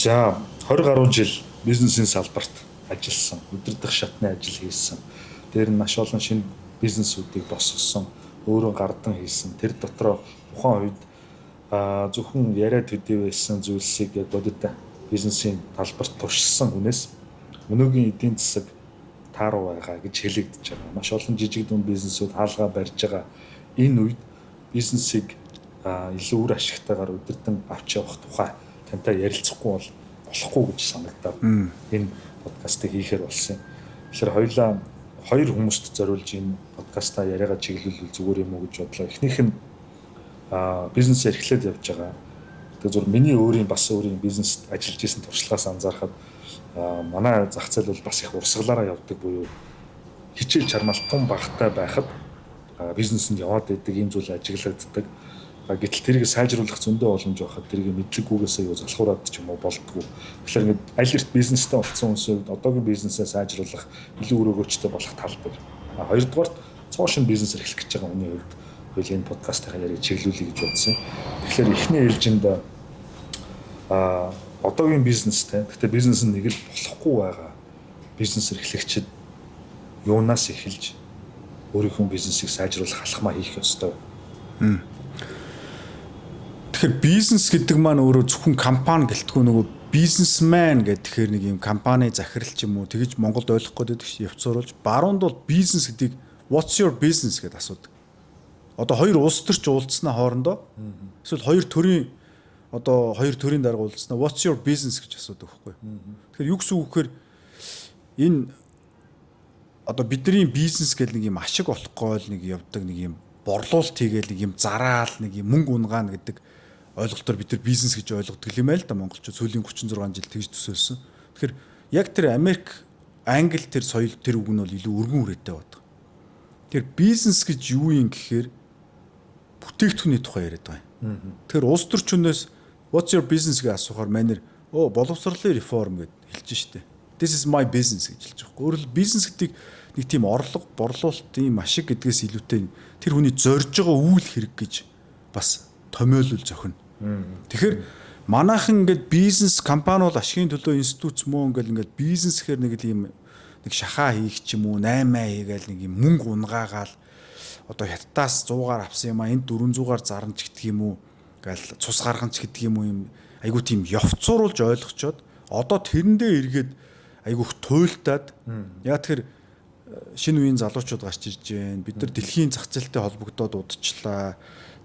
За 20 гаруй жил бизнесийн салбарт ажилласан, өдөрдох шатны ажил хийсэн. Дээр нь маш олон шинэ бизнесүүдийг босгосон, өөрөө гардан хийсэн. Тэр дотроо тухайн үед зөвхөн яриад төдий байсан зүйлсийг яг бодит бизнесийн талбарт туршилсан хүнээс өнөөгийн эдийн засаг тааруу байгаа гэж хэлэгдэж байгаа. Маш олон жижиг дунд бизнесүүд хаалгаа барьж байгаа энэ үед бизнесийг илүү үр ашигтайгаар өдөртөн авч явах тухай тантай ярилцахгүй бол болохгүй гэж санагдав. Энэ подкастыг хийхээр болсон. Тэгэхээр хоёулаа хоёр хүмүүст зориулж энэ подкастаа яриагаа чиглүүлвэл зүгээр юм уу гэж бодлоо. Эхнийх нь бизнес эрхлээд явж байгаа. Тэгээ зөвхөн миний өөрийн бас өөрийн бизнест ажиллаж исэн туршлагаас анзаархад манай зах зээл бол бас их урсгалаараа явдаг буюу хичээл чармаалтан багтай байхад бизнесэнд яваад байдаг ийм зүйл ажиглагддаг. Гэтэл тэрийг сайжруулах зөндөө боломж байхад тэрийг мэдлэггүйгээсээ юу залхуураад ч юм уу болдгоо. Тэгэхээр ингээд аль эрт бизнестэй болсон хүмүүсүүд одоогийн бизнесээ сайжруулах илүү үр өгөөчтэй болох тал дээр. Хоёрдугаарт цоошин бизнес эрхлэх гэж байгаа хүний хувьд хөл энэ подкастын яриаг чиглүүлэе гэж бодсон. Тэгэхээр эхний ээлжинд одоогийн бизнестэй гэхдээ бизнес нь нэг л болохгүй байгаа бизнес эрхлэгчид юунаас эхэлж өөрийнхөө бизнесийг сайжруулах алхмаа хийх ёстой. Тэгэхээр бизнес гэдэг маань өөрөө зөвхөн компани гэлтгүй нөгөө бизнесмен гэхээр нэг юм компани захирал ч юм уу тэгэж Монголд ойлгох гээд байдаг явцруулж баруунд бол бизнес гэдгийг what's your business гэдээ асуудаг. Одоо хоёр улс төр ч уулзснаа хоорондоо эсвэл хоёр төрийн дарга уулзснаа what's your business гэж асуудаг байхгүй. Тэгэхээр юу гэсэн үг гэхээр энэ одоо бидний бизнес гэдэг нэг юм ашиг олохгүй л нэг явдаг нэг юм борлуулалт хийгээл нэг юм зараал нэг юм мөнгө унгаана гэдэг ойлголтоор бид нар бизнес гэж ойлгодог юм байл да монголчууд сүүлийн 36 жил тэгж төсөөлсөн. Тэгэхээр яг тэр Америк, Англи тэр соёл тэр үг нь бол илүү өргөн үрээтэй байдаг. Тэгэхээр бизнес гэж юу юм гэхээр бүтээгдэхүүний тухай яриад байгаа юм. Тэгэхээр улс төрчнөөс what's your business гэж асуухаар манер боловсролын реформ гэд хэлж штэ. This is my business гэж хэлж байгаа. Өөрөөр бизнес гэдэг нэг тийм орлого, борлуулалт, ийм ашиг гэдгээс илүүтэй тэр хүний зорж байгаа үйл хэрэг гэж бас томьёолол зохино. Тэгэхээр манайхан ингээд бизнес компани бол ашигын төлөө институт мөн ингээд бизнес гэхэр нэг юм нэг шахаа хийх ч юм уу 8 хийгээл нэг юм мөнгө унгаагаал одоо хятадаас 100-аар авсан юм а энд 400-аар зарна ч гэдэг юм уу гээл цус гарган ч гэдэг юм уу юм айгуу тийм явцууруулж ойлгочоод одоо тэрэндээ эргээд айгуух туйлтаад яа тэгэхээр шинэ үеийн залуучууд гарч ирж байна. Бид нар дэлхийн зах зээлтэй холбогдоод удажлаа.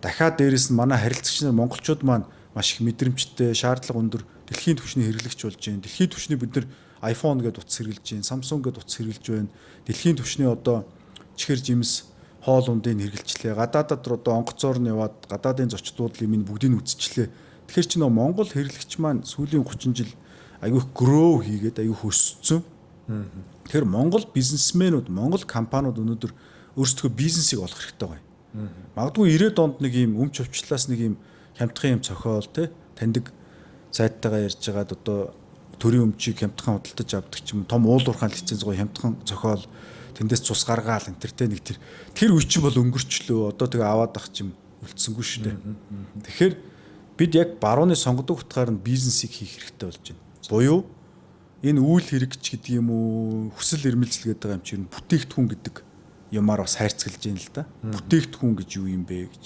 Дахиад дээрэс нь манай харилцагч нар монголчууд маань маш их мэдрэмжтэй, шаардлага өндөр дэлхийн түвшний хэрэглэгч болж байна. Дэлхийн түвшний бид нар iPhone гэдээ утас хэрэглэж байна, Samsung гэдээ утас хэрэглэж байна. Дэлхийн түвшний одоо чихэр жимс, хоол ундыг хэрэглэжлээ. Гадаадад одоо онгоцоор нь яваад гадаадын зочдууд юм бүгдийг үзчихлээ. Тэгэхээр чи нөө Монгол хэрэглэгч маань сүүлийн 30 жил аюух grow хийгээд аюух өссөн. Тэгэхээр Монгол бизнесмэнүүд, Монгол компаниуд өнөөдөр өөрсдөө бизнесийг олох хэрэгтэй байна. Магадгүй 90-ад онд нэг юм өмч өвчлээс нэг юм хямдхан юм цохиол те таньдаг сайттайгаа ярьж байгаад одоо төрийн өмчийг хямдхан худалдаж авдаг ч юм том уулуурхаан лицензгүй хямдхан цохиол тэндээс цус гаргаал энтертэй нэг тэр үе чинь бол өнгөрчлөө одоо тэгээ аваад ах юм үлдсэнгүй шүү дээ. Тэгэхээр бид яг барууны сонгодог утгаар нь бизнесийг хийх хэрэгтэй болж байна. Буюу энэ үйл хэрэгч гэдэг юм уу хүсэл эрмэлзэл гэдэг юм чинь бүтээгдэхүүн гэдэг юмар бас хайрцаглаж байна л да. Бүтээгдэхүүн гэж юу юм бэ гэж.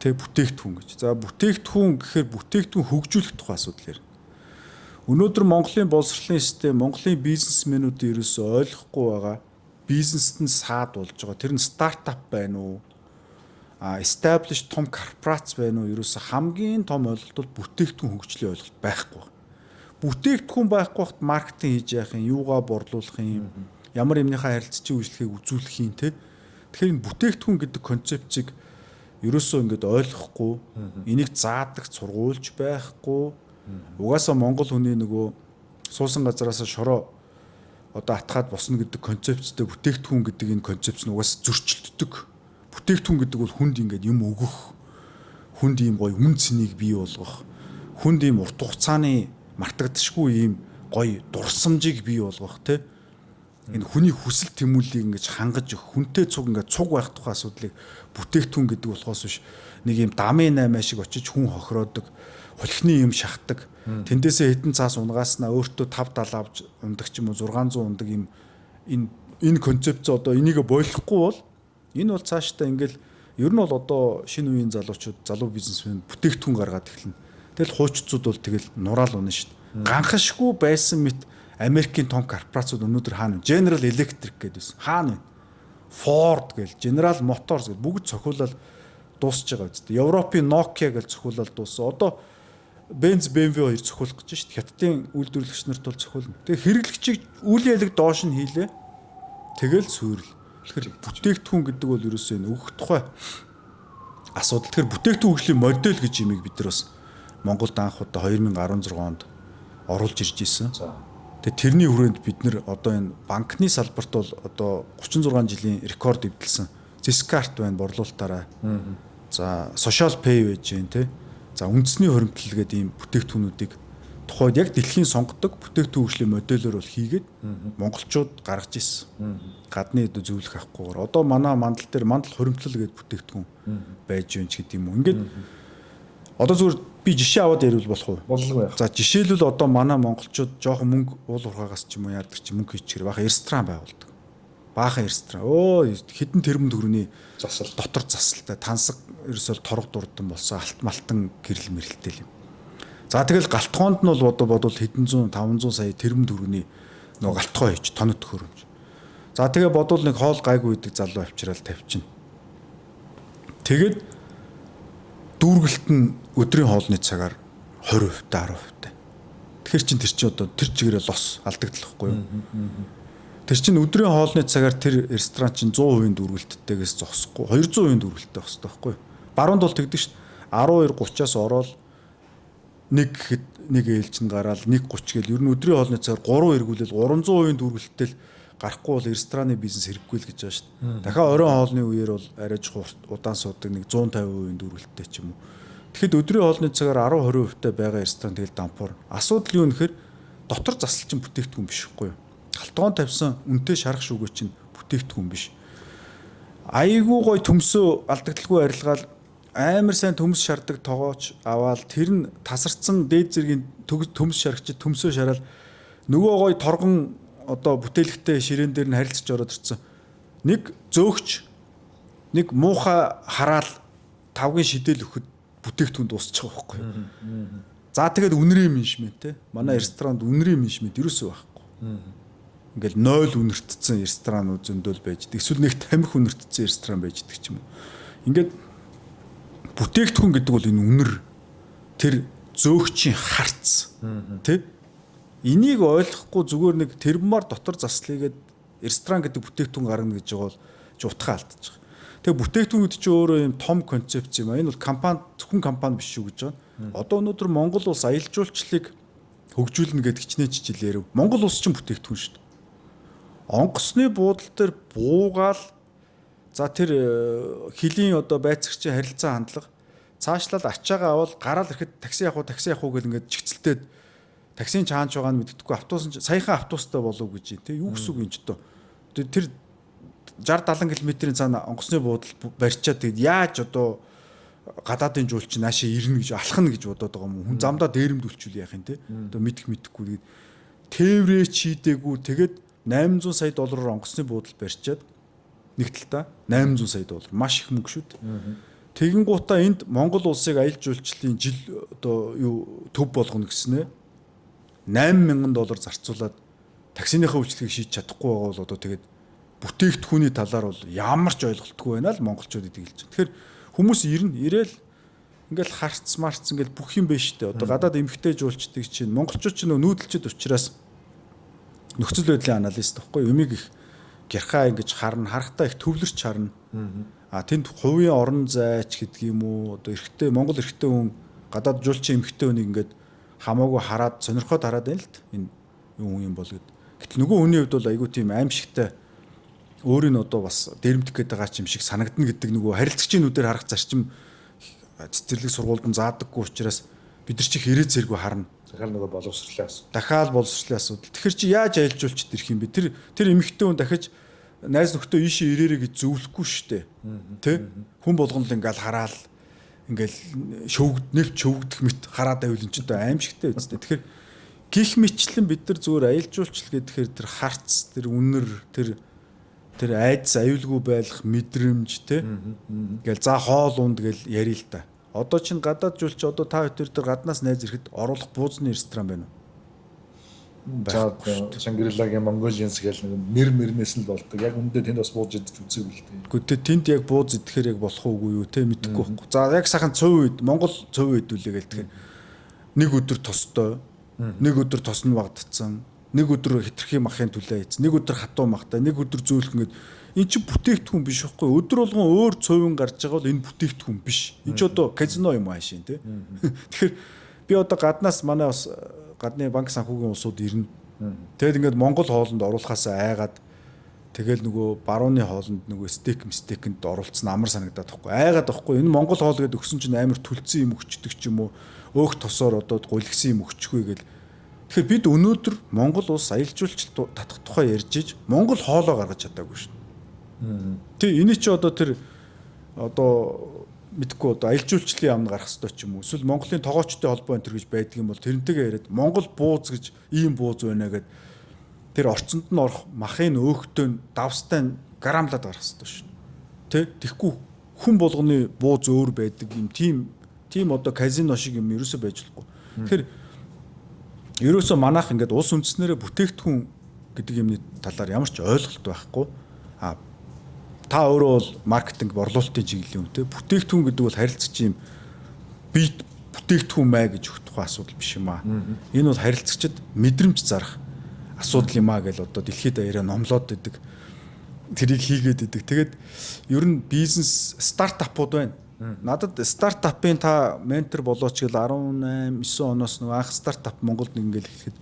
Тэ бүтээгдэхүүн гэж. За бүтээгдэхүүн гэхээр бүтээгдэхүүн хөгжүүлэх тухай асуудал ярина. Өнөөдөр Монголын боловсролын систем, Монголын бизнесмэнүүд ерөөсөө ойлгохгүй байгаа. Бизнест нь саад болж байгаа. Тэр нь стартап байна уу? Established том корпорац байна уу? Ерөөсөө хамгийн том ойлголт бол бүтээгдэхүүн хөгжлийн ойлголт байхгүй. Бүтээгдэхүүн байхгүй багт маркетинг хийж яах юм, юугаа борлуулах юм, ямар юмныхаа харилцагчийн үйлчлэгийг үзүүлэх юм те. Тэгэхээр энэ бүтээгдэхүүн гэдэг концепцийг ерөөсөө ингээд ойлгохгүй, энийг заадаг сургуульч байхгүй. Угаасаа Монгол хүний нөгөө суусан газараас шороо одоо атгаад босно гэдэг концепцтэй бүтээгдэхүүн гэдэг энэ концепц нь угаасаа зөрчилддөг. Бүтээгдэхүүн гэдэг бол хүнд ингээд юм өгөх, хүнд ийм гоё үн цэнийг бий болгох, хүнд ийм урт хугацааны мартагдашгүй ийм гоё дурсамжийг бий болгох те. Энэ хүний хүсэл тэмүүллийг ингэж хангаж өгөх, хүнтэй цуг ингэж цуг байх тухай асуудлыг бүтээгдэхүүн гэдэг болохоос биш нэг юм дамын 8 шиг очиж хүн хохироодог хулхны юм шахдаг. Тэндээсээ хэдэн цаас унгааснаа өөртөө 5-70 авч ундаг ч юм уу 600 ундаг юм энэ концепц одоо энийг болохгүй бол энэ бол цаашдаа ингээл ер нь бол одоо шинэ үеийн залуу бизнесмен бүтээгдэхүүн гаргаад эхэлнэ. Тэгэл хуучцууд бол тэгэл нураал унаа шүү дээ. Ганхашгүй байсан мэт Америкийн том корпорацууд өнөөдөр хаана вэ? General Electric гэдээс хаана вэ? Ford гэл, General Motors гэл бүгд цохиулаад дуусч байгаа үстэй. Европын Nokia гэл цохиулаад дууссан. Одоо Benz BMW 2 цохиулах гэж шүү дээ. Хятадын үйлдвэрлэгч нарт бол цохиулна. Тэгээ хэрэглэгчийг үйл ялэг доош нь хийлээ. Тэгэл суурил. Тэгэхээр бүтээгдэхүүн гэдэг бол ерөөсөө энэ өгөх тухай асуудал. Тэгэхээр бүтээгдэхүүн хөгжлийн модель гэж юмыг бид нар бас Монголд анх удаа 2016 онд оруулж ирж исэн. Тэгээ тэрний хүрээнд бид нэр одоо энэ банкны салбарт бол одоо 36 жилийн рекорд эвдэлсэн. Ziscart байна борлуулалтаараа. За social pay байж гэн тэ. За үндэсний хуримтлал гэдэг ийм бүтээгдэхүүнүүдийг тухайд яг дэлхийн сонгодог бүтээгдэхүүн хөгжлийн модельээр бол хийгээд монголчууд гаргаж ирсэн. Гадны зөвлөх авахгүйгээр одоо манай мандал дээр мандал хуримтлал гэдэг бүтээгдэхүүн байж гэн ч гэдэг юм уу. Ингээд одоо зүгээр би жишээ аваад ярил болох уу? Боллоо. За жишээлбэл одоо манай монголчууд жоохон мөнгө уул урхаагаас ч юм уу яадаг ч мөнгө хийчихэр баха ресторан байгуулдаг. Баахан ресторан. Хэдэн тэрбум төгрөний засал дотор засалтай тансаг ерөөсөө торог дурдан болсон алт малтан гэрэл мэрэлтэй юм. За тэгэл галтгоонд нь бол бодвол хэдэн зуун 500 сая тэрбум төгрөний нөгөө галтгоо хийж тоног төхөөрөмж. За тэгээ бодвол нэг хоол гайгүй гэдэг залуу авчирал тавьчихна. Тэгээд дүүргэлт нь өдрийн хоолны цагаар 20% 10%. Тэгэхээр тэр чинь одоо тэр чигээрээ лос алдагдлахгүй юу? Тэр чинь өдрийн хоолны цагаар тэр ресторан чинь 100% дүүргэлттэйгээс зогсохгүй 200% дүүргэлттэй байх хэрэгтэй байхгүй юу? Баруунд бол тэгдэг шүү дээ. 12:30-аас ороод нэг ээлжинд гараад 1:30 гэл ер нь өдрийн хоолны цагаар 3 эргүүлэл 300% дүүргэлттэй л гарахгүй бол рестораны бизнес хэрэггүй л гэж байгаа шүү дээ. Дахиад оройн хоолны үеэр бол арайж удаан суудаг нэг 150% дүүргэлттэй ч юм уу. Тэгэхэд өдрийн хоолны цагаар 10-20% байгаа ресторан тэгэл дампуур. Асуудал юу нөхөр дотор засалчин бүтээгдэхүүн биш үгүй юу? Галтгоон тавьсан үнэтэй шарах шүүгээ чинь бүтээгдэхүүн биш. Айгүй гой төмсөө алдагдaltaгүй арилгаал амар сайн төмс шардаг тогооч аваад тэр нь тасарцсан дээд зэргийн төмс шарагч төмсөө шараал нөгөө гой торгон одоо бүтээлэгтэй ширээн дээр нь харилцаж ороод ирсэн. Нэг зөөгч нэг муухай хараал тавгийн шидэл өгөхөд бүтээгдэхүүн дуусчих واخгүй. За тэгээд үнэрийн менежмент те. Манай ресторанд үнэрийн менежмент ерөөсөө байхгүй. Ингээл 0 үнэртсэн ресторанууд зөндөл байж. Эсвэл нэг тамхи үнэртсэн ресторан байж гэдэг ч юм уу. Ингээд бүтээгдэхүүн гэдэг бол энэ үнэр тэр зөөгчийн харц тий. Энийг ойлгохгүй зүгээр нэг тэрбумаар дотор заслыгээд ресторан гэдэг бүтээгдэхүүн гаргана гэж байгаа бол утгаа алдаж байгаа. Тэгээ бүтээгдэхүүнүүд чинь өөрөө юм том концепц юм а. Энэ бол компани зөвхөн компани биш шүү гэж байна. Одоо өнөөдөр Монгол улс аялал жуулчлалыг хөгжүүлнэ гэдэг хичнээн чижилээр Монгол улс чинь бүтээгдэхүүн шүү дээ. Онгоцны буудлын дээр буугаал за тэр хилийн одоо байцагчийн харилцаа хандлага цаашлаад ачаагаа аваад гараал ирэхэд такси явах уу гэл ингээд чигцэлтэй таксийн чаанч байгаа нь мэддэггүй автобус саяхан автобустай болов гэж тий юу гэсэн үг юм ч дөө тэр 60-70 км-ийн цаана онгоцны буудал барьчаад тэгээд яаж одоо гадаадын жуулч наашаа ирнэ гэж алхна гэж бодоод байгаа юм хүн замдаа дээрэмдүүлчихвэл яах юм те одоо мэдхгүй тэгээд тээврээ чийдэггүй тэгээд $800 сая онгоцны буудал барьчаад нэг талтаа $800 сая маш их мөнгө шүү дээ. Тэгин гутаа энд Монгол улсыг аялал жуулчлалын жил одоо юу төв болгоно гэснээр $8,000 зарцуулаад таксиныхаа үйлчлэгийг шийдэж чадахгүй байгаа бол одоо тэгээд бүтээгдэхүүний талаар бол ямар ч ойлголтгүй байна л монголчууд эдийг хэлж. Тэгэхээр хүмүүс ирээл ингээл харц марц ингээл бүх юм байна штэ. Одоо гадаад эмгтэй жуулчдыг чинь монголчууд чинь нүүдэлчд учраас нөхцөл байдлын аналист гэхгүй юмыг их гэрхаа ингэж харахтаа их төвлөрч харна. Тэнд хувийн орон зайч гэдэг юм уу одоо эрэгтэй монгол эрэгтэй хүн гадаад жуулчин эмгтэй хүнийг ингээд хамаагүй хараад сонирхоод хараад байна л т. Энэ юу юм бол гэд. Гэтэл нөгөө хүний хувьд бол айгүй тийм аимшигтай өөрийн одоо бас дээрэмдэх гээд байгаа юм шиг санагдна гэдэг нөгөө харилцагчнуудээр харах зарчим цэцэрлэг сургуульд заадаггүй учраас бид нар чих ирээд зэргүй харна. Дахиад нөгөө боловсролын асуудал. Дахиад боловсролын асуудал. Тэгэхээр чи яаж аялжуулчд ирэх юм бэ? Тэр эмэгтэй хүн дахиж найз нөхдөө ийшээ ирээрээ гэж зөвлөхгүй шүү дээ. Тэ? Хүн болгоно л ингээл хараал ингээл нефт шөвгдөх мэт хараад байвал энэ ч одоо аимшигтай үстэй. Тэгэхээр гих мэтлэн бид нар зүгээр аялал жуулчлал гэхээр тэр харц, тэр үнэр, тэр айдас аюулгүй байх мэдрэмж те. Ингээл за хоол унд гэл яри л та. Одоо чинь гадаад жуулч одоо та хоёр тэр гаднаас найз ирэхэд оруулах буузны ресторан байна уу? За Шангрилагийн Mongolians гэл нэг мэрнээс нь л болдог. Яг үндэ тэнд бас бууж идэж үзээгүй л дээ. Гэхдээ тэнд яг бууз идэхээр яг болох уугүй юу те мэдэхгүй байхгүй. За яг сайхан цөв үед Монгол цөв үйдүүлээ гэл тэгэхээр нэг өдөр тостой, нэг өдөр тосн багдцсан, нэг өдөр хитрхи махын түлээ хийц, нэг өдөр хатуу махтай, нэг өдөр зөөлх ингээд эн чинь бүтээгдэхүүн биш байхгүй. Өдөр болгон өөр цовын гарч байгаа бол энэ бүтээгдэхүүн биш. Энд ч одоо казино юм аашийн те. Тэгэхээр би одоо гаднаас манай бас гадны банк санхүүгийн улсууд ирнэ. Тэгэд ингээд Монгол хоолнд оруулахаас айгаад тэгэл нөгөө барууны хоолнд нөгөө стейкэнд оруулсан амар санагдаад тахгүй. Айгаад байхгүй. Энэ Монгол хоол гэдэг өгсөн чинь амар түлцэн юм өчтдөг ч юм уу. Өөх тосоор одоо гулгсан юм өччихгүй гэл. Тэгэхээр бид өнөөдөр Монгол улс аялал жуулчлал татах тухай ярьж иж Монгол хоолоо гаргаж чадаагүй шин. Тэг энэ чи одоо тэр одоо мэдхгүй одоо аялал жуулчлалын яамд гарах хэрэгтэй ч юм уу. Эсвэл Монголын тоогоочтой холбоо энэ төр гэж байдаг юм бол тэрнтэйгээ яриад Монгол бууз гэж ийм бууз байна гэд тэр орцонд нь орох махын өөхтөө давстай грамлаад гарах хэрэгтэй шин. Тэ тэгэхгүй хүн болгоны бууз өөр байдаг юм тийм одоо казино шиг юм ерөөсөө байж болохгүй. Тэгэхээр ерөөсөө манайх ингээд улс үндэснээрээ бүтээгдэхүүн гэдэг юмны талаар ямар ч ойлголт байхгүй. Та өөрөө бол маркетинг борлуулалтын чиглэлийн хүн те бүтээгдэхүүн гэдэг бол харилцагч юм бит бүтээгдэхүүн мэй гэж өгөх тухай асуудал биш юм аа. Энэ бол харилцагчид мэдрэмж зарах асуудал юм аа гэж одоо дэлхийд даяараа номлоод идэг. Тэрийг хийгээд идэг. Тэгээд ер нь бизнес стартапууд байна. Надад стартапын та ментор болооч гэл 18 9 оноос нэг анх стартап Монголд нэг ингээл хэлэхэд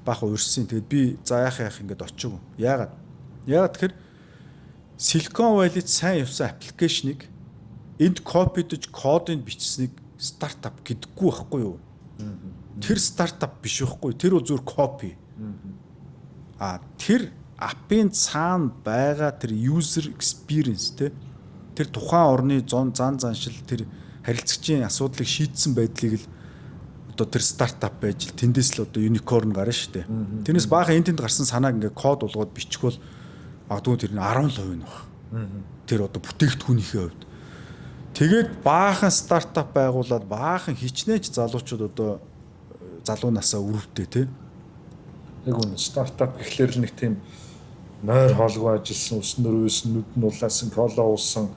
баах уурсан. Тэгээд би за яах ингээд очив. Яагаад тэгэхээр Silicon Valley-д сайн явсан аппликейшнийг энд копидж кодыг бичсэнийг стартап гэдэггүй байхгүй юу? Тэр стартап биш байхгүй. Тэр бол зүгээр копи. Тэр аппын цаана байгаа тэр user experience те тэр тухайн орны зан заншил тэр харилцагчийн асуудлыг шийдсэн байдлыг л одоо тэр стартап байж л тэндээс л одоо unicorn гарна шүү дээ. Тэрнээс баахан энд гарсан санааг ингээ код болгоод бичихвэл магадгүй тэр нь 10% нь баг. Тэр одоо бүтээгдэхүүнийхээ хувьд. Тэгээд баахан стартап байгуулад баахан хичнээн залуучууд одоо залуу насаа өрөвтэй тий. Яг үнэ стартап гэхлээр л нэг тийм нойр хоолгүй ажилласан, өснөр үйсэн, нүд нь улаасан, коло уусан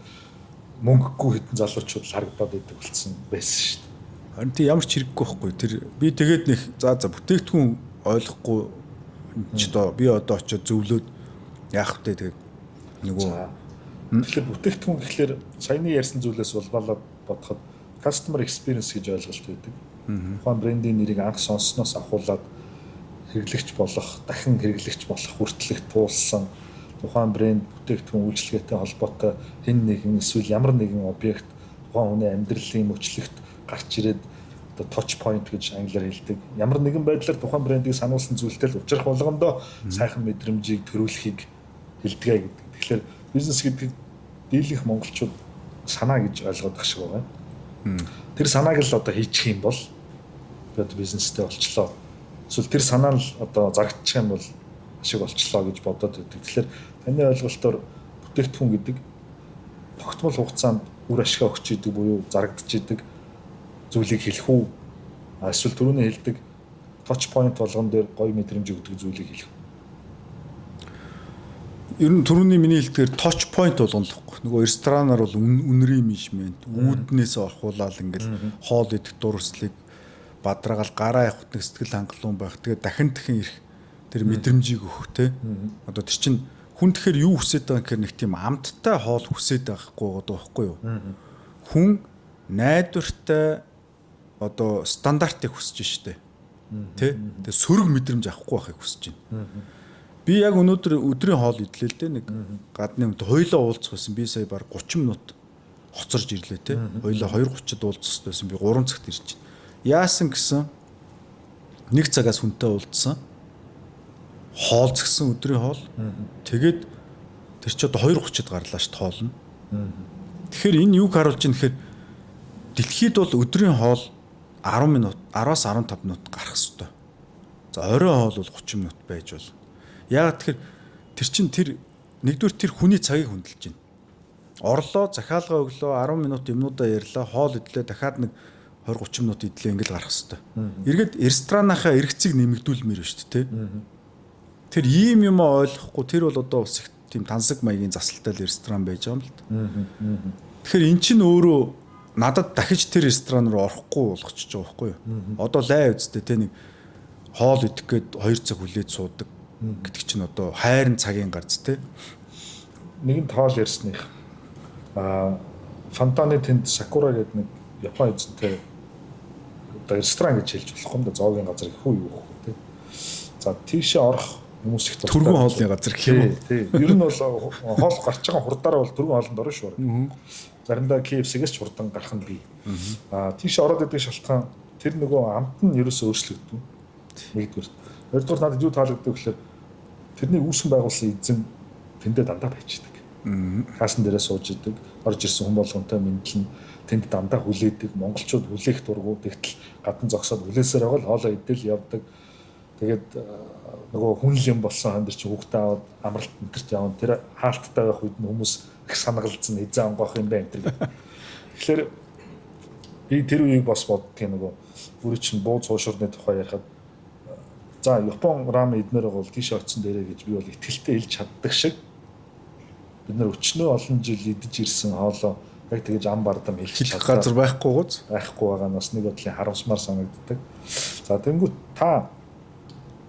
мөнгөгүй хитэн залуучууд харагдаад идэг болсон байсан шүү дээ. Харин тийм ямар ч хэрэггүй байхгүй. Тэр би тэгээд нэг за бүтээгдэхүүн ойлгохгүй ч одоо би одоо очиод зөвлөөд яах вэ тэгээд нөгөө тэгэхээр бүтээгдэхүүн гэхлээр саяны ярьсан зүйлээс улбалаад бодоход customer experience гэж ойлголт байдаг. Тухайн брендийн нэрийг анх сонссноос ахуулаад хэрэглэгч болох, дахин хэрэглэгч болох хүртэлх туулсан тухайн брэнд бүтээгдэхүүн үйлчлэгээтэй холбоотой хэн нэгэн эсвэл ямар нэгэн объект тухайн хүний амьдралын мөчлөгт гарч ирээд одоо touch point гэж англиар хэлдэг. Ямар нэгэн байдлаар тухайн брендийг сануулсан зүйлтэй л учрах болгондоо сайхан мэдрэмжийг төрүүлэхийг хэлдэг гэдэг. Тэгэхээр бизнес гэдэг дийлэх монголчууд санаа гэж ойлгоод байх шиг байна. Тэр санааг л одоо хийчих юм бол одоо бизнестэй болчлоо. Эсвэл тэр санаа л одоо зарагдчих юм бол ашиг болчлоо гэж бодоод байдаг. Тэгэхээр таны ойлголтоор бүтээгдэхүүн гэдэг тогтмол хугацаанд үр ашиг өгч идэг буюу зарагдж идэг зүйлийг хэлэх үү? Эсвэл түрүүний хэлдэг touch point болгон дээр гоё мэдрэмж өгдөг зүйлийг хэлэх үү? Ер нь түрүүний миний хэлдгээр touch point болгоно л байхгүй. Нөгөө ресторанаар бол үнэрийн менежмент, үүднээс орхуулаад ингээл хоол идэх дурслыг бадраагаал гараа явахт нэг сэтгэл хангалуун байх. Тэгээд дахин ирэх тэр мэдрэмжийг өгөх те. Одоо тэр чинь хүн тэгэхээр юу хүсэж байгаа гэхээр нэг тийм амттай хоол хүсэж байхгүй одоо байхгүй юу? Хүн найдвартай одоо стандартыг хүсэж штэ. Тэ? Тэгээ сөрөг мэдрэмж авахгүй байхыг хүсэж байна. Би яг өнөөдөр өдрийн хоол идлээ л дээ нэг гадны хүнтэй хоёлоо уулзах байсан. Би сая баг 30 минут хоцорж ирлээ те. Хоёлоо 2:30-д уулзах байсан. Би 3 цагт ирж байна. Яасан гэсэн нэг цагаас хүнтэй уулзсан. Хоол згсэн өдрийн хоол. Тэгээд тэр чи одоо 2:30-д гарлаа ш тоолно. Тэгэхээр энэ юг харуулж ийн гэхээр дэлхийд бол өдрийн хоол 10 минут 10-аас 15 минут гарах хэрэгтэй. За оройн хоол бол 30 минут байж болно. Яг тэгэхээр тэр чин тэр нэгдүгээр тэр хүний цагийг хөндлөж байна. Орлоо, захиалга өглөө 10 минут юмнуудаа ярьлаа, хоол идлээ, дахиад нэг 20-30 минут идлээ ингэж гарах хэрэгтэй. Эргээд ресторанынхаа эргэцийг нэмэгдүүлмээр байна шүү дээ. Тэр ийм юм ойлгохгүй тэр бол одоо бас их тийм тансаг маягийн засалтай ресторан байж байгаа юм л да. Тэгэхээр эн чинь өөрөө надад дахиж тэр ресторан руу орохгүй болгочихж байгаа байхгүй юу? Одоо лай үсттэй те нэг хоол идэх гээд 2 цаг хүлээж суудаг гэдэг чинь одоо хайрын цагийн гарц те. Нэгэн тоол ярьсных Фонтаны тэнд Сакура гэдэг нэг Японы эзэнтэй одоо ресторан гэж хэлж болохгүй юм да, зоогийн газар их үү юу те. За тийшээ орох хүмүүс их тустай. Түргэн хоолны газар гэх юм уу? Тий. Ер нь бол хоол гарч байгаа хурдаараа бол түргэн хоолнд орно шүү. Заримдаа KFC-гээс ч хурдан гарах нь бий. Тийш ороод идэг шалтгаан тэр нөгөө амт нь ерөөсөө өөрчлөгддөг. Нэгдүгээр. Хоёрдугаар надад юу таалагддаг гэхээр тэрний үүсгэн байгуулсан эзэн тэндээ дандаа байждаг. Хаасан дээрээ сууж идэг, орж ирсэн хүн болгонтой мэдлэн тэнд дандаа хүлээдэг. Монголчууд хүлээх дургу тэгтэл гадна зогсоод хүлээсээр байгаа л хоолоо идэл явдаг. Тэгээд нөгөө хүн л юм болсон хандэр чи хүүхдээ аваад амралт энтерт явна. Тэр хаалттай байх үед нь хүмүүс их санагалцсан эзэн онгоох юм байна энэ. Тэгэхээр би тэр үеийг бас боддгийн нөгөө бүрий чинь буу цуушурны тухай ярихад за Япон рамен идмээр байгаа бол тийш очсон дээрээ гэж би бол итгэлтэй хэлж чаддаг шиг бид нар өчнөө олон жил идэж ирсэн хоолоо яг тэгэж ам бардам хэлж чадах газар байхгүй гоц байхгүй байгаа нь бас нэг бодлын харамсмаар санагддаг. За тэнгуү та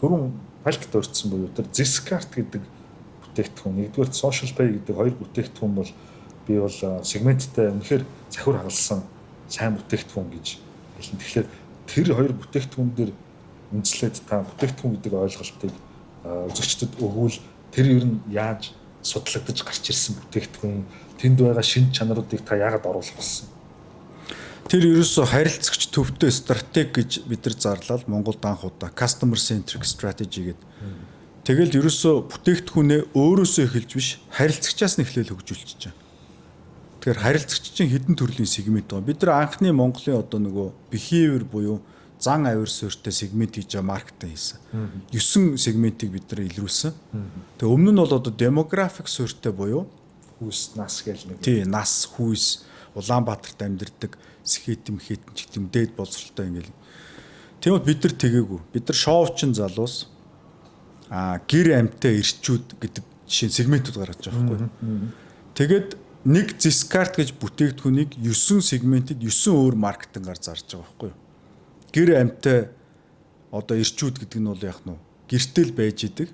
дөрөв пальтд өртсөн буюу тэр Ziscart гэдэг бүтээгдэхүүн нэгдүгээр social pay гэдэг хоёр бүтээгдэхүүн бол би бол сегменттэй үнэхээр захиур хагалсан сайн бүтээгдэхүүн гэж хэлнэ. Тэгэхээр тэр хоёр бүтээгдэхүүн дээр үндэслээд та бүтээгдэхүүн гэдэг ойлголтыг үзэгчдэд өгвөл тэр ер нь яаж судлагдаж гарч ирсэн бүтээгдэхүүн тэнд байгаа шинж чанаруудыг та яагаад оруулах болсон? Тэр ерөөсөө харилцагч төвтэй стратеги гэж бид нар зарлал Монголд анх удаа customer centric strategy гэдэг. Тэгэл ерөөсөө бүтээгдэхүүнээ өөрөөсөө эхэлж биш харилцагчаас нь эхлээл хөгжүүлчихэж байгаа. Тэгэхээр харилцагч чинь хэдэн төрлийн сегмент байгаа. Бид нар анхны Монголын одоо нөгөө behavior буюу зан авир суурьтай сегмент хийж байгаа маркетинг хийсэн. 9 сегментийг бид нар илрүүлсэн. Тэгээ өмнө нь бол одоо demographic суурьтай буюу хүүс нас гэл нэг. Тий, нас, хүүс, Улаанбаатарт амьдардаг сэхэтэн хэтэн ч гэдэм дээд боловсролтой ингээл. Тэгмэд бид нар тэгээгүй. Бид нар шоучин залуус гэр амьтаа ирчүүд гэдэг жишээ сегментүүд гаргаж байгаа байхгүй. Тэгээд нэг Ziscart гэж бүтээгдэхүүнийг 9 сегментэд 9 өөр маркетингаар зарж байгаа байхгүй. Гэр амьтаа одоо ирчүүд гэдэг нь бол яг нь гэртэл байж идэг.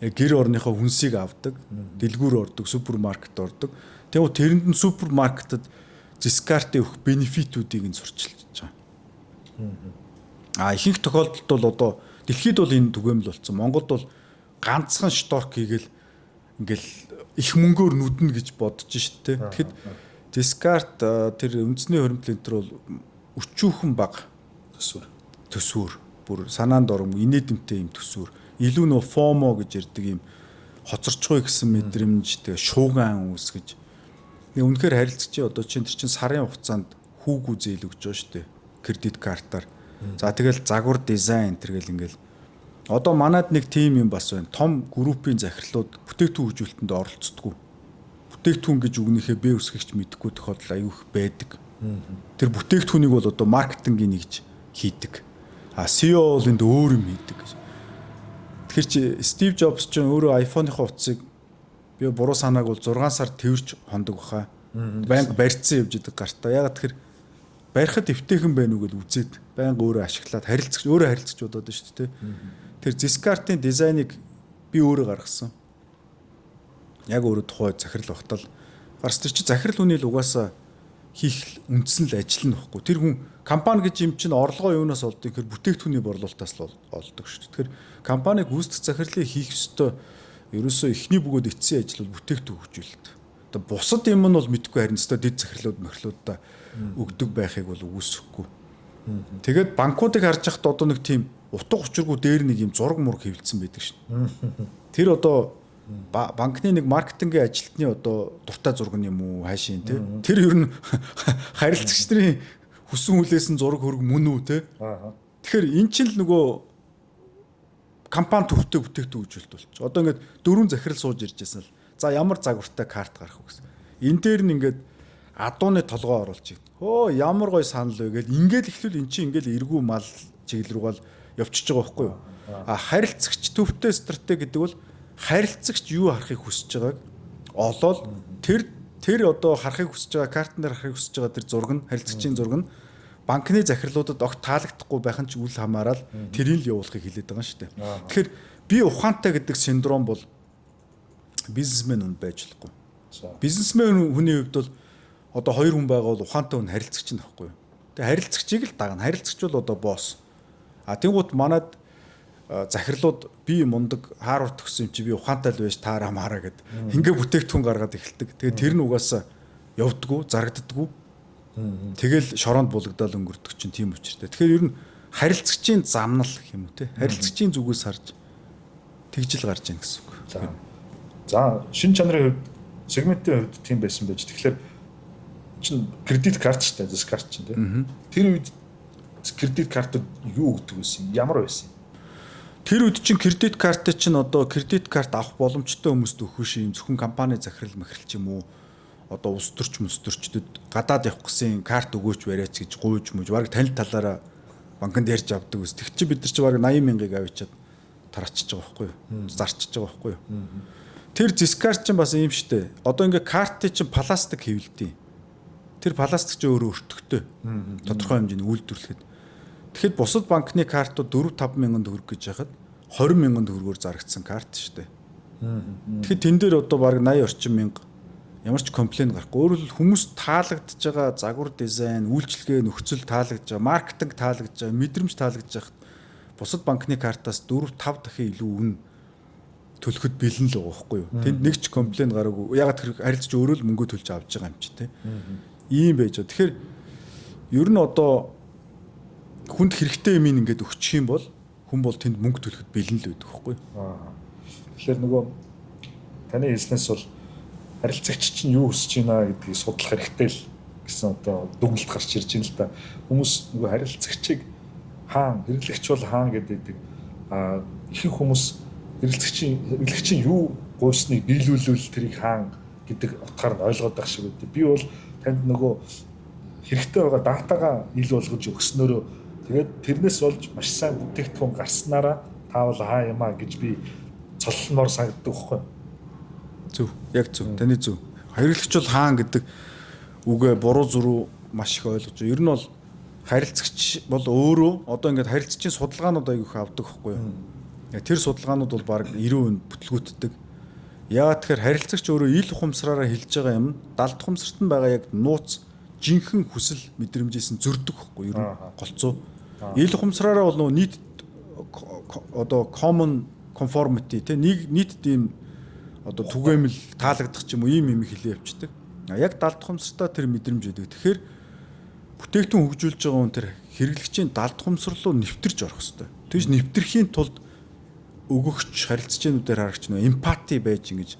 Гэр орныхоо хүнсийг авдаг, дэлгүүр ордог, супермаркет ордог. Тэгвэл тэрэнд нь супермаркетад Ziscart-ийн өгөх бенефитүүдийг нь сурчилж байгаа. Ихэнх тохиолдолд бол одоо дэлхийд бол энэ түгээмэл болсон. Монголд бол ганцхан шторк хийгээл ингээл их мөнгөөр нүднэ гэж бодож штэ. Тэгэхэд Ziscart тэр үндэсний хоригдлын энэ бол өчүүхэн баг төсвөр бүр санаанд ором инээдэмтэй юм төсвөр. Илүү нөө FOMO гэж ярддаг юм хоцорчгүй гэсэн мэдрэмж тэгээ шууган үүсгэж. Үнэхээр харилцагчийн одоо чинь тэр чинь сарын хугацаанд хүүгүү зээл өгч байгаа штэ. Кредит картаар. За тэгэл загвар дизайн тэргээл ингээл одоо манад нэг тим юм бас байна. Том группийн захирлууд бүтээгдэхүүн хөгжүүлэлтэнд оролцдоггүй. Бүтээгдэхүүн гэж үгнийхээ бэ үсгэгч мэдэхгүй тохиолдол аюух байдаг. Тэр бүтээгдэхүүнийг бол одоо маркетингийн нэгж хийдэг. CEO бол энд өөр юм хийдэг гэж. Тэгэхээр чи Стив Джобс ч өөрөө iPhone-ийнхаа утсыг би буруу санааг бол 6 сар тэрж хондог баха. Банк барьцсан явж идэг гартаа. Ягаад тэгэхээр барихад эвтэйхэн байна уу гэж үзээд байнга өөрөө ашиглаад харилцагч өөрөө харилцагч бодоод байна шүү дээ. Тэр Ziscart-ийн дизайныг би өөрөө гаргасан. Яг өөрөө тухай захирал багтал гарс тэр чи захирал хүний л угаасаа хийх үндсэн л ажил нь баггүй. Тэр хүн компани гэж юм чинь орлогоо юунаас олдгийг хэр бүтээгдэхүүний борлуулалтаас л олдог шүү дээ. Тэгэхээр компаниг гүйцэтгэх захирлыг хийх ёстой ерөөсөө эхний бөгөөд эцсийн ажил бол бүтээгдэхүүн хөгжүүлэлт. Одоо бусад юм нь бол мэдгүй харин өстой дэд захирлууд мөрхлүүдээ өгдөг байхыг бол үгүйсэхгүй. Тэгээд банкуудыг харж байхад одоо нэг тийм утга учиргүй дээр нэг юм зураг мураг хэвлэлсэн байдаг шин. Тэр одоо банкны нэг маркетингийн ажилтны одоо дуртай зураг юм уу хайшин тий. Тэр ер нь харилцагч нарын хүссэн хүлээсэн зураг хөрөг мөн үү тий. Тэгэхээр эн чинь л нөгөө компани төвтэй бүтээгдэхүүн үзүүлэлт болчих. Одоо ингээд 4 захирал сууж ирж байсан л за ямар загвартай карт гарах вэ гэсэн. Энэ дээр нь ингээд адууны толгоо оруулж ийн. Хөө ямар гой санал вэ гээл ингээд эхлүүл эн чинь ингээд эргүү мал чиглэл рүү гал явчихж байгаа байхгүй юу? Харилцагч төвтэй стратеги гэдэг бол харилцагч юу харахыг хүсэж байгааг олоод тэр одоо харахыг хүсэж байгаа картн дээр харахыг хүсэж байгаа тэр зураг нь харилцагчийн зураг нь банкны захирлуудад огт таалагдахгүй байх нь ч үл хамааран тэрийг л явуулахыг хэлээд байгаа юм шүү дээ. Тэгэхээр би ухаантай гэдэг синдром бол бизнесмен хүн байж болохгүй. Бизнесмен хүний хувьд бол одоо 2 хүн байгаа бол ухаантай хүн харилцагч нь байхгүй юу. Тэгээ харилцагчийг л дагна. Харилцагч бол одоо босс. Тэнгуут манад захирлууд би мундаг Харвард төгссөн юм чи би ухаантай л байж таараа маараа гэд ингээ бүтээгдэхүүн гаргаад эхэлдэг. Тэгээ тэр нь угаасаа явдггүй, зарагддаггүй. Тэгэл шороонд булагдал өнгөрдөг чинь тийм учиртай. Тэгэхээр ер нь харилцагчийн замнал гэх юм уу те. Харилцагчийн зүгээс харж тэгжил гарч ийн гэсэн үг. За шин чанарын хувьд сегментийн хувьд тийм байсан байж. Тэгэхээр чин кредит карт ч гэдэг карт чинь те. Тэр үед кредит картад юу өгдөг байсан? Ямар байсан? Тэр үед чинь кредит карт чинь одоо кредит карт авах боломжтой хүмүүст өгөх шин зөвхөн компани захирал махирч юм уу? Одоо улс төрчдөд гадаад явах гэсэн карт өгөөч бариач гэж гуйж мөж баг танил талаараа банкнд ярьж авдаг ус. Тэг чи бид нар чи баг 80 мянгаыг авчиад тараачиж байгаа байхгүй юу? Зарчиж байгаа байхгүй юу? Тэр зискар чинь бас юм штэ. Одоо ингээ картыг чинь пластик хэвлэдэг. Тэр пластик чинь өөрөө өртөгтэй. Тодорхой хэмжээний үйлдвэрлэхэд. Тэгэхэд бусад банкны картууд 4-5 мянган төгрөг гэж яхад 20 мянган төгрөгөөр зарагдсан карт штэ. Тэгэхэд тэн дээр одоо баг 80 орчим мянга ямар ч комплейн гарахгүй. Өөрөөр хэлбэл хүмүүс таалагдж байгаа загвар дизайн, үйлчлэгээ нөхцөл таалагдж байгаа, маркетинг таалагдж байгаа, мэдрэмж таалагдж байгаа. Бусад банкны картаас 4-5 дахин илүү үн төлөхөд бэлэн л байгаа байхгүй юу? Тэнд нэг ч комплейн гараагүй. Ягаад тэр харилцаж өөрөө л мөнгө төлж авч байгаа юм чи тэ. Ийм байж байгаа. Тэгэхээр ер нь одоо хүнд хэрэгтэй юм ингээд өгчих юм бол хүн бол тэнд мөнгө төлөхөд бэлэн л байдаг байхгүй юу? Тэгэхээр нөгөө таны хэлснээс бол харилцагч чинь юу хүсэж байна гэдгийг судлах хэрэгтэй л гэсэн одоо дүгнэлт гарч ирж байна л да. Хүмүүс нөгөө харилцагчийг хаан, хэрэглэгч бол хаан гэдэг. Ихэнх хүмүүс хэрэглэгчийн юу гуйсныг биелүүлвэл тэрийг хаан гэдэг утгаар нь ойлгоод байх шиг байдаг. Би бол танд нөгөө хэрэгтэй байгаа датагаа ил болгож өгснөөрөө тэгээд тэрнээс болж маш сайн бүтээгдэхүүн гарснараа таавал хаа юм а гэж би цоллоноор санагддаг байхгүй. Зөв. Яг зөв. Таны зөв. Харилцагч бол хаан гэдэг үгээ буруу зуруу маш их ойлгож байна. Ер нь бол харилцагч бол өөрөө одоо ингээд харилцагчийн судалгаанууд аяг их авдаг байхгүй юу? Тэр судалгаанууд бол баг 90% бүтлгүүтдэг. Яагаад тэгэхээр харилцагч өөрөө ил ухамсараараа хэлж байгаа юм. Далд ухамсарт нь байгаа яг нууц жинхэнэ хүсэл мэдрэмжээс нь зөрдөг байхгүй юу? Ер нь голцоо. Ил ухамсараараа бол нийт одоо common conformity тэ нийт тийм одоо түгээмэл таалагдах ч юм уу ийм хэлээ явчихдаг. Яг далд ухамсартаа тэр мэдрэмж өгдөг. Тэгэхээр бүтээгдэхүүн хөгжүүлж байгаа хүн тэр хэрэглэгчийн далд ухамсар руу нэвтэрч орох хэрэгтэй. Тэгж нэвтрэхийн тулд өгөгч харилцагчнуудаар харагч нөө эмпати байж ингэж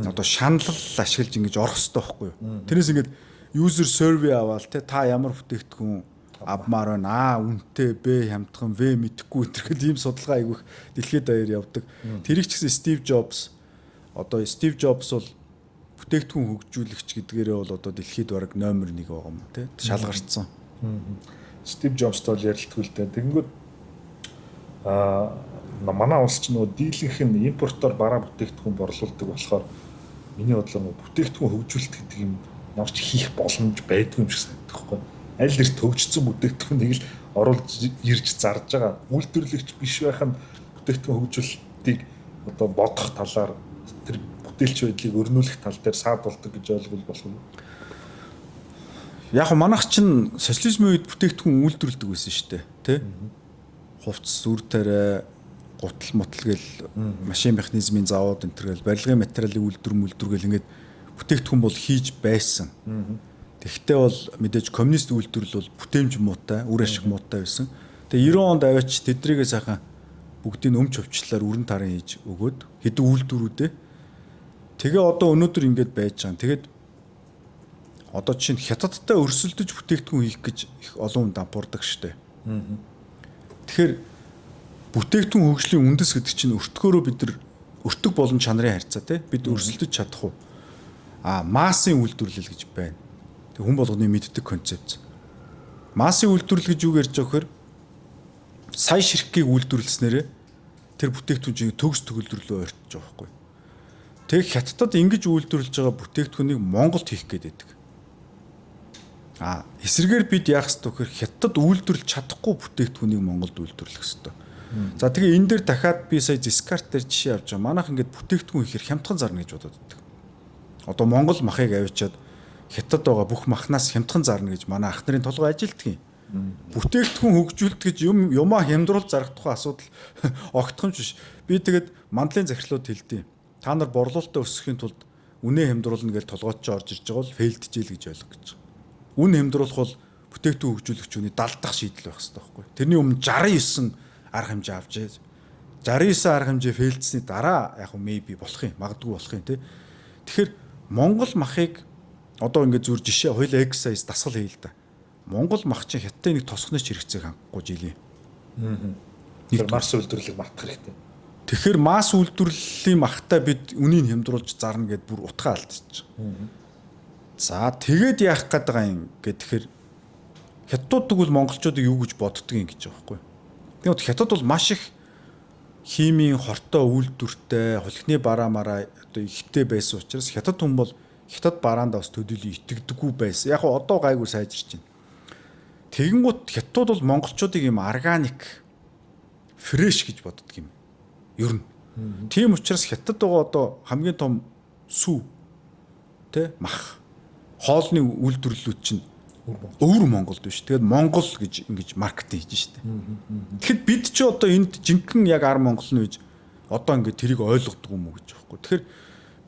одоо шанал ашиглаж ингэж орох хэрэгтэй байхгүй юу? Тэрнээс ингэж user survey аваад та ямар бүтээгдэхүүн авмаар байна. Үнэтэй, Б хямдхан, В мэдэхгүй гэх ийм судалгаа айгүйх дэлхийд даяар явдаг. Тэрийг ч гэсэн Стив Джобс бол бүтээгдэхүүн хөгжүүлэгч гэдгээрээ бол одоо дэлхийд бараг номер 1 байгаа юм тий шалгарцсан. Стив Джобстой л ярилцгүй л дээ. Тэгэнгүүт манай улс ч нөгөө дийлэнх нь импортоор бараа бүтээгдэхүүн борлуулдаг болохоор миний бодлоор бүтээгдэхүүн хөгжүүлэлт гэдэг юм ямар ч хийх боломж байдгүй юм шиг санагдах байхгүй. Аль эрт хөгжсөн бүтээгдэхүүнийг л оруулж ирж зарж байгаа. Үйлдвэрлэгч биш байх нь бүтээгдэхүүн хөгжүүлэлтийг одоо бодох талаар тэр бүтээлч байдлыг өрнүүлэх тал дээр саад болдог гэж ойлгол болох юм. Яг манайх чинь социализмын үед бүтээгдэхүүн үйлдвэрлэдэг байсан шүү дээ, тий? Хувцас, үр тариа, гутал мотл гэл машин механизмын завод энэ төрөл барилгын материалын үйлдвэр ингээд бүтээгдэхүүн бол хийж байсан. Тэгвэл бол мэдээж коммунист үйлдвэрлэл бол бүтээмж муутай, үр ашиг муутай байсан. Тэгээ 90 онд аваач тэдрийгээ сайхан бүгдийн өмч өвчлөлөөр өрн тарын хийж өгөөд хэдэн үйлдвэрүүдээ тэгээ одоо өнөөдөр ингэж байж байгаа. Тэгээд одоо чинь хятадтай өрсөлдөж бүтээгдэхүүн хийх гэж их олон хүн дампуурдаг штэ. Тэгэхээр бүтээгдэхүүн хөгжлийн үндэс гэдэг чинь өртгөөрөө бид нар өртөг болон чанарын харьцаа тий бид өрсөлдөж чадах уу? Массын үйлдвэрлэл гэж байна. Тэг хүн болгоны мэддэг концепц. Массын үйлдвэрлэл гэж юу ярьж байгаа вэ? Сая ширхгийг үйлдвэрлэснээрээ тэр бүтээгдэхүүн чинь төгс төгөлдрөлөө ойртож байгаа байхгүй. Тэг хятадд ингэж үйлдвэрлэж байгаа бүтээгдэхүүнийг Монголд хийх гээд байдаг. Эсрэгээр бид яах ёстой вэ гэхээр хятадд үйлдвэрлэж чадахгүй бүтээгдэхүүнийг Монголд үйлдвэрлэх ёстой. За тэгээ энэ дээр дахиад би сая Discard дээр жишээ авч байгаа. Манайх ингээд бүтээгдэхүүн хийхээр хямдхан зарна гэж бодоод байдаг. Одоо Монгол махыг авчиад хятад байгаа бүх махнаас хямдхан зарна гэж манай ах нарын толгой ажилтдаг юм. Бүтээгдэхүүн хөгжүүлэлт гэж юмаа хямдруулж зарах тухай асуудал огтхомж биш. Би тэгээд мандлын захирлууд хэлдэг. Та нар борлуулалтаа өсгөхийн тулд үнэ хямдруулна гэж толгойч орж ирж байгаа бол фейлджээл гэж ойлгох гэж. Үн хямдруулах бол бүтээгдэхүүн хөгжүүлэгчүүний далдах шийдэл байх хэрэгтэй байхгүй. Тэрний өмнө 69 арга хэмжээ авч 69 арга хэмжээ фейлдсэний дараа яг maybe болох юм, магадгүй болох юм тий. Тэгэхээр Монгол махыг одоо ингээд зүр жишээ хоёул exercise дасгал хийл да. Монгол мах чинь хятадын нэг тосгоноч хэрэгцээг хангахгүй жилийн. Тэр масс үйлдвэрлэлийг мартах хэрэгтэй. Тэгэхээр масс үйлдвэрлэлийн махтаа бид үнийг хямдруулж зарна гэд бүр утгаа алдчих. За тэгээд яах гээд байгаа юм гэхээр хятадууд тэгвэл монголчуудыг юу гэж боддгийг гэж байгаа байхгүй. Тэгээд хятад бол маш их химийн хортой үйлдвэртэй, хулхны бараа мараа одоо ихтэй байсан учраас хятад хүн бол хятад бараанд бас төдийлөн итгэдэггүй байсан. Яг нь одоо гайгүй сайжирч байна. Тэгэнгუთ хятадууд бол монголчуудыг юм органик фреш гэж боддог юм. Ер нь. Тийм учраас хятад байгаа одоо хамгийн том сүү тэ мах хоолны үйлдвэрлэлүүд чинь өвөр Монголд биш. Тэгээд Монгол гэж ингэж маркетинг хийж штэ. Тэгэхэд бид ч одоо энд жинхэнэ яг ар Монгол нь гэж одоо ингэ тэрийг ойлгодог юм уу гэж байхгүй. Тэгэхээр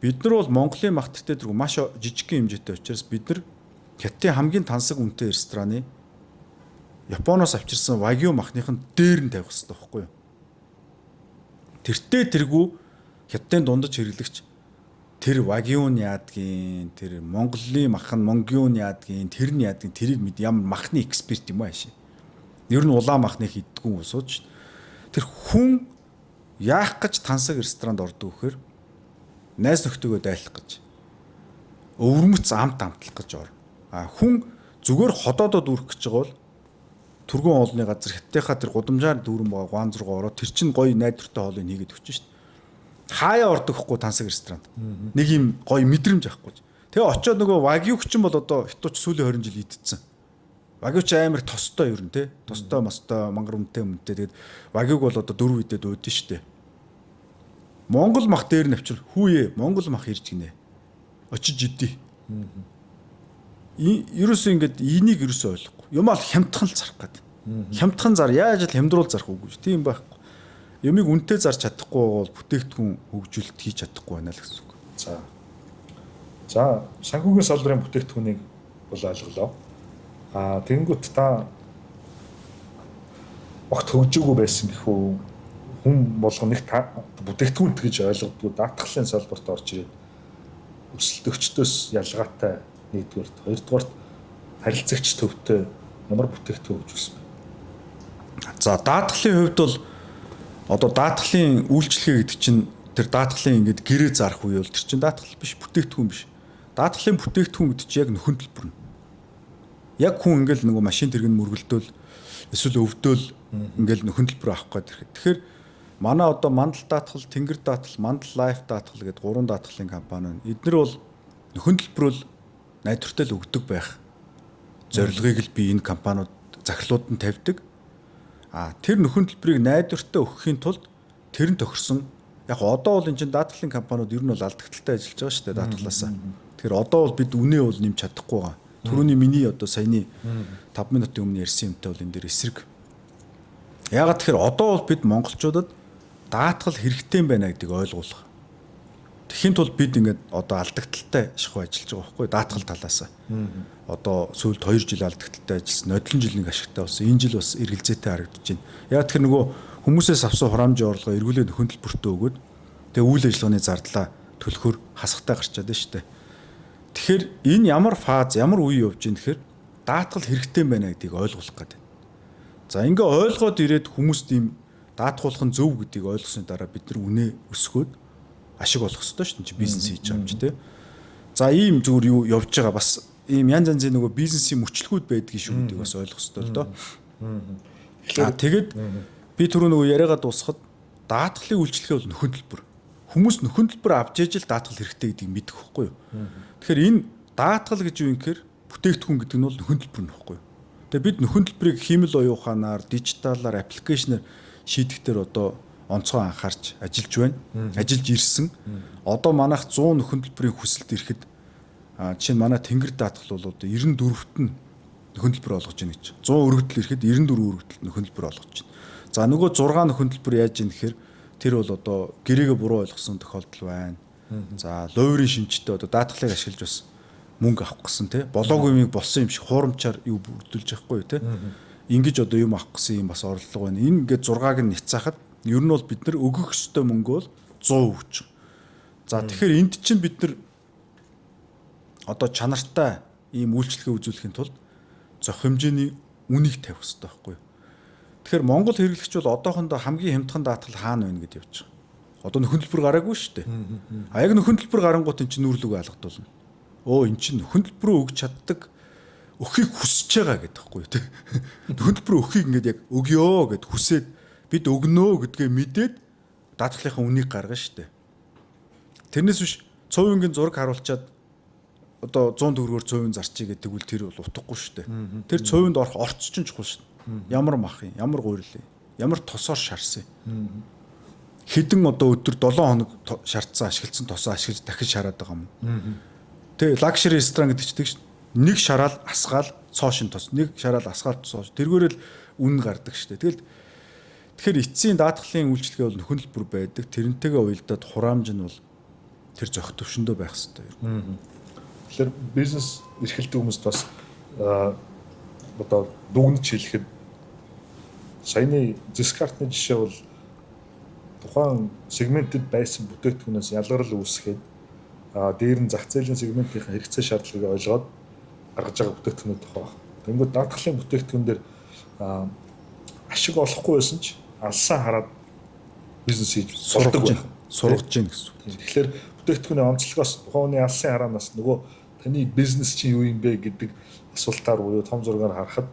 бид нар бол Монголын мах тэртээ дэргүй маш жижигхэн хэмжээтэй учраас бид нар хятадын хамгийн тансаг үнэтэй рестораны Японоос авчирсан вагю махныхын дээр нь тавих хэрэгтэй байхгүй юу? Тэртээ тэргүй хятадын дундаж хэрэглэгч тэр вагюн яадгийн тэр Монголын мах нь монгюн яадгийн тэр нь яадгийн тэрийг мэд ямар махны эксперт юм ааши. Ер нь улаан махныг иддгүү усууч тэр хүн яах гэж тансаг ресторанд ордог вэхээр найз нөхдөөгөө дайлах гэж өвөрмөц амт амтлах гэж ор. Хүн зүгээр ходоодод үрэх гэж байгаа бол түргэн олны газар хятадынхаа тэр гудамжаар дүүрэн байгаа гуанз руу ороод тэр чин гоё найдвартай хоолыг хийгээд өгч шít. Хаяа ордогхгүй тансаг ресторанд. Нэг юм гоё мэдрэмж авахгүй. Тэгээ очиод нөгөө вагюч чинь бол одоо хятадч сүүлийн 20 жил идсэн. Вагюч амар тостой ер нь те. Тостой мостой мангар үнэтэй үнэтэй. Тэгээд вагюг бол одоо 4 үедээ дөөдөн штэ. Монгол мах дээр навчир хүүе Монгол мах ирж гинэ. Очиж идэ. Ерөөсөө ингээд энийг ерөөсөө ойлгохгүй. Юм ал хямдхан л зарах гээд. Хямдхан зар яаж л хямдруул зарах үгүй. Тийм байхгүй. Юмыг үнэтэй зарч чадахгүй бол бүтээгдэхүүн хөгжүүлэлт хийж чадахгүй байна л гэсэн үг. За санхүүгийн салбарын бүтээгдэхүүнийг бол ойлголоо. Тэгэнгүүт та огт хөгжөөгүй байсан гэх үү? Хүн болгоно нэг бүтээгдэхүүнт гэж ойлгодгүй даатгалын салбарт орж ирээд өрсөлдөгчдөөс ялгаатай нэгдүгээрт, хоёрдугаарт харилцагч төвтэй ямар бүтээгдэхүүн хөгжүүлсэн бэ? За даатгалын хувьд бол одоо даатгалын үйлчлэгээ гэдэг чинь тэр даатгалын ингээд гэрээ зарах үе бол тэр чинь даатгал биш бүтээгдэхүүн биш. Даатгалын бүтээгдэхүүн гэдэг чинь яг нөхөн төлбөр нь. Яг хүн ингээл нөгөө машин тэрэг нь мөргөлдөөл эсвэл өвдөөл ингээл нөхөн төлбөр авах гээд ирэхэд. Тэгэхээр манай одоо мандал даатгал, тэнгэр даатгал, мандал лайф даатгал гэдэг 3 даатгалын компани нь эдгээр бол нөхөн төлбөрөөл найдвартай л өгдөг байх зорилгыг л би энэ компаниуд захирлууд нь тавьдаг. Тэр нөхөн төлбөрийг найдвартай өгөхийн тулд тэр нь тохирсон яг одоо бол энэ чинь даатгалын компаниуд ер нь бол алдагдaltaй ажиллаж байгаа шүү дээ даатгалаасаа. Тэгэхээр одоо бол бид үнэ бол нэмж чадахгүй байгаа. Түрүүний миний одоо саяны 5 минутын өмнө ярьсан юмтай бол энэ дээр эсрэг. Ягаад тэгэхээр одоо бол бид монголчуудад даатгал хэрэгтэй юм байна гэдгийг ойлгуулах. Тэхийн тулд бид ингээд одоо алдагдaltaй шахуу ажиллаж байгаа байхгүй даатгал талаас. Одоо сүүлд 2 жил алдагдaltaй ажилласан, нодлон жил нэг ашигтай болсон. Энэ жил бас эргэлзээтэй харагдаж байна. Яг тэр нөгөө хүмүүсээс авсан хураамжийн орлогоо эргүүлээд хөтөлбөртөө өгөөд тэгээ үйл ажиллагааны зардлаа төлөхөр хасахтай гарчаад байна шүү дээ. Тэгэхээр энэ ямар фаз, ямар үе явж байна гэхээр даатгал хэрэгтэй байна гэдгийг ойлгох гэдэг. За ингээ ойлгоод ирээд хүмүүст ийм даатгуулах нь зөв гэдгийг ойлгосны дараа бид нар үнэ өсгөөд ашиг олох хэрэгтэй шүү дээ бизнес хийж байгаа юм чи тий. За ийм зүгээр юу явж байгаа бас ийм янз янзын нөгөө бизнесийн мөчлгүүд байдгийг шүү гэдгийг бас ойлгох хэрэгтэй л доо. Тэгээд би түрүү нөгөө яриагаа дуусгахад даатгалын үйлчлэгээ бол нөхөн төлбөр. Хүмүүс нөхөн төлбөр авч ижил даатгал хэрэгтэй гэдгийг мэдэх байхгүй юу. Тэгэхээр энэ даатгал гэж юу юм гэхээр бүтээгдэхүүн гэдэг нь бол нөхөн төлбөр нөхгүй юу. Тэгээ бид нөхөн төлбөрийг хиймэл оюуханаар, дижиталаар, аппликейшнээр шийдэхтэр одоо онцгой анхаарч ажиллаж байна. Ажиллаж ирсэн. Одоо манайх 100 нөхөн төлбөрийн хүсэлт ирэхэд жишээ нь манай тэнгэр даатгал бол одоо 94-т нь нөхөн төлбөр олгож байна гэж. 100 өргөдөл ирэхэд 94 өргөдөлт нөхөн төлбөр олгож байна. За нөгөө 6 нөхөн төлбөр яаж юм гэхээр тэр бол одоо гэрээгээ буруу ойлгосон тохиолдол байна. За ловрын шинжтэй одоо даатгалыг ашиглаж бас мөнгө авах гэсэн тий. Болоогүй юмыг болсон юм шиг хуурамчаар юу бүрдүүлж явахгүй тий. Ингиж одоо юм авах гэсэн юм бас орлого байна. Энэ ингээд 6-ыг нь няцаахад ер нь бол бид нар өгөх ёстой мөнгө бол 100 өгч. За тэгэхээр энд чинь бид нар одоо чанартай ийм үйлчлэгээ үзүүлэхийн тулд зөх хэмжээний үнийг тавих хэрэгтэй байхгүй юу? Тэгэхээр Монгол хэрэглэгч бол одоохондоо хамгийн хямдхан даатгал хаана байна гэдээ явж байгаа. Одоо нөхөн төлбөр гараагүй шүү дээ. А яг нөхөн төлбөр гарангуут эн чинь нүрлүгөө алгадуулна. Өө эн чинь нөхөн төлбөрөө өгч чаддаг өхийг хүсэж байгаа гэдэг байхгүй юу? Нөхөн төлбөр өхийг ингээд яг өгёо гэд хүсээд бид өгнөө гэдгээ мэдээд даатгалынхаа үнийг гаргана шүү дээ. Тэрнээс биш цовингийн зураг харуулчаад одоо 100 төгрөгөөр цовин зарчий гэдэг үл тэр бол утгагүй шүү дээ. Тэр цовинд орох орц чинь чухал шүү дээ. Ямар мах юм, ямар гуйрлаа, ямар тосоор шарсан. Хэдэн одоо өдөр 7 хоног шаардсан ашигласан тосоо ашиглаж дахиж шараад байгаа юм. Тэгээ лакшери ресторан гэдэг чинь шүү. Нэг шараал асгаал цоошин тос, нэг шараал асгаал цоош. Тэргээрэл үнэн гардаг шүү дээ. Тэгэхээр эцсийн даатгалын үйлчлэгээ бол нөхөн төлбөр байдаг. Тэрнтэйгээ уялдаад хураамж нь бол тэр зохих төвшөндөө байх хэрэгтэй. Тэгэхээр бизнес эрхэлдэг хүмүүст бас одоо дүгнэж хэлэхэд саяны Зискартны жишээ бол тухайн сегментэд байсан бүтээгдэхүүнээс ялгарл үүсгээд дээр нь зах зээлийн сегментийн хэрэгцээ шаардлагыг ойлгоод гаргаж байгаа бүтээгдэхүүнүүд тухай байна. Тэнгүүд даатгалын бүтээгдэхүүн дээр ашиг олохгүй байсан ч алсан хараад бизнес хийж сургаж гин гэсэн. Тэгэхээр бүтээгдэхүүний онцлогоос тухайн хүний алсын хараанаас нөгөө таны бизнес чинь юу юм бэ гэдэг асуултаар буюу том зургаар харахад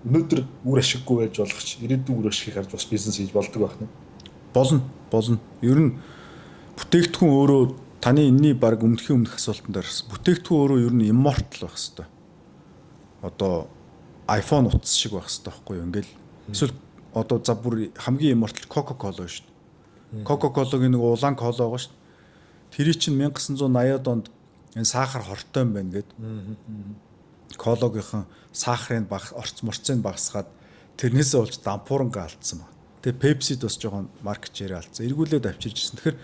өнөөдөр үр ашиггүй байж болох ч ирээдүйн үр ашиг харж бас бизнес хийж болдог байх нь. Болно. Ер нь бүтээгдэхүүн өөрөө таны энэний баг өмнөх асуултанд дарсан. Бүтээгдэхүүн өөрөө ер нь immortal байх хэвээр. Одоо iPhone утас шиг байх хэвээр байхгүй юу? Ингээл эсвэл одоо за бүр хамгийн immortal Coca-Cola шүү дээ. Coca-Cola-гийн нэг улаан кола байгаа шүү дээ. Тэрий чинь 1980-ад онд энэ сахар хортой юм байна гэд. Кологийнхан сахарын морцыг багасгаад тэрнээсээ болж дампууранга алдсан баг. Тэгээ Pepsi-д бас жоохон маркет ширээ алдсан. Эргүүлээд авчирч ирсэн. Тэгэхээр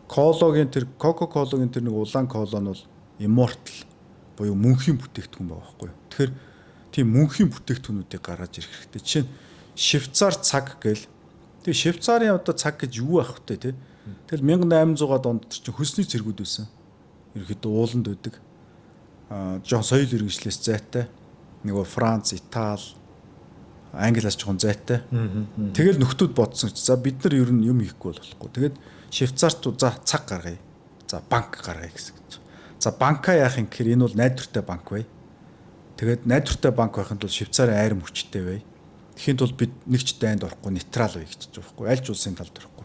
Coca-Cola-гийн тэр нэг улаан кола нь бол immortal буюу мөнхийн бүтээгдэхүүн байгаа байхгүй юу. Тэгэхээр тийм мөнхийн бүтээгдэхүүнүүдийг гаргаж ирэх хэрэгтэй. Жишээ нь Швейцар цаг гээл. Тэгээ Швейцарын одоо цаг гэж юу байх вэ те? Тэгэл 1800-аад онд чинь хөлсний цэргүүд байсан. Ерөнхийдөө ууланд байдаг. Жохон соёл иргэншлээс зайтай. Нөгөө Франц, Итали, Англиас жоохон зайтай. Тэгэл нөхдүүд бодсон ч за бид нар ер нь юм хийхгүй болохгүй. Тэгээд Швейцарт за цаг гаргая. За банк гаргая гэсэн гэж. За банка яах юм гэхээр энэ бол найдвартай банк бай. Тэгээд найдвартай банк байхын тулд Швейцарын айрам хүчтэй бай. Тэхийн тулд бид нэг ч дайнд орохгүй нейтрал бай гэж байгаа байхгүй. Аль ч улсын талд орохгүй.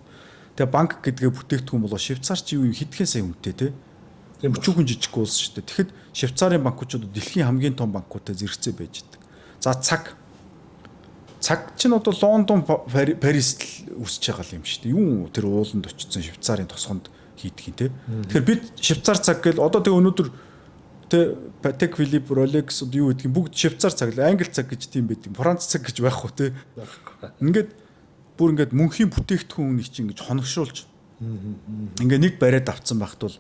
Тэгээ банк гэдгээ бүтээгдэхүүн болоо Швейцарч юу хэдхэн сая үнэтэй те. Тийм өчүүхэн жижиг улс шүү дээ. Тэгэхэд Швейцарын банкуучууд дэлхийн хамгийн том банкуудтай зэрэгцээ байж байгаа. За цаг чинь одоо Лондон, Парист үсэж байгаа юм шүү дээ. Юу тэр ууланд очсон Швейцарын тосгонд хийдэг юм те. Тэгэхээр бид Швейцар цаг гэл одоо тэгээ өнөөдөр тэ Patek Philippe, Rolex юу гэдэг юм бүгд Швейцар цаг л Англи цаг гэж тийм байдаг. Франц цаг гэж байхгүй те. Ингээд бүр ингээд мөнхийн бүтээгдэхүүнийг чинь ингэж хоногшуулж Ингээ нэг бариад авцсан байхад бол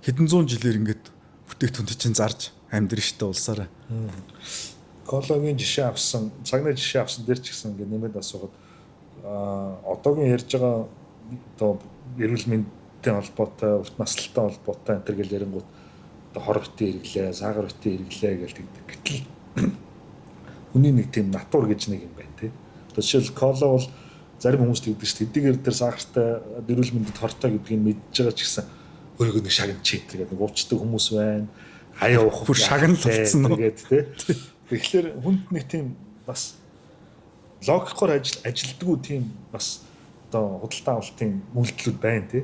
хэдэн зуун жилээр ингээд бүтээгдэхүүнтэй чинь зарж амьдрын штэ улсаараа. Кологийн жишээ авсан, цагны жишээ авсан дээр ч гэсэн ингээд нэмээд асуугаад одоогийн ярьж байгаа одоо эрүүл мэндтэй холбоотой, урт наслалтай холбоотой энэ төр гэл ярингууд одоо хор битээ хэрэглээ, саагаар битээ хэрэглээ гэлдэг. Гэтэл хүний нэг тийм натур гэж нэг юм байна тий. Одоо жишээл коло бол зарим хүмүүс тэгдэг шүү дээ. Эдгээр дээр сахартай эрүүл мэндэд хортой гэдгийг мэдж байгаа ч гэсэн өөрийгөө нэг шагнаж гэдэг нэг уучдаг хүмүүс байна. Аяа уух бүр шагнал болцсон нь тэгээд тий. Тэгэхээр хүнд нэг тийм бас логикоор ажилддаг тийм бас одоо худалдаа авалтын үйлдэлүүд байна тий.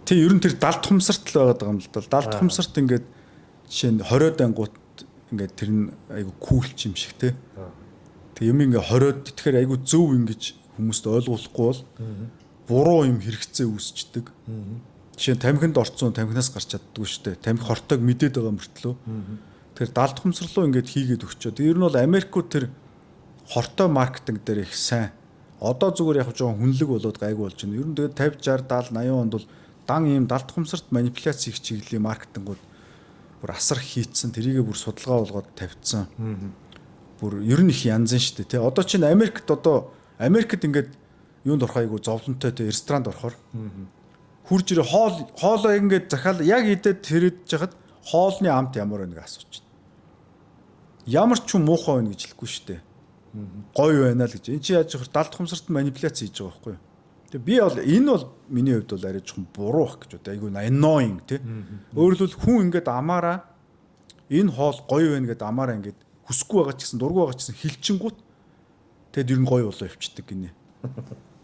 Тэг ер нь тэр далд хумсарт л байгаа юм л да. Далд хумсарт ингээд жишээ нь 20 дангууд ингээд тэр нь айгу кулч юм шиг тий. Тэг юм ингээ 20-од тэгэхээр айгу зөв ингэж хүмүүст ойлгуулахгүй бол буруу юм хэрэгцээ үүсчдэг. Жишээ нь тамхинд орцсон тамхинаас гарч чаддгүй шүү дээ. Тамхи хортойг мэдээд байгаа мөртлөө. Тэр далд хумсрлуу ингээд хийгээд өгчөө. Тэг ер нь бол Америкууд тэр хортой маркетинг дээр их сайн. Одоо зүгээр яг жоохон хүнлэг болоод гайгүй болж байна. Ер нь тэгээд 50, 60, 70, 80 онд бол дан ийм далд хумсарт манипуляц хийх чиглэлийн маркетингууд бүр асар хийцэн. Тэрийгээ бүр судалгаа болгоод тавьчихсан. Бүр ер нь их янзын шүү дээ. Тэ одоо чинь Америкт ингээд юунд орох айгу зовлонтой тэ ресторанд орохоор хурж ирээ хоолоо ингээд захиал яг идээд тэрэдж хахад хоолны амт ямар байна гэж асууж байна. Ямар ч юм муухай байна гэж хэлэхгүй шүү дээ. Гоё байна л гэж. Энд чи яаж ихэр далд хумсарт манипуляц хийж байгаа байхгүй юу? Тэгээ би бол энэ бол миний хувьд бол арай жоохон буруу их гэж бодоо. Айгу annoying тий. Өөрөлдвөл хүн ингээд амаараа энэ хоол гоё байна гэдээ амаараа ингээд хүсэхгүй байгаа ч гэсэн дургүй байгаа ч гэсэн хилчингууд тэгэд ер нь гоё болоо явчихдаг гинэ.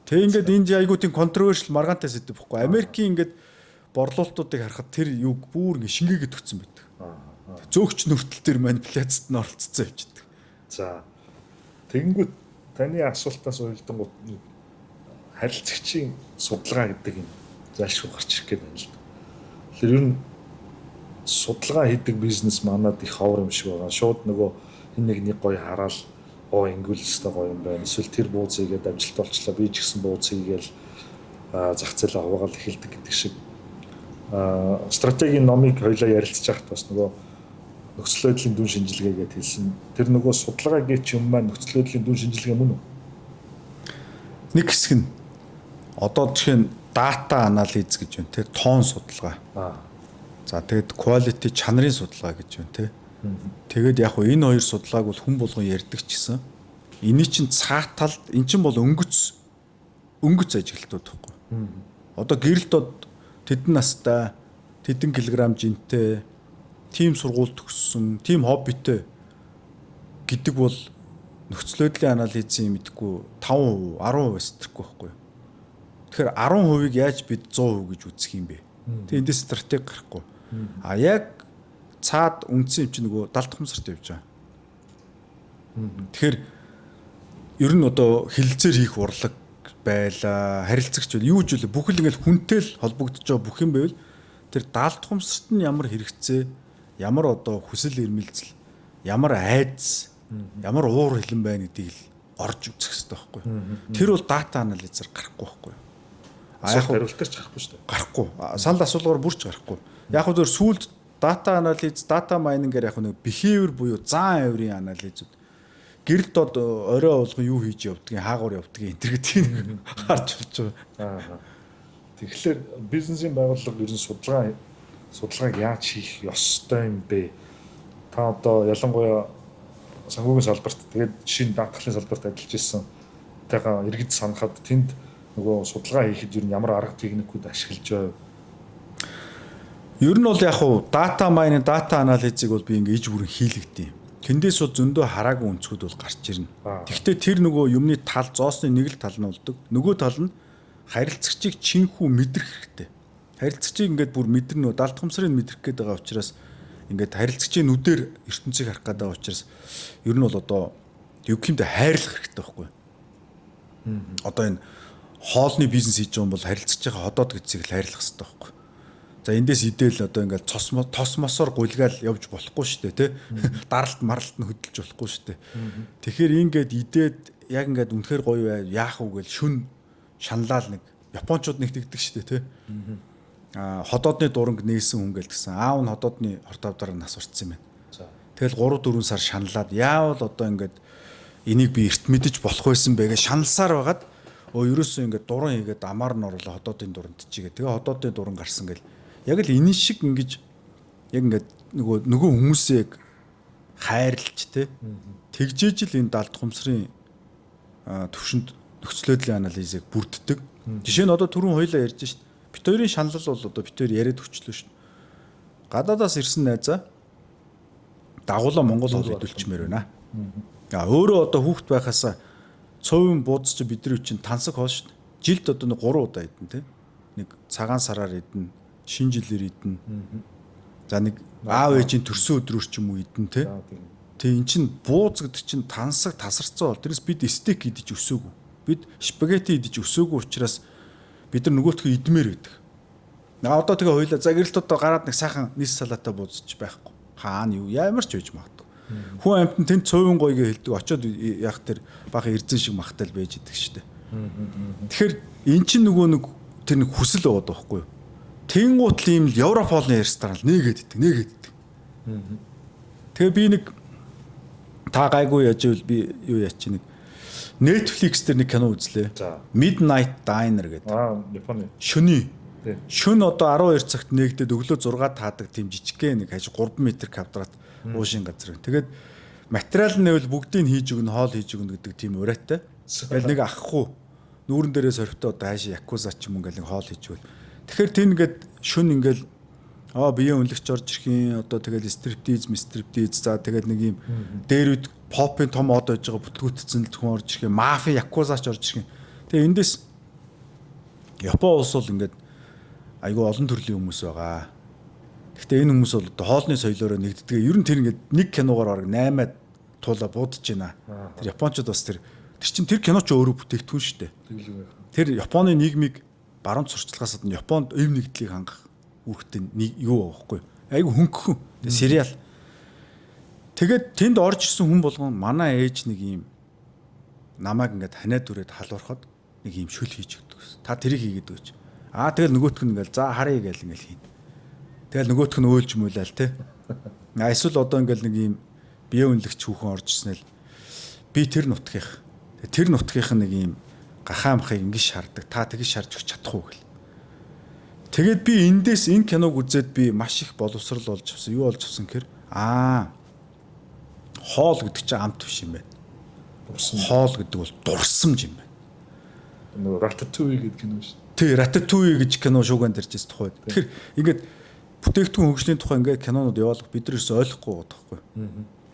Тэг ингээд энэ айгуу тийм controversial маргаантай сэдв байхгүй. Америкийн ингээд борлуулалтуудыг харахад тэр юг бүр ингээд шингээгээд өгсөн байдаг. Зөөгч нүртэл тэр манипуляцид нь оролцсон явчихдаг. За. Тэгэнгүүт таны асуултаас уйлдангууд харилцагчийн судалгаа гэдэг юм зайлшгүй гарч ирэх гээд байна л да. Тэгэхээр ер нь судалгаа хийдэг бизнес манад их ховор юм шиг байгаа. Шууд нөгөө энэ нэг гоё хараал ингүүл өстой гоё юм байна. Эсвэл тэр бууз хийгээд амжилт олчлаа. Би ч гэсэн бууз хийгээл зах зээлээ хуваагаад эхэлдэг гэдэг шиг стратегийн номыг хоёлаа ярилцж байхад бас нөгөө нөхцөл байдлын дүн шинжилгээгээд хэлсэн. Тэр нөгөө судалгаа гэж юм маань нөхцөл байдлын дүн шинжилгээ мөн үү? Нэг хэсэг нь одоо жишээ нь data analysis гэж байна. Тэр тоон судалгаа. За тэгээд quality чанарын судалгаа гэж байна тий. Тэгээд яг хөө энэ хоёр судалгааг бол хүн болгон ярьдаг ч гэсэн эний чинь цааталд эн чинь бол өнгөц ажиглалтууд байхгүй. Одоо гэрэлтод тэдэн настай, тэдэн килограмм жинтэй, тим сургууль төгссөн, тим хоббитэй гэдэг бол нөхцөл байдлын анализын мэдгүй 5%, 10% сэтгэхгүй байхгүй. Тэгэхээр 10%-ыг яаж бид 100% гэж үзэх юм бэ? Тэгээ эндээс стратеги гарахгүй. А яг цаад үндсэн юм чинь нөгөө далд хумсарт явж байгаа. Тэгэхээр ер нь одоо хилцээр хийх урлаг байла, харилцагч бол юу ч үл бүхэл ингээл хүнтэй л холбогдож байгаа бүх юм байвал тэр далд хумсарт нь ямар хэрэгцээ, ямар одоо хүсэл эрмэлзэл, ямар айдас, ямар уур хилэн байна гэдгийг л орж үзэх хэрэгтэй байхгүй. Тэр бол дата анализаар гарахгүй байхгүй. Яг хариултаар ч гарахгүй шүү дээ. Гарахгүй. Санал асуулгаар бүрч гарахгүй. Яг зөв сүүлд дата анализ, дата майнингээр яг нэг behavior буюу зан авирын анализууд гэрэлт орой болгон юу хийж явдгийг, хаагуур явдгийг энэ гэдгийг харж болж байгаа. Тэгэхээр бизнесийн байгууллага ер нь судалгааг яаж хийх ёстой юм бэ? Та одоо ялангуяа санхүүгийн салбарт тэгээд жишээ нь даатгалын салбарт ажиллаж ирсэн тагаа иргэд санахад тэнд нөгөө судалгаа хийхэд ер нь ямар арга техникүүд ашиглаж байв? Ер нь бол яг хуу дата майнинг, дата анализыг бол би ингээд иж бүрэн хийлэгдэв. Тэндээс бол зөндөө хараагүй өнцгүүд бол гарч ирнэ. Гэхдээ тэр нөгөө юмны тал, зоосны нэг л тал нь болдог. Нөгөө тал нь харилцагчийг чинхүү мэдрэх хэрэгтэй. Харилцагчийг ингээд бүр мэдэрнэ, далд хумсрыг мэдрэх гээд байгаа учраас ингээд харилцагчийн нүдээр ертөнцийг харах гээд байгаа учраас ер нь бол одоо юу гэмдэ хайрлах хэрэгтэй байхгүй. Одоо энэ хоолны бизнес хийж байгаа юм бол харилцагчийнхаа ходоод гэдгийг л хайрлах хэрэгтэй байхгүй. За эндээс идэл одоо ингээд тосмосоор гулгаал явж болохгүй шүү дээ тий. Даралт маралт нь хөдөлж болохгүй шүү дээ. Тэгэхээр ингээд идээд яг ингээд үнэхээр гоё яах вэ гэж шүн шаналал нэг Японочууд нэг тэгдэг шүү дээ, тий. Ходоодны дуранг нээсэн хүн гэлдгсэн. Аав нь ходоодны хортовдоор нас урцсан юм байна. За. Тэгэл 3 4 сар шаналаад яавал одоо ингээд энийг би эрт мэдэж болох байсан бэ гэж шаналсаар байгаад ерөөсөө ингээд дуран хийгээд амаар нь орлоо ходоодын дуранд чигээ. Тэгээ ходоодны дуран гарсан гэл. Яг л энэ шиг ингэж яг ингээд нөгөө хүмүүсээ хайрлж те. Тэгжээж л энэ далд хумсрын төвшөнд нөхцөл байдлын анализыг бүрддэг. Жишээ нь одоо түрүүн хоёлаа ярьж шít. Бит хоёрын шанал бол одоо бит хоёр яриад өчлөө шít. Гадаадаас ирсэн найзаа дагуулаа Монгол хол хөдөлчмээр байна. Өөрөө одоо хүүхэд байхасаа цовын буудс чи бидний чинь тансаг хоол шít. Жилд одоо 3 удаа идэн те. Нэг цагаан сараар идэн, шинэ жилээр идэн. За нэг аав ээжийн төрсөн өдрөөр ч юм уу идэн те. Тэг эн чин бууз гэдэг чин тансаг тасарцсан бол тэрээс бид стейк идэж өсөөгүй. Бид спагетти идэж өсөөгүй учраас бид нар нөгөөтгөө идмээр байдаг. Одоо тэгээ хоёлаа за гэрэлтүүдээ гараад нэг сайхан нийс салаатай буудаж байхгүй. Хаана юу ямар ч байж магадгүй. Хүн амтан тэнд цовын гойг хэлдэг очоод яг тэр бага эрдэн шиг махтал байж идэг штэ. Тэгэхээр эн чин нөгөө нэг тэр нэг хүсэл байгаа даахгүй юу? Тэнгуутл ийм л Европ хоолны ресторан нэгээд идэг. Тэгээ би нэг та гайгүй яаж ивэл би юу яач нэг Netflix дээр нэг кино үзлээ. Midnight Diner гэдэг. Японы. Шөнө одоо 12 цагт нэгдээд өглөө 6 таадаг тийм жижигхэн нэг хаж 3 м квадрат уушин газар. Тэгээд материал нь нэвэл бүгдийг хийж өгнө, хоол хийж өгнө гэдэг тийм урайтай. Тэгэл нэг ахгүй нүүрэн дээрээ сорвтой одоо хаашаа якуза ч юм ингээл нэг хоол хийж өгөл. Тэгэхээр тийм ингээд шөнө ингээл биеийн үнэлэгч орж ирэх одоо тэгэл стриптиз за тэгэл нэг юм дээр үд попын том од байж байгаа бүтлгүүтцэн л хүн орж ирэх мафи якузач орж ирэх. Тэгээ эндээс Япон улс бол ингээд айгүй олон төрлийн хүмүүс байгаа. Гэхдээ энэ хүмүүс бол одоо хоолны соёлоор нэгддэг. Ер нь тэр ингээд нэг киногоор бараг 8-аад туулаа буудаж байна. Тэр японочууд бас тэр чинь тэр кино ч өөрөө бүтээгдэхүүн шүү дээ. Тэр Японы нийгмийг баруун сурчлагаас гадна Японд өв нэгдлийг хангах үүрэгтэй юу аахгүй. Айгүй хөнгөн. Тэр сериал. Тэгээд тэнд орж ирсэн хүн болгон манай ээж нэг юм намайг ингээд ханаад түрээд халуурахад нэг юм шүл хийж өгдөг ус. Та тэрийг хийгээд өгч. Тэгэл нөгөөх нь ингээл за харъя гээл ингээл хийн. Тэгэл нөгөөх нь өөлж мөйлээл те. Эсвэл одоо ингээл нэг юм бие үнэлэгч хүүхэн орж ирсэн л би тэр нутгийнх. Тэр нутгийнх нэг юм гахаамхыг ингэж шаарддаг. Та тэгж шарж өгч чадахгүй гэл. Тэгээд би эндээс энэ киног үзээд би маш их боловсрал олж авсан. Юу олж авсан гэхээр хоол гэдэг чинь амт биш юм байна. Хоол гэдэг бол дурсамж юм байна. Нөгөө Ratatouille гэдэг кино шүү. Тий, Ratatouille гэж кино шууган дэрчээс тухайд. Тэгэхээр ингээд бүтээгдэхүүн хөгжлийн тухай ингээд кинонууд явуулах бид нар ерөөсөй ойлгохгүй байгаа байхгүй.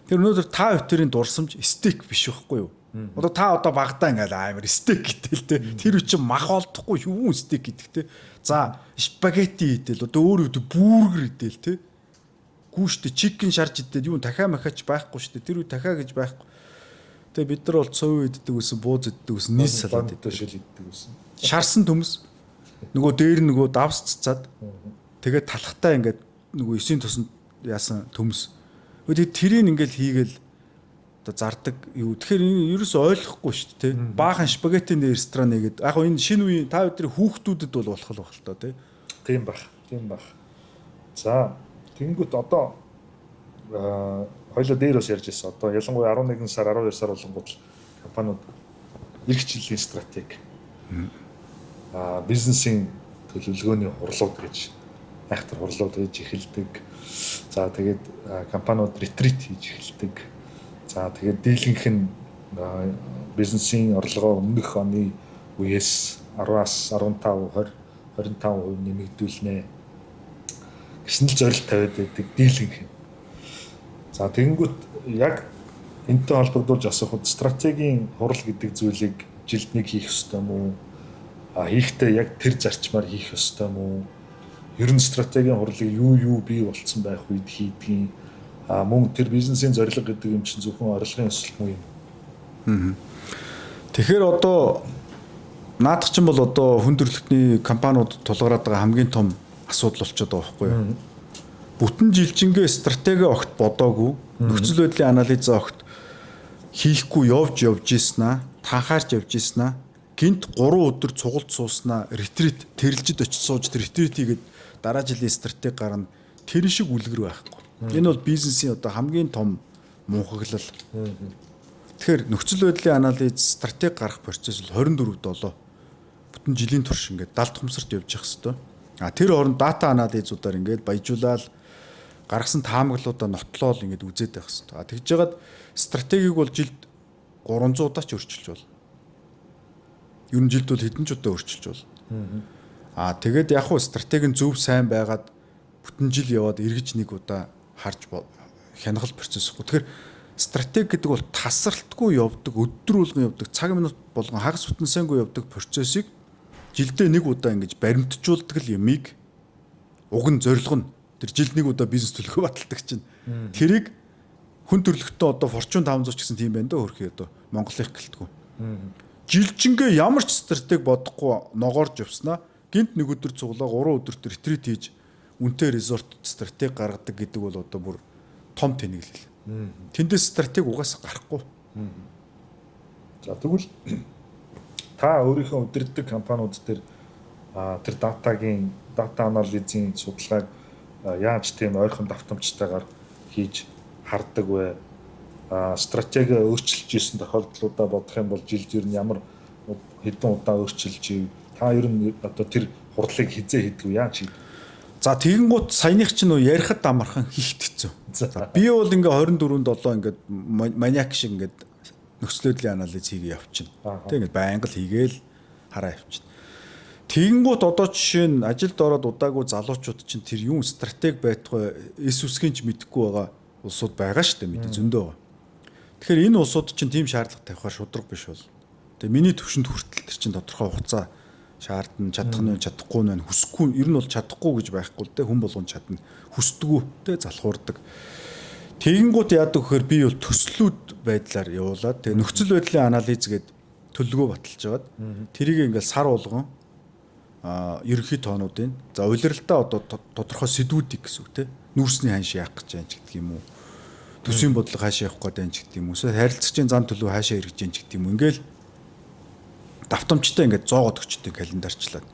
Тэр өнөөдөр та бүхэн дурсамж стейк биш байхгүй юу? Одоо та одоо багадаа ингээд амар стейк гэтэл те. Тэр үчи мах олдохгүй юу стейк гэдэг те. За, спагетти идэл одоо өөр өөр бүүргэр идэл те. Гүүштэй чикен шарж идэл юу дахиа махач байхгүй шүү дээ. Тэр үе дахиа гэж байхгүй. Тэгээ бид нар бол цов иддэг гэсэн, бууз иддэг гэсэн, нийс салаад иддэг гэсэн. Шарсан төмс нөгөө дээр нөгөө давс цацаад тэгээд талхтаа ингээд нөгөө 9-ийн тусанд яасан төмс. Тэгээд тэрийг ингээд хийгээл одоо зардаг юу. Тэгэхээр ерөөсөө ойлгохгүй шүү дээ. Баахан спагеттины ресторан нэгээд яг энэ шинэ үеийн та бүдний хүүхдүүдэд бол болох л баг л тоо тий. Тийм баг. За тэнгүүт одоо хоёлоо дээр бас ярьж ирсэн. Одоо ялангуяа 11 сар 12 сар болонгууд компаниуд эрх жилийн стратеги бизнесийн төлөвлөгөөний хурлууд гэж айхтар хурлууд хийж эхэлдэг. За тэгээд компаниуд ретрит хийж эхэлдэг. За тэгээд дийлэнх нь бизнесийн орлогоо өмнөх оны үеэс 10-аас 15, 25% нэмэгдүүлнэ гэсэн л зорилт тавиад байдаг дийлэнх. За тэгэнгүүт яг энэтэй холбогдуулж асуухад стратегийн хурал гэдэг зүйлийг жилд нэг хийх ёстой мó? Хийхдээ яг тэр зарчмаар хийх ёстой мó? Ер нь стратегийн хурлыг юу бий болцсон байх үед хийдгийг мөн тэр бизнесийн зорилго гэдэг юм чинь зөвхөн орлогын өсөлт муу юм. Тэгэхээр одоо наадах чинь бол одоо хүн төрөлхтний компаниуд тулгараад байгаа хамгийн том асуудал болчиход байгаа байхгүй юу? Бүтэн жилжингээ стратеги огт бодоогүй, нөхцөл байдлын анализаа огт хийхгүй явж ийснаа, танхаарч явж ийснаа гинт 3 өдөр цугалд сууснаа ретрит тэрэлжид очиж сууж ретрит хийгээд дараа жилийн стратеги гарна. Тэр шиг үлгэр байхгүй. Энэ бол бизнесийн одоо хамгийн том мунхаглал. Тэгэхээр нөхцөл байдлын анализ стратеги гарах процесс бол 24/7 бүтэн жилийн турш ингээд далд хумсарт явж явах хэвээр. Тэр хооронд дата анализуудаар ингээд баяжуулаад гаргасан таамаглалуудаа нотлоол ингээд үзээд байх хэвээр. Тэгж жагаад стратегийг бол жилд 300 удаач өөрчилж болно. Ер нь жилд бол хэдэн ч удаа өөрчилж болно. Тэгээд яг хуу стратеги нь зөв сайн байгаад бүтэн жил яваад эргэж нэг удаа харж хянахал процесс гэхгүй. Тэгэхээр стратеги гэдэг бол тасралтгүй явдаг, өдөр болгон явдаг, цаг минут болгон хагас бүтэнсэнгүй явдаг процессыг жилдээ нэг удаа ингэж баримтжуулдаг л юмыг уг нь зорилго нь тэр жилд нэг удаа бизнес төлөхөө баталдаг чинь. Тэрийг хүн төрөлхтөө одоо Fortune 500 ч гэсэн тийм байна да хөрхий одоо Монголынх гэлтгүү. Жилжингээ ямар ч стратеги бодохгүй ногоорж явснаа гинт нэг өдөр цуглаа 3 өдөрт ретрит хийж үнэтэй резорт стратеги гаргадаг гэдэг бол одоо бүр том тэнэглэл. Тэндээс стратеги угаасаа гарахгүй. За тэгвэл та өөрийнхөө удирддаг компаниуд дээр тэр дата анализийн судалгааг яаж тийм ойрхон давтамжтайгаар хийж хардаг вэ? Стратеги өөрчилж исэн тохиолдлуудаа бодох юм бол жилд ер нь ямар хэдэн удаа өөрчилж ив? Та ер нь одоо тэр хурдлыг хизээ хийдэг яаж хийдэг? За тэгэнгუთ саяных чинь нөө ярихад амархан хийхтцэн. За би бол ингээ 24/7 ингээ маниак шиг ингээ нөхцөл байдлын анализ хийгээ явчихна. Тэг ингээ байнга л хийгээл хараа явчихна. Тэгэнгუთ одоо жишээ нь ажилд ороод удаагүй залуучууд чинь тэр юм стратеги байтугай эс үсгийн ч мэдэхгүй байгаа улсууд байгаа шүү дээ, мэдээ зөндөө байгаа. Тэгэхээр энэ улсууд чинь тийм шаардлага тавихаар шудраг биш бол. Тэгээ миний төвшөнд хүртэл тэр чинь тодорхой хугацаа шаардна, чадах нь чадахгүй нь хүсэхгүй, ер нь бол чадахгүй гэж байхгүй л дээ, хүн болгон чадна, хүсдэггүй те залхуурдаг. Тэгэнгუთ яадаг гэхээр би бол төслүүд байдлаар явуулаад тэгээ нөхцөл байдлын анализ гээд төлөвлөгөө баталж аваад тэрийг ингээл сар болгон ерөнхий тоонуудын за улиралтаа одоо тодорхой сэдвүүдийг гэсэн үг те нүүрсний ханш яах гэж байна ч гэдэг юм уу, төсвийн бодлого хаашаа явах гэдэг юм ч гэдэг юм уу, харилцагчийн зан төлөв хаашаа эргэж байна ч гэдэг юм. Ингээл давтамжтай ингээд зоогод өгчтэй календарчлаад.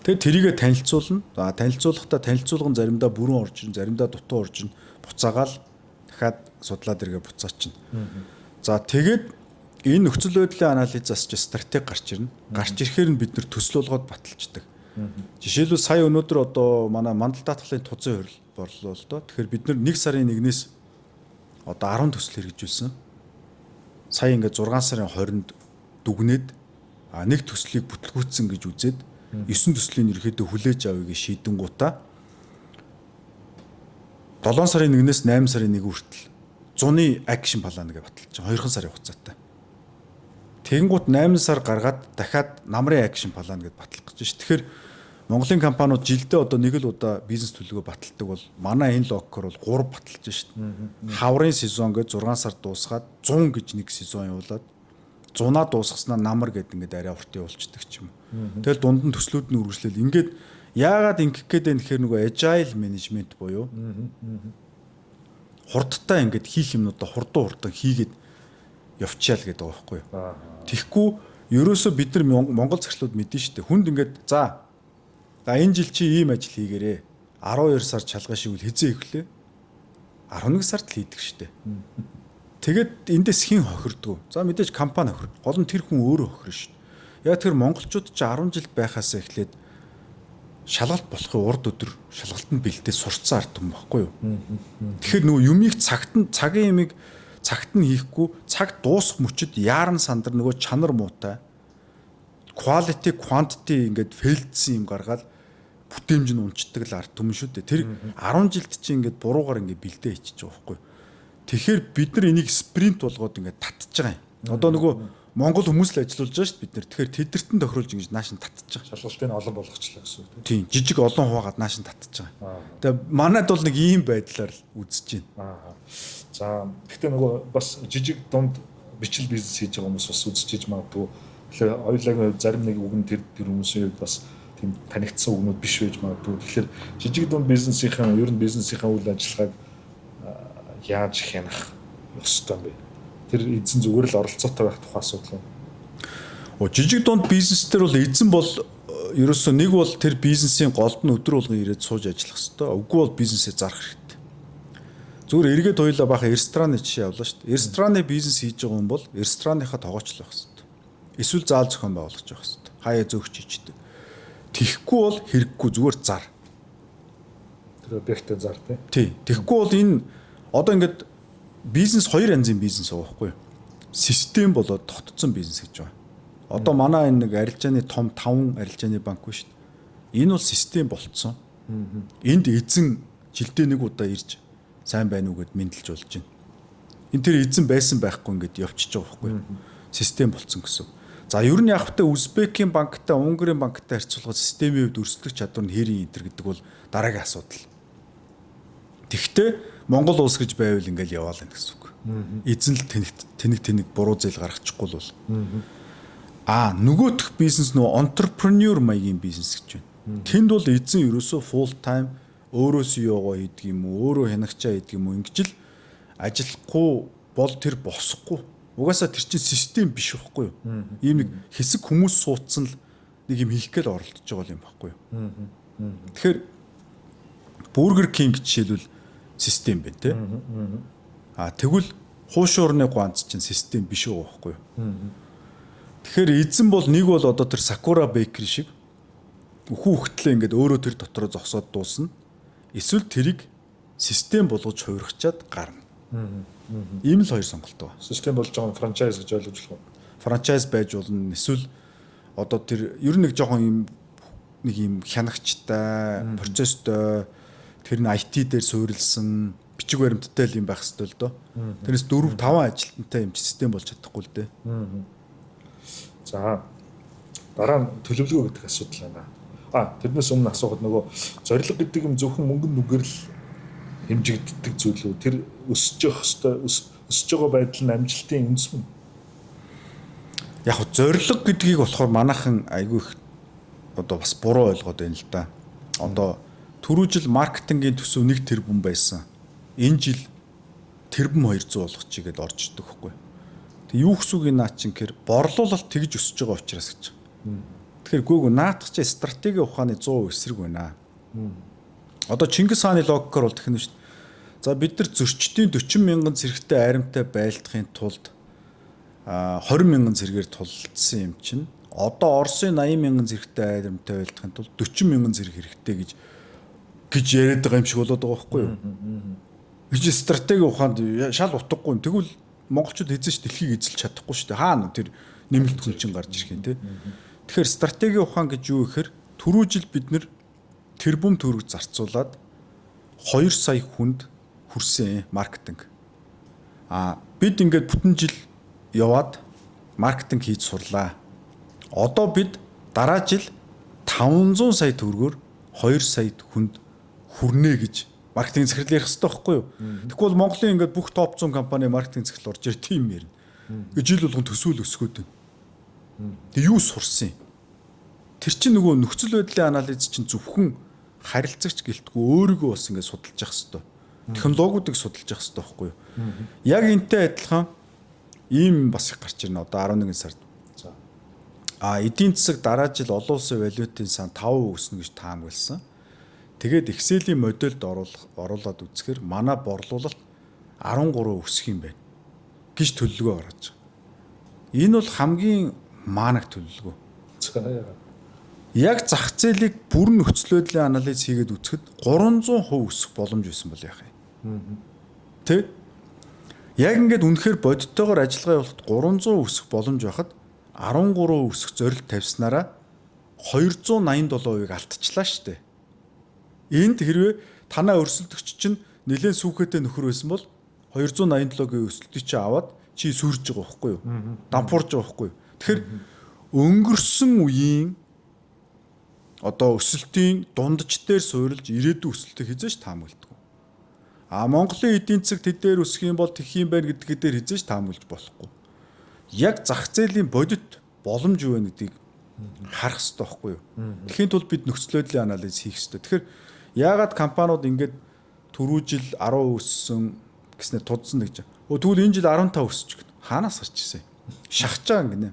Тэгээд тэрийгэ танилцуулна. За танилцуулахдаа танилцуулган заримдаа бүрэн орж ин, заримдаа дутуу орж ин буцаагаал дахиад судлаад иргээ буцаачна. За тэгээд энэ нөхцөл байдлын анализаас ч стратеги гарч ирнэ. Гарч ирэхээр нь бид нэр төсөл болгоод баталчдаг. Жишээлбэл сая өнөөдөр одоо манай мандал даатгалын тузын хурал борлоо л доо. Тэгэхээр бид нар 1 сарын 1-ээс одоо 10 төсөл хэрэгжүүлсэн. Сая ингээд 6 сарын 20-нд дүгнээд нэг төслийг бүтлгүүцсэн гэж үзээд 9 төслийн ерөөдөө хүлээж авъя гэж шийдэн гутаа 7 сарын 1-ээс 8 сарын 1 хүртэл 100-ны акшн план гэж баталж байгаа 2 сарын хугацаатай. Тэгэнгუთ 8 сар гаргаад дахиад намрын акшн план гэж батлах гэж байна. Тэгэхээр Монголын компаниуд жилдээ одоо нэг л удаа бизнес төлөвлөгөө баталдаг бол манай энэ локкор бол 3 баталж байна. Хаврын сезон гэж 6 сар дуусгаад 100 гэж нэг сезон явуулаад 100-аа дуусгаснаа намар гэдэг ингээд арай урт явуулчихдаг ч юм. Тэгэл дунд нь төслүүд нь үргэлжлэл. Ингээд яагаад ингэх гээд байна гэхээр нөгөө agile management буюу хурдтай ингээд хийх юмнуудаа хурдан хийгээд явчаал гэдэг байгаа байхгүй юу. Тэгэхгүй ерөөсөө бид нар Монгол захирлууд мэдэн штэ. Хүнд ингээд за энэ жил чи ийм ажил хийгээрээ 12 сар чалгаа шиг үл хизээ ихлээ. 11 сард л хийдэг штэ. Тэгээд эндээс хэн хохирдгоо. За мэдээж компани хохирд. Гол нь тэр хүн өөрөө хохирно шүү. Яг тэр монголчууд чи 10 жил байхаас эхлээд шалгалт болохын урд өдөр шалгалтанд бэлдээ сурцсан ард юм баггүй юу. Тэгэхээр нөгөө юмыг цагийн юмыг цагт нь хийхгүй, цаг дуусах мөчөд яаран сандар нөгөө чанар муутай quality quantity ингээд фейлдсэн юм гаргаад бүтээмж нь унцдаг л ард түмэн шүү дээ. Тэр 10 жилд чи ингээд буруугаар ингээд бэлдээ хийчих жоохгүй. Тэгэхээр бид нар энийг спринт болгоод ингээд татчих байгаа юм. Одоо нөгөө Монгол хүмүүс л ажиллаулж байгаа шүү дээ бид нар. Тэгэхээр тэдэрт нь тохируулж ингэж нааш нь татчих. Шалгалтыг олон болгочлаа гэсэн үг тийм. Жижиг олон хуваагаад нааш нь татчих байгаа. Тэгээ манайд бол нэг ийм байдлаар үзэж байна. За гэхдээ нөгөө бас жижиг дунд бичил бизнес хийж байгаа хүмүүс бас үзчихэж магадгүй. Тэгэхээр хоёулаа зарим нэг үг нь тэр хүмүүсийн хувьд бас тийм танигдсан үгнүүд биш байж магадгүй. Тэгэхээр жижиг дунд бизнесийн ер нь бизнесийн үйл ажиллагааг яаж хянах ёстой юм бэ? Тэр эзэн зүгээр л оролцоотой байх тухай асуудал юм. Жижиг дунд бизнес төр бол эзэн бол ерөөсөө нэг бол тэр бизнесийн голд нь өдөр болгон ирээд сууж ажиллах хэрэгтэй. Үгүй бол бизнесээ зарах хэрэгтэй. Зүгээр эргээд хоёлаа баха рестораны жишээ явуулаа шүү дээ. Рестораны бизнес хийж байгаа хүн бол рестораныхаа тогоочлох хэрэгтэй. Эсвэл заал зохион байгуулах хэрэгтэй. Хаяа зөөгч хийжтэй. Тихгүй бол хэрэггүй зүгээр зар. Тэр объектээ зар тий. Тий. Тэгэхгүй бол энэ одоо ингээд бизнес хоёр янзын бизнес байгаа байхгүй юу? Систем болоод тогтцсон бизнес гэж байна. Одоо манай энэ нэг арилжааны том 5 арилжааны банк биш шүү дээ. Энэ бол систем болцсон. Энд эзэн жилдээ нэг удаа ирж сайн байна уу гэд мэдлж болж байна. Энэ тэр эзэн байсан байхгүй ингээд явчихж байгаа байхгүй юу? Систем болцсон гэсэн. За ер нь яг хэвтэ Узбекийн банктай, Унгарийн банктай харьцуулахад системийн хувьд өрсөлдөх чадвар нь хэрийн энэ гэдэг бол дараагийн асуудал. Тэгвэл Монгол улс гэж байвал ингээл яваал энэ гэсэн үг. Эзэн л тэнэг буруу зээл гаргачихгүй бол. Нөгөөх бизнес нөө entrepreneur маягийн бизнес гэж байна. Тэнд бол эзэн ерөөсөө full time өөрөө CEO-гоо хийдэг юм уу, өөрөө хянагчаа хийдэг юм уу ингэж л ажиллахгүй бол тэр босхгүй. Угаасаа тэр чинь систем биш байхгүй юу? Ийм нэг хэсэг хүмүүс суудсан л нэг юм хийх гээл оролдож байгаа юм байхгүй юу? Тэгэхээр Burger King жишээлбэл систем байна те. Тэгвэл хуушуурны ганц чинь систем биш байгаа байхгүй юу? Тэгэхээр эзэн бол нэг бол одоо тэр Sakura Bakery шиг үхтлээ ингээд өөрөө тэр дотроо зогсоод дуусна. Эсвэл тэрийг систем болгож хувиргачаад гарна. Ийм л хоёр сонголт байна. Систем болж байгаа франчайз гэж ойлгож болох уу? Франчайз байж болно. Эсвэл одоо тэр ер нь нэг жоохон ийм хянагчтай, процесстой тэр нь IT дээр суурилсан бичиг баримттай л юм байх хэрэгтэй л доо. Тэрнээс 4-5 ажилтнтай юм систем болж чадахгүй л дээ. За дараа нь төлөвлөгөө гэдэг асуудал байна. Тэрнээс өмнө асуухад нөгөө зорилго гэдэг юм зөвхөн мөнгөнд нүгэр л хэмжигддэг зүйл үү? Тэр өсөж явах хэвээр өсөж байгаа байдал нь амжилтын үндэс мөн. Яг зорилго гэдгийг болохоор манайхан айгүй их одоо бас буруу ойлгоод байна л да. Одоо түрүү жил маркетингийн төсөв 1 тэрбум байсан. Энэ жил тэрбум 200 болгочих гээд орж ирдэг байхгүй. Тэг юу гэсэн үг наа чин гэхээр борлуулалт тэгж өсөж байгаа учраас гэж. Тэгэхээр гүйг наадах чи стратеги ухааны 100% эсрэг байна. Одоо Чингис хааны логикоор бол тэгнэ шүү дээ. За бид нар зөрчдийн 40 мянган зэрэгтэй айрамтай байлдахын тулд 20 мянган зэрэгээр тулалдсан юм чинь одоо Оросын 80 мянган зэрэгтэй айрамтай байлдахын тулд 40 мянган зэрэг хэрэгтэй гэж яриад байгаа юм шиг болоод байгаа байхгүй юу? Гэж стратеги ухаанд шал утгагүй. Тэгвэл монголчууд эзэж дэлхийг эзэлж чадахгүй шүү дээ. Хаана тэр нэмэлт хүчин гарч ирэх юм те. Тэгэхээр стратеги ухаан гэж юу гэхээр түрүү жил бид нэр тэрбум төгрөг зарцуулаад 2 сая хүнд хүрсэн маркетинг. Бид ингээд бүтэн жил яваад маркетинг хийж сурлаа. Одоо бид дараа жил 500 сая төгрөгөөр 2 сая хүнд хүрнэ гэж маркетинг захирал ярих хэрэгтэй байхгүй юу? Тэгэхгүй бол Монголын ингээд бүх топ 100 компани маркетинг захирал орж ирэх тийм ярина. Жил болгон төсөөл өсгөөд байна. Тэг юу сурсан юм? Тэр чинь нөгөө нөхцөл байдлын анализ чинь зөвхөн харилцагч гэлтгүй өөрийгөө бас ингээд судалж явах хэрэгтэй. Технологиудыг судалж явах хэрэгтэй байхгүй юу? Яг энтэй адилхан ийм бас их гарч ирнэ одоо 11 сард. Эдийн засаг дараа жил олон улсын валютын сан 5% өснө гэж таамагласан. Тэгээд Excel-ийн модельд оруулаад үзэхээр манай борлуулалт 13 өсөх юм байна гэж төлөвлөгөө гаргаж байгаа. Энэ бол хамгийн маанах төлөвлөгөө. Яг зах зээлийг бүрэн нөхцөл байдлын анализ хийгээд үзэхэд 300% өсөх боломж байсан бол яах юм. Тэ? Яг ингээд үнэхээр бодиттойгоор ажиллагаа явуулахад 300 өсөх боломж байхад 13 өсөх зорилт тавьснараа 287%-ийг алдчихлаа шүү дээ. Энд хэрвээ танаа өрсөлдөгч чинь нэлээд сүүхэтэ нөхөр байсан бол 287-гийн өсөлтийг чи аваад чи сүрж байгаа байхгүй юу? Дампуурж байгаа байхгүй юу? Тэгэхээр өнгөрсөн үеийн одоо өсөлтийн дундч дээр суурилж ирээдүйн өсөлтийг хизээж таамагладаг. Монголын эдийн засаг тэдээр өсөх юм бол тэх юм байна гэдгээ дээр хизээж таамаглаж болохгүй. Яг зах зээлийн бодит боломж юу вэ гэдгийг харах хэрэгтэй байхгүй юу? Тэхийн тулд бид нөхцөл байдлын анализ хийх хэрэгтэй. Тэгэхээр яагаад компаниуд ингээд түрүү жил 10% өссөн гэснээр тудсан гэж. Тэгвэл энэ жил 15 өсөж гэнэ. Хаанаас гарч ирсэн? Шахаж байгаа гинэ.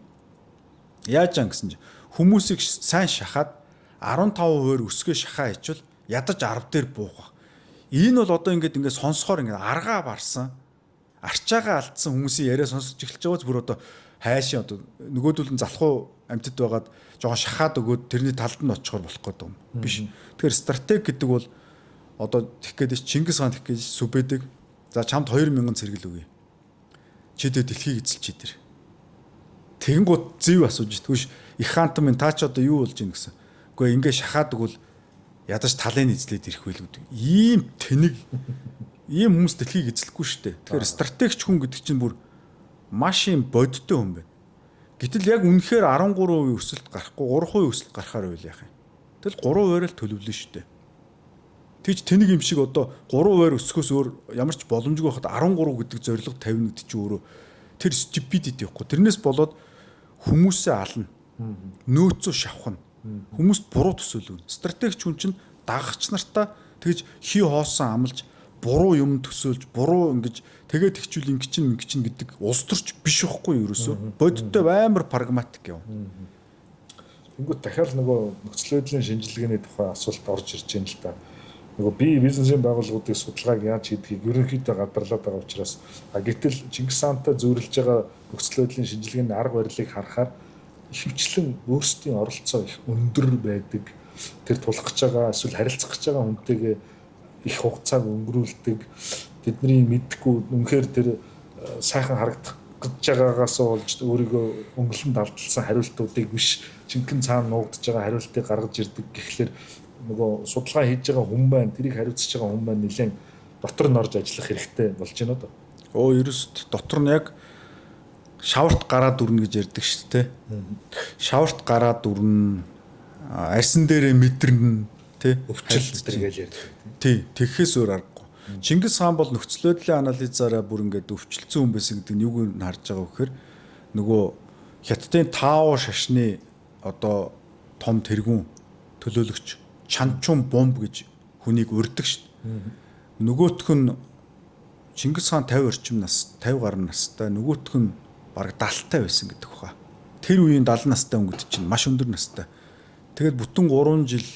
Яаж ан гэсэн чинь хүмүүсийг сайн шахаад 15% өсгөө шахаа хийчихвэл ядаж 10 дээр буух. Энэ бол одоо ингээд сонсохоор ингээд аргаа барсан. Арчаагаа алдсан хүмүүсийн яриа сонсож эхэлж байгааз бүр одоо хайшин одоо нөгөөдөл нь залхуу амьтад байгаад жоохон шахаад өгөөд тэрний талд нь очихоор болох гэдэг юм биш. Тэгэхээр стратеги гэдэг бол одоо тех гэдэг Чингис хаан тех гэж Сүбэдэг за чамд 2000 цэргэл өгье. Чи дэ дэлхийг эзэлчих дээр. Тэгэнгუთ зэв асууж тэгвш их хаантан минь таа ч одоо юу болж ийн гэсэн. Гэхдээ ингээ шахаад өгвөл ядаж талын эзлээд ирэх байл гэдэг. Ийм тэнэг ийм хүмүүс дэлхийг эзлэхгүй шүү дээ. Тэгэхээр стратегч хүн гэдэг чинь бүр маш юм бодиттой хүн байна. Гэтэл яг үнэхээр 13% өсөлт гарахгүй 3% өсөлт гарахаар байл яах юм. Тэгэл 3%-аар л төлөвлөн шүү дээ. Тэгж тэнэг юм шиг одоо 3% өсөхөөс өөр ямар ч боломжгүй байхад 13 гэдэг зорилго тавина гэдэг чинь өөрөө тэр stupidity байхгүй. Тэрнээс болоод хүмүүсээ ална. Нөөцөө шавхна. Хүмүүст буруу төсөөлвөн. Стратегч хүн чинь дагагч нартаа тэгж хий хоосон амлаж буруу юм төсөөлж буруу ингэж тэгээд ихчүүл ингэ чинь гэдэг улс төрч биш байхгүй юу ерөөсөө. Бодиттой амар прагматик юм. Тэнгүүд дахиад нөгөө нөхцөл байдлын шинжилгээний тухай асуулт орж ирж байна л да. Нөгөө би бизнесийн байгууллагуудыг судалгааг яаж хийдгийг ерөнхийдөө гадарлаад байгаа учраас гэтэл Чингис хаантай зөвөрлж байгаа нөхцөл байдлын шинжилгээний арга барилыг харахаар ихэвчлэн өөрсдийн оролцоо их өндөр байдаг. Тэр тулах гэж байгаа эсвэл харилцах гэж байгаа хүнтэйгээ их хугацааг өнгөрүүлдэг. Тэдний мэдхгүй үнэхээр тэр сайхан харагдах гэж байгаагаас болж өөрийгөө өнгөлөнд алдсан хариултуудыг биш жинхэнэ цаана нуугдж байгаа хариултыг гаргаж ирдэг. Тэгэхээр нөгөө судалгаа хийж байгаа хүн байна, тэрийг хариуцж байгаа хүн байна нэлээд дотор нь орж ажиллах хэрэгтэй болж байна доо. Ерөөс дотор нь яг шаварт гараад дүрнэ гэж ярьдаг шүү дээ. Шаварт гараад дүрнэ, арьсан дээрээ мэдрэн тий өвчлөлт гэж ярьдаг. Тий, тэгэхээс өөр аргагүй. Чингис хаан бол нөхцөл байдлын анализаараа бүр ингээд өвчлөлцсөн хүн байсан гэдэг нь юуг нь харж байгаа вэ гэхээр нөгөө хятадын Тао шашны одоо том тэргүүн төлөөлөгч Чанчун бомб гэж хүнийг урьдаг шүү дээ. Нөгөөх нь Чингис хаан 50 орчим нас, 50 гаруй настай, нөгөөх нь бараг 70-тай байсан гэдэг хаа. Тэр үеийн 70 настай өнгөт чинь маш өндөр настай. Тэгээд бүтэн 3 жил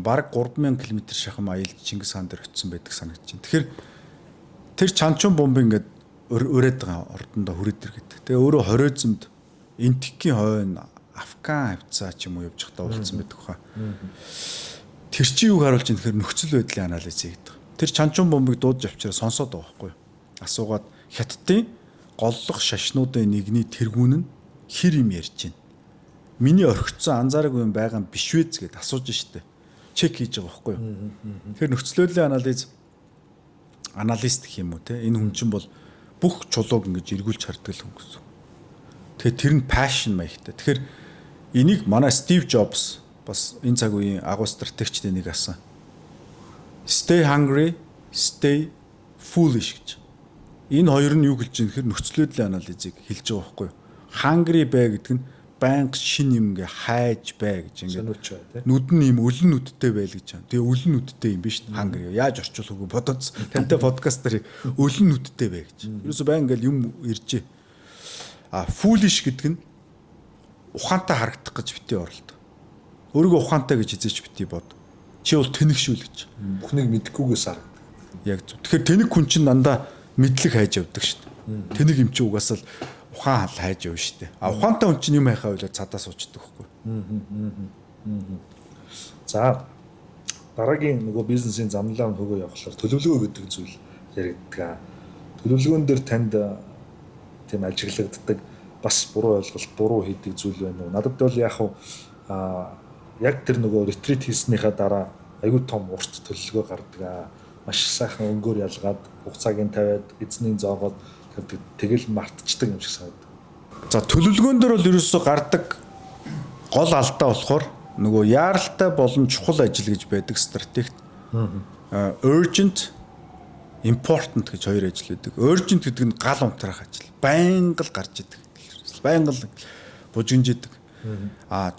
бараг 3000 км шахам аялж Чингис хаан дээр очисон байдаг санагдаж байна. Тэгэхээр тэр Чанчун бомб ингээд ураад байгаа ордондоо хүрээд ир гэдэг. Тэгээ өөрөө хоройзомд Энтекийн хойно Афган хавцаа ч юм уу явж захтаа уулзсан байдаг хаа. Тэр чи юуг харуулж байгаа тэгэхээр нөхцөл байдлын анализ хийдэг. Тэр Чанчун бомбыг дуудаж авчираа сонсоод байгаа байхгүй юу? Асуугаад хятадын голлох шашнуудын нэгний тэргүүн нь хэр юм ярьж байна. Миний орхигдсон анзаараагүй юм байгаа юм биш вэ гэд асууж штэ. Чек хийж байгаа байхгүй юу? Тэгэхээр нөхцөл байдлын аналист гэх юм уу те энэ хүн чинь бол бүх чулууг ингэж эргүүлж хардаг хүн гэсэн. Тэгэхээр тэр нь passion маягтай. Тэгэхээр энийг манай Стив Джобс бас энэ цаг үеийн агуу стратегчдын нэг асан. Stay hungry, stay foolish гэж. Энэ хоёр нь юу хэлж байгаа нөхөр нөхцөл байдлын анализыг хэлж байгаа байхгүй юу? Hungry бай гэдэг нь банк шин юм ингээ хайж бай гэж ингээ нүд нь юм өлөн нүдтэй байл гэж байна. Тэгээ өлөн нүдтэй юм биш hungry. Яаж орчуулах вэ? Бодоц. Тантай подкастер өлөн нүдтэй бай гэж. Ерөөсөө бай ингээл юм иржээ. Foolish гэдэг нь ухаантай харагдах гэж битээ оролт. Өөрийгөө ухаантай гэж хизээч битээ бод. Чи бол тэнэгшүүл гэж. Бүхнийг мэдхгүйгээс харагд. Яг зөв. Тэгэхээр тэнэг хүн чинь дандаа мэдлэг хайж явдаг шүү дээ. Тэнэг юм чи угаасаа л ухаан хал хайж явна шүү дээ. Ухаантай хүн чинь юм хайхаа болоод цадаа суучдаг байхгүй. За дараагийн нөгөө бизнесийн замлаа хөгөө явахлаар төлөвлөгөө гэдэг зүйл яригддаг. Төлөвлөгөөн дээр танд тийм ажиглагддаг бас буруу ойлголт, буруу хийдэг зүйл байна уу? Надад бол яг тэр нөгөө ретрит хийснийхаа дараа аюул том урт төлөвлөгөө гардаг. Маш сайхан өнгөөр ялгаад хугацааг нь тавиад эзнийг зоогоод тэгэл мартчихдаг юм шиг санагдав. За төлөвлөгөөн дээр бол ерөөсөө гардаг гол алдаа болохоор нөгөө яаралтай болон чухал ажил гэж байдаг стратегт. Urgent, important гэж хоёр ажил байдаг. Urgent гэдэг нь гал унтраах ажил. Байнга л гарч идэг. Байнга л бужигнжидэг.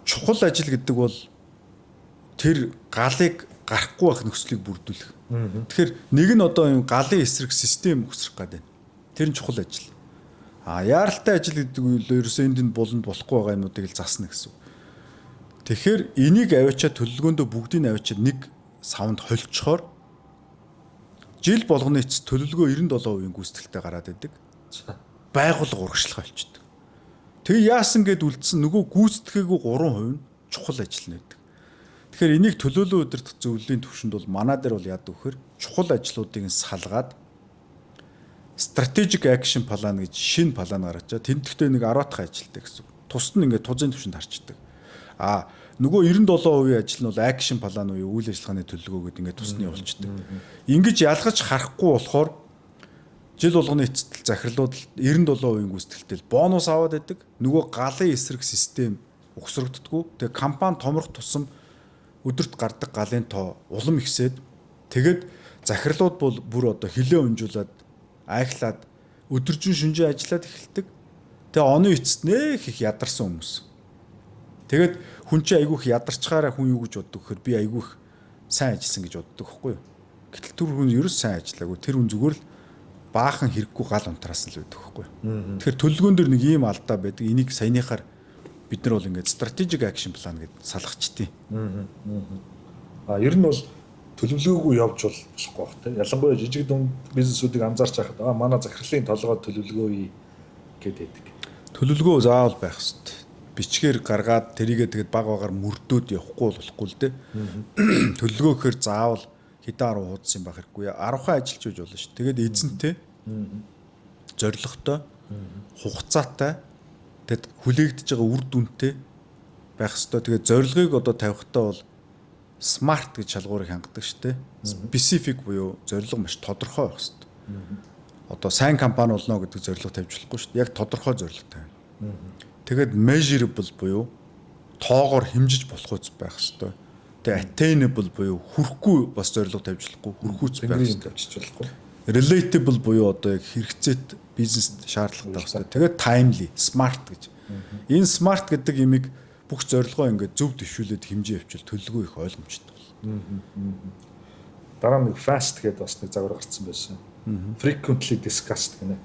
Чухал ажил гэдэг бол тэр галыг гарахгүй байх нөхцөлийг бүрдүүлэх. Тэгэхээр нэг нь одоо юм галын эсрэг систем өсрөх гэдэг. Тэр нь чухал ажил. Яаралтай ажил гэдэг нь ерөөсөө энд болонд болохгүй байгаа юмнуудыг л засна гэсэн. Тэгэхээр энийг аваачаад төлөвлөгөөндөө бүгдийг аваачаад нэг савнд холцохоор жил болгоны эцэст төлөвлөгөө 97% гүйцэтгэлтэй гараад идэг. Байгууллага урагшлах болчихдээ. Тэгээ яасан гэд үлдсэн нөгөө гүйцэтгээгүй 3% нь чухал ажил нэдэг. Тэгэхээр энийг төлөөлөл удирдах зөвлөлийн төвшөнд бол манай дээр бол яадаг вэхээр чухал ажлуудыг салгаад strategic action plan гэж шинэ план гаргачаа тэмдэгтээ нэг 10 дахь ажилтай гэсэн. Тусад нь ингээд тузын төвшөнд харчдаг. Нөгөө 97% ажил нь бол action plan уу үйл ажиллагааны төлөвлөгөө гэдэг ингээд тусны явуулчихдаг. Ингэж ялгаж харахгүй болохоор жил болгоны эцэст захирлууд 97% гүйцэтгэлтэй бонус аваад байдаг. Нөгөө галын эсрэг систем угсрагддаггүй. Тэгээ компани томрох тусам өдөрт гардаг галын тоо улам ихсээд тэгээд захирлууд бол бүр одоо хилээ өнжүүлээд айхлаад өдөржин шүнжээ ажиллаад эхэлдэг. Тэгээ оны эцэст нэх их ядарсан хүмүүс. Тэгээд хүн чинь айгүйх ядарчгаараа хүн юу гэж боддог гэхээр би айгүйх сайн ажилласан гэж боддог байхгүй юу? Гэтэл тэр хүн ерөөс сайн ажиллаагүй. Тэр хүн зүгээр л баахан хэрэггүй гал унтраас л байдаг байхгүй юу? Тэгэхээр төлөвлөгөөн дээр нэг ийм алдаа байдаг. Энийг саяныхаар бид нар бол ингээд strategic action plan гэдээ салгачтیں۔ Ер нь бол төлөвлөгөөгүй явж болохгүй бах тийм. Ялангуяа жижиг дунд бизнесүүдийг анзаарч байхад манай захирлын толгой төлөвлөгөө гэдэг. Төлөвлөгөө заавал байх хэрэгтэй. Бичгээр гаргаад тэрийгээ тэгэд баг багаар мөрдөөд явахгүй болохгүй л дээ. Төлөвлөгөө гэхээр заавал хэдэн 10 хуудас юм байх хэрэггүй. 10-хан ажиллаж байж болно шүү. Тэгээд эзэнтэй зоригтой хугацаатай тэгэд хүлээгдэж байгаа үр дүнтэй байх хэрэгтэй. Тэгээд зорилгыг одоо тавихтаа бол smart гэж шалгуурыг хангадаг шүү дээ. Specific буюу зорилго маш тодорхой байх хэрэгтэй. Одоо сайн компани болно гэдэг зорилго тавьж болохгүй шүү дээ. Яг тодорхой зорилго тавина. Тэгээд measurable буюу тоогоор хэмжиж болох үс байх хэрэгтэй. Тэгээд attainable буюу хүрэхгүй бас зорилго тавьж болохгүй, хүрхүүц байх хэрэгтэй. Relatable буюу одоо яг хэрэгцээт бизнест шаардлагатай байх хэрэгтэй. Тэгээд timely, smart гэж. Энэ smart гэдэг имийг бүх зорилгоо ингээд зөв дэвшүүлээд хэмжээ явуул төлөвлөгөө их ойлгомжтой бол. Дараа нэг fast гэдэг бас нэг загвар гарсан байсан. Frequently discussed гэнэ.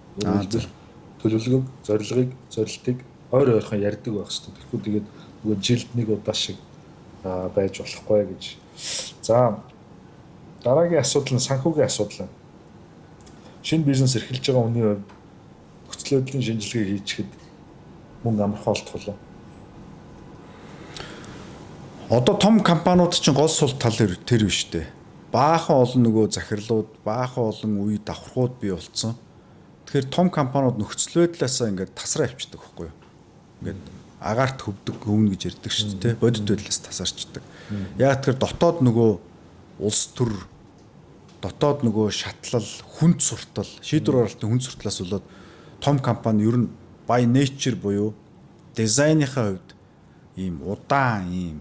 Төлөвлөгөөг, зорилгыг, зорилтыг ойр ойрхон ярьдаг байх хэрэгтэй. Тэгэхгүй тэгээд нөгөө жилд нэг удаа шиг байж болохгүй гэж. За дараагийн асуудал нь санхүүгийн асуудал. Шинэ бизнес эрхэлж байгаа хүний хувьд нөхцөл байдлын шинжилгээ хийчихэд мөнгө амархан олдох уу? Одоо том компаниуд чинь гол сул тал тэр биш үү? Баахан олон нөгөө захирлууд, баахан олон үе давхрууд бий болцсон. Тэгэхээр том компаниуд нөхцөл байдлаасаа ингээд тасраа авчдаг байхгүй юу? Ингээд агаарт хөвдөг өвнө гэж ярьдаг шүү дээ. Бодит байдлаас тасарчдаг. Яг тэгэхээр дотоод нөгөө улс төр, дотоод нөгөө шатлал, хүнд суртал, шийдвэр гаргалтын хүнд суртлаас болоод том компани ер нь by nature буюу дизайныхаа хувьд ийм удаан ийм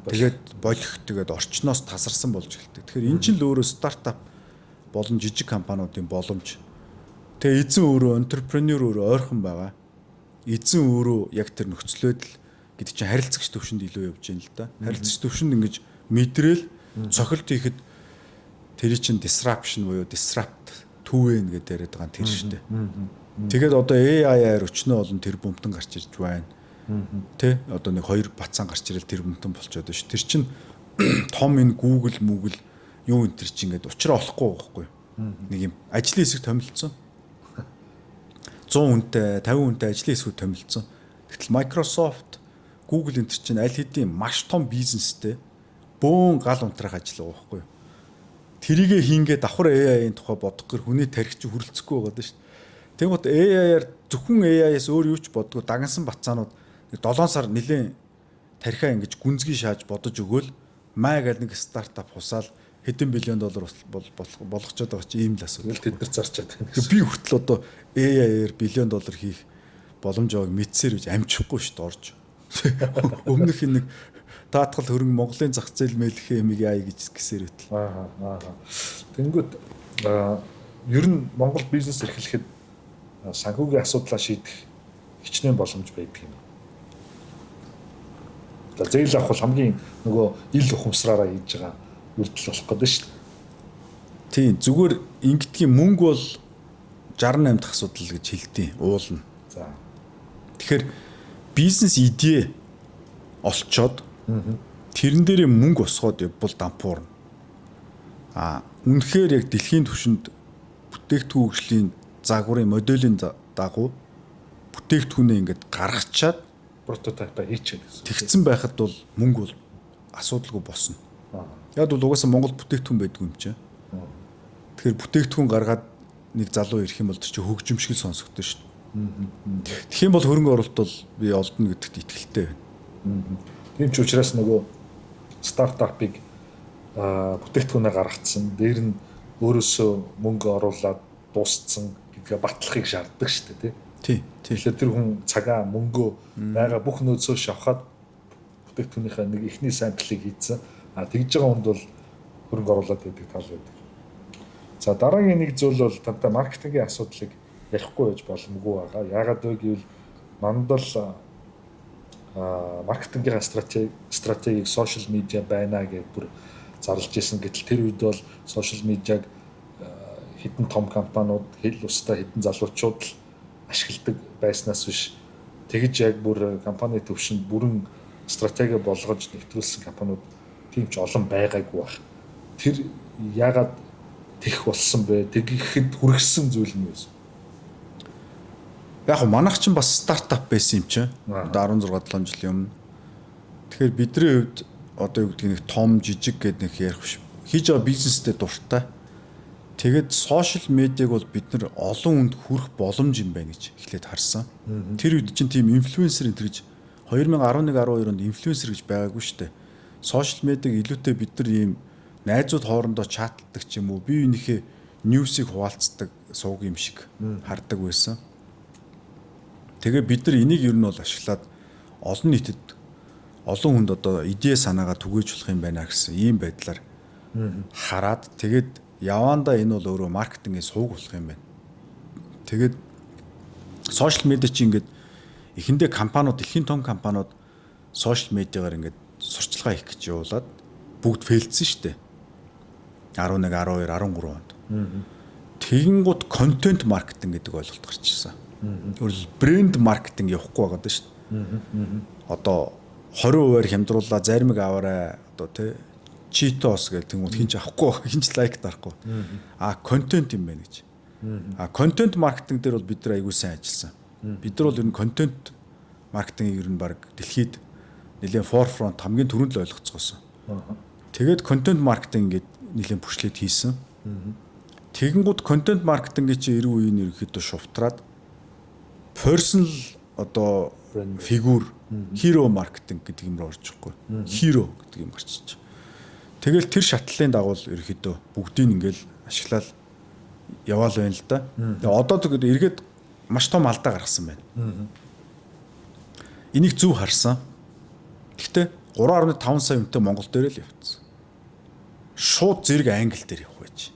тэгээд болох тэгээд орчноос тасарсан болж эхэлдэг. Тэгэхээр эн чинь л өөрөө стартап болон жижиг компаниудын боломж. Тэгээ эзэн өөрөө entrepreneur өөрөө ойрхон байгаа. Эзэн өөрөө яг тэр нөхцөл байдал гэдэг чинь харилцагч төвшөнд илүү явж байна л да. Харилцагч төвшөнд ингэж мэдрээл цохилт хийхэд тэр чинь disruption буюу disrupt түүэн гэдэг яриад байгаа нь тэр шүү дээ. Тэгээд одоо AI-аар өчнөө олон тэр бомтон гарч ирж байна. Тэ одоо нэг 2 бацаан гарч ирэл тэр бомтон болчиход байна шүү. Тэр чинь том энэ Google юу энэ тэр чинь ингээд учраа олохгүй байхгүй юу? Нэг юм ажлын хэсэг томилцсон. 100 хүнтэй, 50 хүнтэй ажлын хэсгүүд томилцсон. Гэтэл Microsoft, Google энэ чинь аль хэдийн маш том бизнестэй бөөн гал унтраах ажил байгаа байхгүй юу? Тэрийгэ хийнгээ давхар AI-ийн тухай бодох гэр хүний тархич хүрэлцэхгүй байгаа даа шүү. Тэгмэд AI-аар зөвхөн AI-аас өөр юу ч боддгоо дагнсан бацаанууд 7 сар нэлээд тархиа ингэж гүнзгий шааж бодож өгөөл маа гэдэг нэг стартап хусаал хэдэн биллион доллар болгочод байгаа чи ийм л асуудал. Тэд нар зарчаад байна. Би хүртэл одоо AI-аар биллион доллар хийх боломж байгааг мэдсээр гэж амжихгүй шүү дээ орж. Өмнөх нэг таатгал хөрөнгө Монголын зах зээл мэлхээ эмиг AI гэж гисээр байтал. Тэнгүүд ер нь Монгол бизнес эрхлэхэд санхүүгийн асуудлаа шийдэх хичнээн боломж байдаг юм. За зээл авах бол хамгийн нөгөө ил ухамсараараа хийж байгаа үйлдэл болох гэдэг шүү дээ. Тийм зүгээр ингэдгийн мөнгө бол 68 дахь асуудал гэж хэлдэг уулна. За. Тэгэхээр бизнес идея олцоод тэрэн дээрээ мөнгө усгоод явбал дампуурна. Үнэхээр яг дэлхийн түвшинд бүтээгдэхүүн хөгжлийн загварын моделийн дагуу бүтээгдэхүүнээ ингээд гаргачаад прототипа хийчихэд гэсэн. тэгсэн байхад бол мөнгө бол асуудалгүй босно. Яг бол угаасаа Монгол бүтээгдэхүүн байдгүй юм чинь. Тэгэхээр бүтээгдэхүүн гаргаад нэг залуу ирэх юм бол тэр чинь хөгжимшгөл сонсогдсон шүү дээ. Тэгэх юм бол хөрөнгө оруулалт бол би олдно гэдэгт итгэлтэй байна. Тийм ч учраас нөгөө стартапыг бүтээгдэхүүнээ гаргацсан. Дээр нь өөрөөсөө мөнгө оруулаад дуусцсан гэдгээ батлахыг шаарддаг шүү дээ, тий. Тэгэхээр тэр хүн цагаа мөнгөө байгаа бүх нөөцөө шавхаад бүтээгдэхүүнийхээ нэг ихний самплыг хийцэн. Тэгж байгаа хүнд бол хөрөнгө оруулалт гэдэг тал байдаг. За дараагийн нэг зүйл бол тантай маркетингийн асуудлыг ярихгүй байж боломгүй байгаа. Яагаад вэ гэвэл манд бол маркетингийн стратегийг сошиал медиа байна гэж бүр зарлж исэн. Гэтэл тэр үед бол сошиал медиаг хэдэн том компаниуд, хэл устай хэдэн залуучууд л ашигладаг байснаас биш тэгж яг бүр компани төвшөнд бүрэн стратеги болгож нэвтрүүлсэн компаниуд тийм ч олон байгаагүй баг. Тэр яагаад тэгэх болсон бэ? Тэгэхэд хүргэсэн зүйл нь юу вэ? Яг манайх чинь бас стартап байсан юм чинь. Одоо 16-7 жилийн өмнө. Тэгэхээр бидний хувьд одоо юу гэдэг нэг том жижиг гэдэг нэг ярих биш. Хийж байгаа бизнестэй дуртай. Тэгээд сошиал медиаг бол бид нар олон хүнд хүрэх боломж юм байна гэж эхлээд харсан. Тэр үед чинь тийм инфлюенсер энэ гэж 2011-12 онд инфлюенсер гэж байгаагүй шүү дээ. Сошиал медиаг илүүтэй бид нар ийм найзууд хоорондоо чатладаг ч юм уу, бие биенийхээ ньюсийг хуваалцдаг сууг юм шиг хардаг байсан. Тэгээ бид нар энийг ер нь бол ашиглаад олон нийтэд олон хүнд одоо идея санаагаа түгээж болох юм байна гэсэн ийм байдлаар хараад тэгээд явандаа энэ бол өөрөө маркетингийн сувг болох юм байна. Тэгээд сошиал медиа чи ингээд эхэндээ компаниуд, дэлхийн том компаниуд сошиал медиагаар ингээд сурчлагаа хийх гэж явуулаад бүгд фейлдсэн шүү дээ. 11, 12, 13 онд. Тэгэнгუთ контент маркетинг гэдэг ойлголт гарч ирсэн. Өөрөлд брэнд маркетинг явахгүй байгаа даа шүү дээ. Одоо 20% хямдруулаа, заримыг аваарай, одоо тий Cheetos гэх тэнгууд хинч авахгүй, хинч лайк дарахгүй. Контент юм байна гэж. Контент маркетинг дээр бол бид нар аягүй сайн ажилласан. Бид нар бол ер нь контент маркетингийг ер нь баг дэлхийд нэлээд forefront хамгийн түрүүнд л ойлгоцгоосон. Тэгээд контент маркетинг гэдэг нэлээд бүшлээд хийсэн. Тэгэнгუთ контент маркетингийн чи 90 үеийн ерөнхийдөө шувтраад personal одоо фигюр hero маркетинг гэдэг юм руу орж ирэхгүй. Hero гэдэг юм гарчиж. Тэгэл тэр шатлалын дагуу ерөөхдөө бүгдийг ингээл ашиглаад яваал байна л да. Тэгээ одоо тэгээд эргээд маш том алдаа гаргасан байна. Энийг зөв харсан. Гэхдээ 3.5 сая хүнтэй Монгол дээр л явцсан. Шууд зэрэг англи дээр явах байж.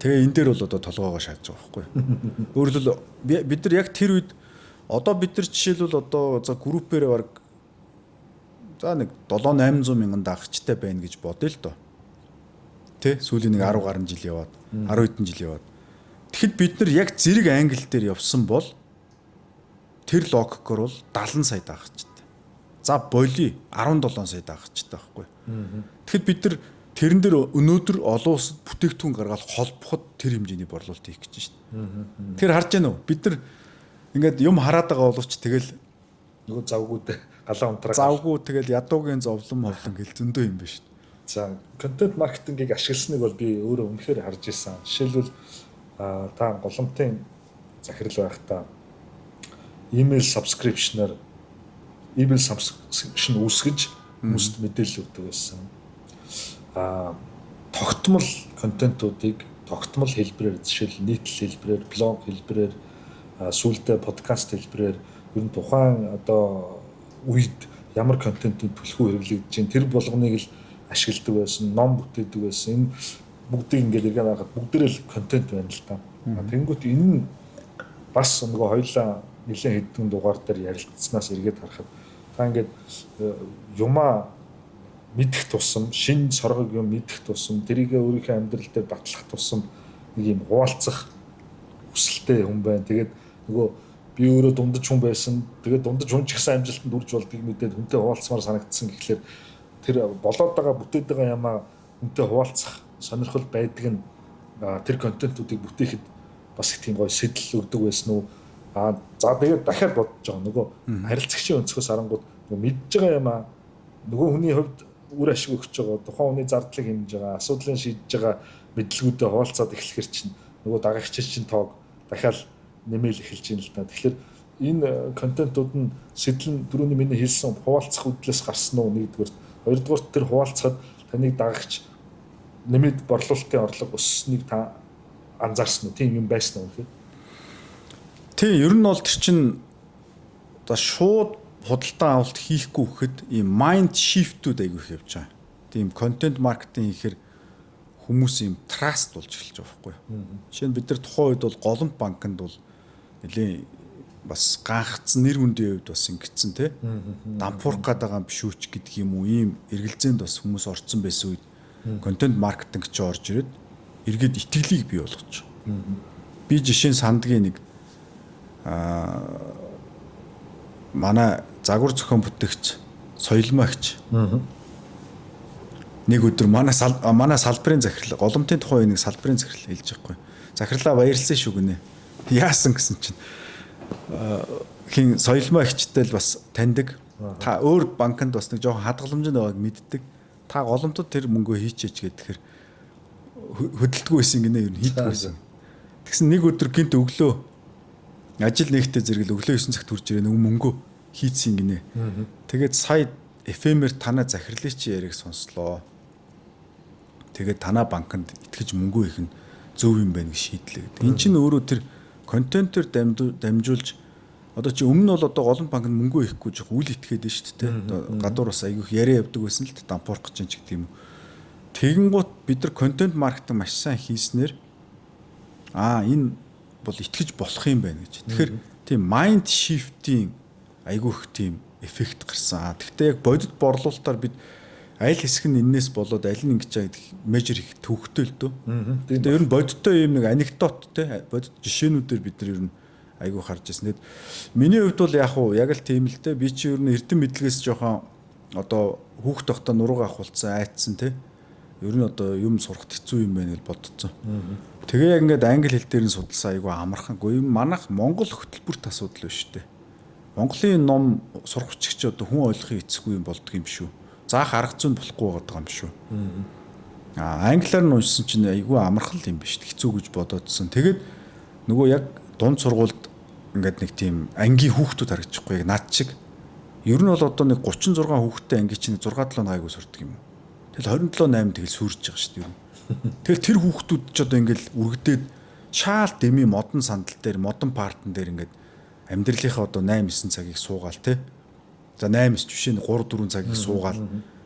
Тэгээ энэ дээр бол одоо толгоогоо шааж байгаа байхгүй. Өөрөлдөл бид нар яг тэр үед одоо бид нар жишээлбэл одоо за группээр баг за нэг 7-800 мянган дагагчтай байна гэж бодъё л доо. Тэ сүүлийн нэг 10 гаруй жил яваад 10 хэдэн жил яваад. Тэгэхэд бид нар яг зэрэг англи дээр явсан бол тэр логикоор бол 70 сая дагагчтай. За боли 17 сая дагагчтай байхгүй. Тэгэхэд бид нар тэрэн дээр өнөөдөр олон улсад бүтээгдэхүүн гаргаад холбоход тэр хэмжээний борлуулалт хийх гэж байна шүү дээ. Тэр харж байна уу? Бид нар ингээд юм хараад байгаа боловч тэгэл нөгөө завгууд галаа унтраа завгүй тэгэл ядуугийн зовлон мовлон гэл зөндөө юм байна шүү дээ. За контент маркетингийг ашигласныг бол би өөрөө үнэхээр харж ирсэн. Жишээлбэл та голомтын захирал байхдаа email subscription-аар email subscription үүсгэж хүмүүст мэдээлэл өгдөг байсан. Тогтмол контентуудыг тогтмол хэлбэрээр жишээл нийтлэл хэлбэрээр, блог хэлбэрээр, сүүлдээ подкаст хэлбэрээр ер нь тухайн одоо үед ямар контентууд түлхүү хэрэглэгдэж чинь тэр болгоныг л ашигладаг байсан, ном бүтээдэг байсан. Энэ бүгдийг ингээд иргэн харахад бүгдээрээ л контент байна л та. Тэнгүүт энэ нь бас нөгөө хоёлаа нэлээд хэдэн дугаар дээр ярилцсанаас эргээд харахад та ингээд юмаа мэдэх тусам, шин соргог юм мэдэх тусам, тэрийгээ өөрийнхөө амьдрал дээр батлах тусам нэг юм хуваалцах хүсэлтэй хүн байна. Тэгээд нөгөө би өөрөө дундаж хүн байсан. Тэгээд дундаж хүн ч гэсэн амжилтанд хүрч болдгийг мэдээд хүнтэй хуваалцмаар санагдсан гэхлээр тэр болоод байгаа бүтээд байгаа ямаа хүнтэй хуваалцах сонирхол байдаг нь тэр контентуудыг бүтээхэд бас их тийм гоё сэтэл өгдөг байсан уу? За тэгээд дахиад бодож байгаа нөгөө харилцагчийн өнцгөөс харангууд нөгөө мэдж байгаа юм нөгөө хүний хувьд үр ашиг өгч байгаа тухайн хүний зардлыг хэмжиж байгаа асуудлыг шийдэж байгаа мэдлгүүдэд хуваалцаад эхлэхэр чинь нөгөө дагагчид чинь тоог дахиад нэмэл эхэлж байна л да. Тэгэхээр энэ контентууд нь сэтэл нь түрүүний миний хэлсэн хуваалцах үдлээс гарсан уу нэгдүгээр, хоёрдугаар тэр хуваалцахад таныг дагагч нэмэд борлуулалтын орлого өссөнийг та анзаарсан уу? Тийм юм байсан уу гэхээр? Тийм, ер нь бол тэр чинь за шууд худалдан авалт хийхгүй гэхэд ийм майнд шифтүүд айгүй их явж байгаа. Тийм контент маркетинг хийхээр хүмүүс ийм траст болж эхэлж байгаа байхгүй юу? Жишээ нь бид нар тухайн үед бол голомт банкнд бол нэлээ бас ганхацсан нэр хүндийн хувьд бас ингэсэн те. Дампуурах гээд байгаа биш үү ч гэдэг юм уу, ийм эргэлзээнд бас хүмүүс орцсон байсан үед контент маркетинг ч орж ирээд эргээд итгэлийг бий болгож. Би жишээ нь сандгийн нэг манай загвар зохион бүтээгч соёлмагч нэг өдөр манай салбарын захирал голомтын тухайн нэг салбарын захирал хэлж байхгүй. Захирлаа баярлсан шүү гинэ. Яасан гэсэн чинь хин соёлмагчтай л бас таньдаг. Та өөр банкнд бас нэг жоохон хадгаламжтай байгааг мэддэг. Та голомтод тэр мөнгөө хийчээч гэхээр хөдөлдөггүй байсан гинэ юу хийдэг байсан. Тэгсэн нэг өдөр гинт өглөө ажил нэгтээ зэрэгэл өглөө 9 цагт хүрч ирээ нэг мөнгөө хийцэн гинэ. Тэгээд сая FM-ээр танаа захирлын чи яриг сонслоо. Тэгээд танаа банкнд итгэж мөнгөө их нь зөв юм байна гэж шийдлээ. Энд чинь өөрөө тэр контентоор дамжуулж одоо чи өмнө нь бол одоо голомт банкнд мөнгөө ихгүй жоох үл итгээд байна шүү дээ. Одоо гадуур бас айгүйх яриа явдаг байсан л дампуурах гэж ч гэдэг юм. Тэгэнгუთ бид нар контент маркетинг маш сайн хийснээр энэ бол итгэж болох юм байна гэж. Тэгэхээр тийм майнд шифтийн айгүйх тийм эффект гарсан. Гэхдээ яг бодит борлуулалтаар бид аль хэсэг нь энээс болоод аль нь ингэж байгаа межер их төвхтэй л дөө. Тэгээд ер нь бодиттой юм нэг анекдот те бодит жишээнүүдээр бид нар ер нь айгүй харж ирсэн. Тэгэд миний хувьд бол яг л тийм л те би чи ер нь эрдэм мэдлэгээс жоохон одоо хүүхд тогтоо нуруугаа ахуулсан айцсан те. Ер нь одоо юм сурахт хэцүү юм байна гэж бодцсон. Тэгээ яг ингээд англи хэл дээр нь судалсан айгүй амархангүй. Манайх монгол хөтөлбөрт асуудал байна шүү дээ. Монголын ном сурах ч одоо хүн ойлгохын эцгүй юм болдго юм шүү. Заах арга зүйн болохгүй байгаа юм шүү. Англиар нь уншсан чинь айгүй амархан юм биш хэцүү гэж бодоодсэн. Тэгээд нөгөө яг дунд сургуульд ингээд нэг тийм ангийн хүүхдүүд харагдчихгүй яг над шиг. Ер нь бол одоо нэг 36 хүүхдтэй анги чинь 6-7 гайгүй сурдаг юм. Тэгэл 27-8 тэгэл сүрж байгаа шүү дээ. Тэгэл тэр хүүхдүүд ч одоо ингээд үргэдээд шаал дэми модон сандал дээр модон партн дээр ингээд амьдралынхаа одоо 8-9 цагийг суугаал те. За 8-9 жишээ нь 3-4 цагийг суугаал.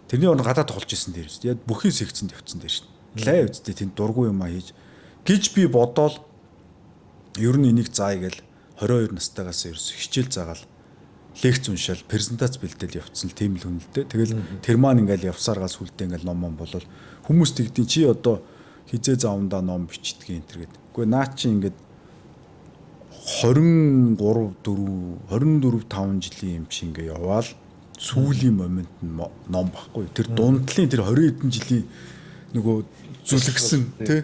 Тэрний орн гадаад тоглож исэн дээр шүү дээ. Яг бүхий секцэнд явцсан дээр шүү дээ. Лай үсттэй тэнд дургүй юм а хийж гэж би бодоол ер нь энийг заая гэл 22 настайгаас ерөөс хичээл заагаал лекц уншаал презентац бэлдээл явцсан л тийм л хүнэлтэй. Тэгэл тэр маань ингээл явсаргаас сүлдээ ингээл ном болол хүмүүс тэгдیں۔ Чи одоо хизээ заавандаа ном бичдэг энэ төр гэдэг. Гэхдээ наа чи ингээд 23 5 жилийн юм чи ингээ яваал сүүлийн момент нь ном баггүй. Тэр дундлын тэр 20 хэдэн жилийн нөгөө зүлгсэн тий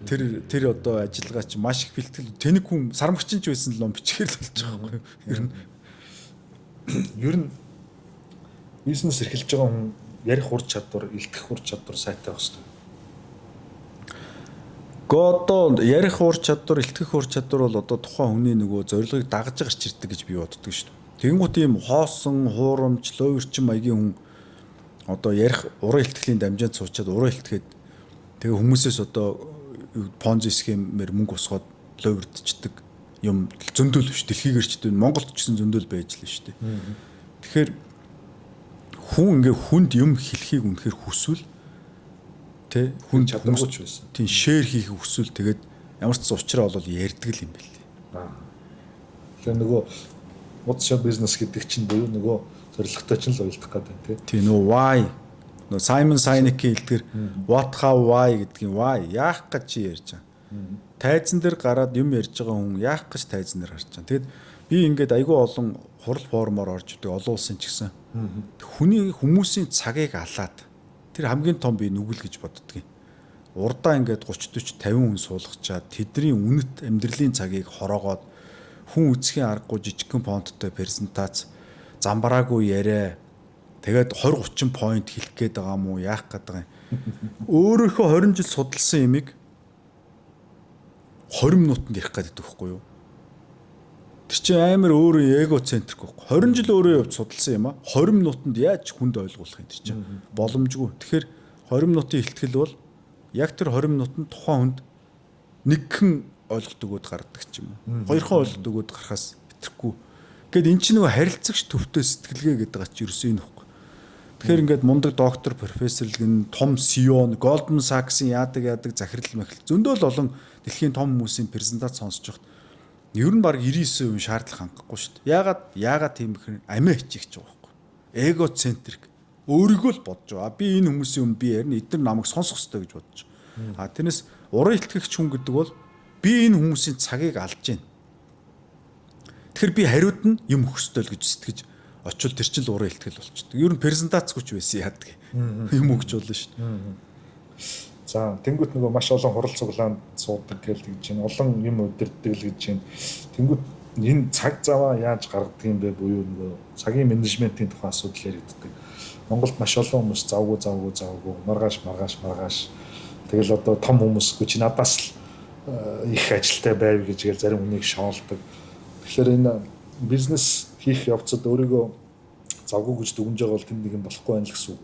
тэр одоо ажиллагаа чи маш их бэлтгэл тэнэг хүн сармагчин ч байсан л ном бичгээр л болж байгаа байхгүй. Ер нь бизнес эрхэлж байгаа хүн ярих ур чадвар, илтгэх ур чадвар сайтай байх хэрэгтэй. Одоо ярих ур чадвар, илтгэх ур чадвар бол одоо тухайн хүний нөгөө зорилгыг дагаж гарч ирдэг гэж би боддог шүү дээ. Тэгэнгუთ ийм хоосон, хуурамч, лоовирчин маягийн хүн одоо ярих уран илтгэлийн дамжаанд суучаад уран илтгээд тэгээ хүмүүсээс одоо понзи схемээр мөнгө усгаад лоовирдчихдаг юм зөндөл биш. Дэлхийгэрчд Монголд ч гэсэн зөндөл байж л шүү дээ. Тэгэхээр хүн ингээ хүнд юм хэлхийг үнэхээр хүсвэл тэ хүн чадварч байсан. Тийм шеэр хийх хүсвэл тэгээд ямар ч учраа бол ярьдаг л юм байл. Тэгэхээр нөгөө модшо бизнес гэдэг чинь буюу нөгөө зорилготой чинь л уялдах гэдэг тийм. Тийм нөгөө why нөгөө Саймон Сайнекийн хэлдгэр what how why гэдгийг why яах гэж чи ярьж байгаа. тайзан дээр гараад юм ярьж байгаа хүн яах гэж тайзан дээр гарч байгаа. Тэгэд би ингээд айгүй олон хурал формоор орж идэг олон улсын ч гэсэн. Хүмүүсийн цагийг алаад тэр хамгийн том би нүгэл гэж боддгийг. Урдаа ингээд 30 40 50 хүн суулгачаад тэдний үнэт амьдралын цагийг хороогоод хүн үзхийн аргагүй жижигхэн фонттой презентац замбараагүй яриа тэгээд 20 30 point хэлэх гээд байгаа юм уу яах гээд байгаа юм. Өөрөөхөө 20 жил судалсан юмыг 20 минутанд ярих гэдэг байхгүй юу? Тэр чинь амар өөрөө эго центрик байхгүй. 20 жил өөрөө явж судалсан юм а 20 минутанд яаж хүнд ойлгуулах юм тэр чинь боломжгүй. Тэгэхээр 20 минутын ихтгэл бол яг тэр 20 минутанд тухайн хүнд нэгхэн ойлголт өгөөд гардаг ч юм уу. Хоёрхан ойлголт өгөөд гарахаас хэтрэхгүй. Гэт эн чинь нөгөө харилцагч төвтэй сэтгэлгээ гэдэг ач ерөөсөө энэ байхгүй. Тэгэхээр ингээд мундаг доктор, профессорлог, том CEO, Goldman Sachs-ийн яадаг захирал махил зөндөл олон дэлхийн том хүмүүсийн презентац сонсож байхад ер нь баг 99% шаардлага хангахгүй шүү дээ. Яагаад тийм бэхэр амиа хичээгч байгаа байхгүй. Эго центрик. Өөрийгөө л бодож байгаа. Би энэ хүмүүсийн өмнө би ярина, эдгээр намайг сонсох хэрэгтэй гэж бодож байгаа. Тэрнээс уран илтгэгч хүн гэдэг бол би энэ хүмүүсийн цагийг алж байна. Тэгэхээр би хариуд нь юм өгөх ёстой л гэж сэтгэж очвол тэр чинь л уран илтгэл болчихдог. Ер нь презентацгүй ч байсан яадаг. Юм өгч болно шүү дээ. За тэнгуут нөгөө маш олон хурал цуглаанд суудаг гэж байна. Олон юм удирддаг л гэж байна. Тэнгуут энэ цаг заваа яаж гаргадаг юм бэ буюу нөгөө цагийн менежментийн тухай асуудал яригддаг. Монголд маш олон хүмүүс завгүй маргааш тэгэл одоо том хүмүүс чи надаас л их ажилтай байв гэж зарим хүнийг шоолдог. Тэгэхээр энэ бизнес хийх явцад өөрийгөө завгүй гэж дүгнж байгаа бол тэнд нэг юм болохгүй байх л гэсэн үг.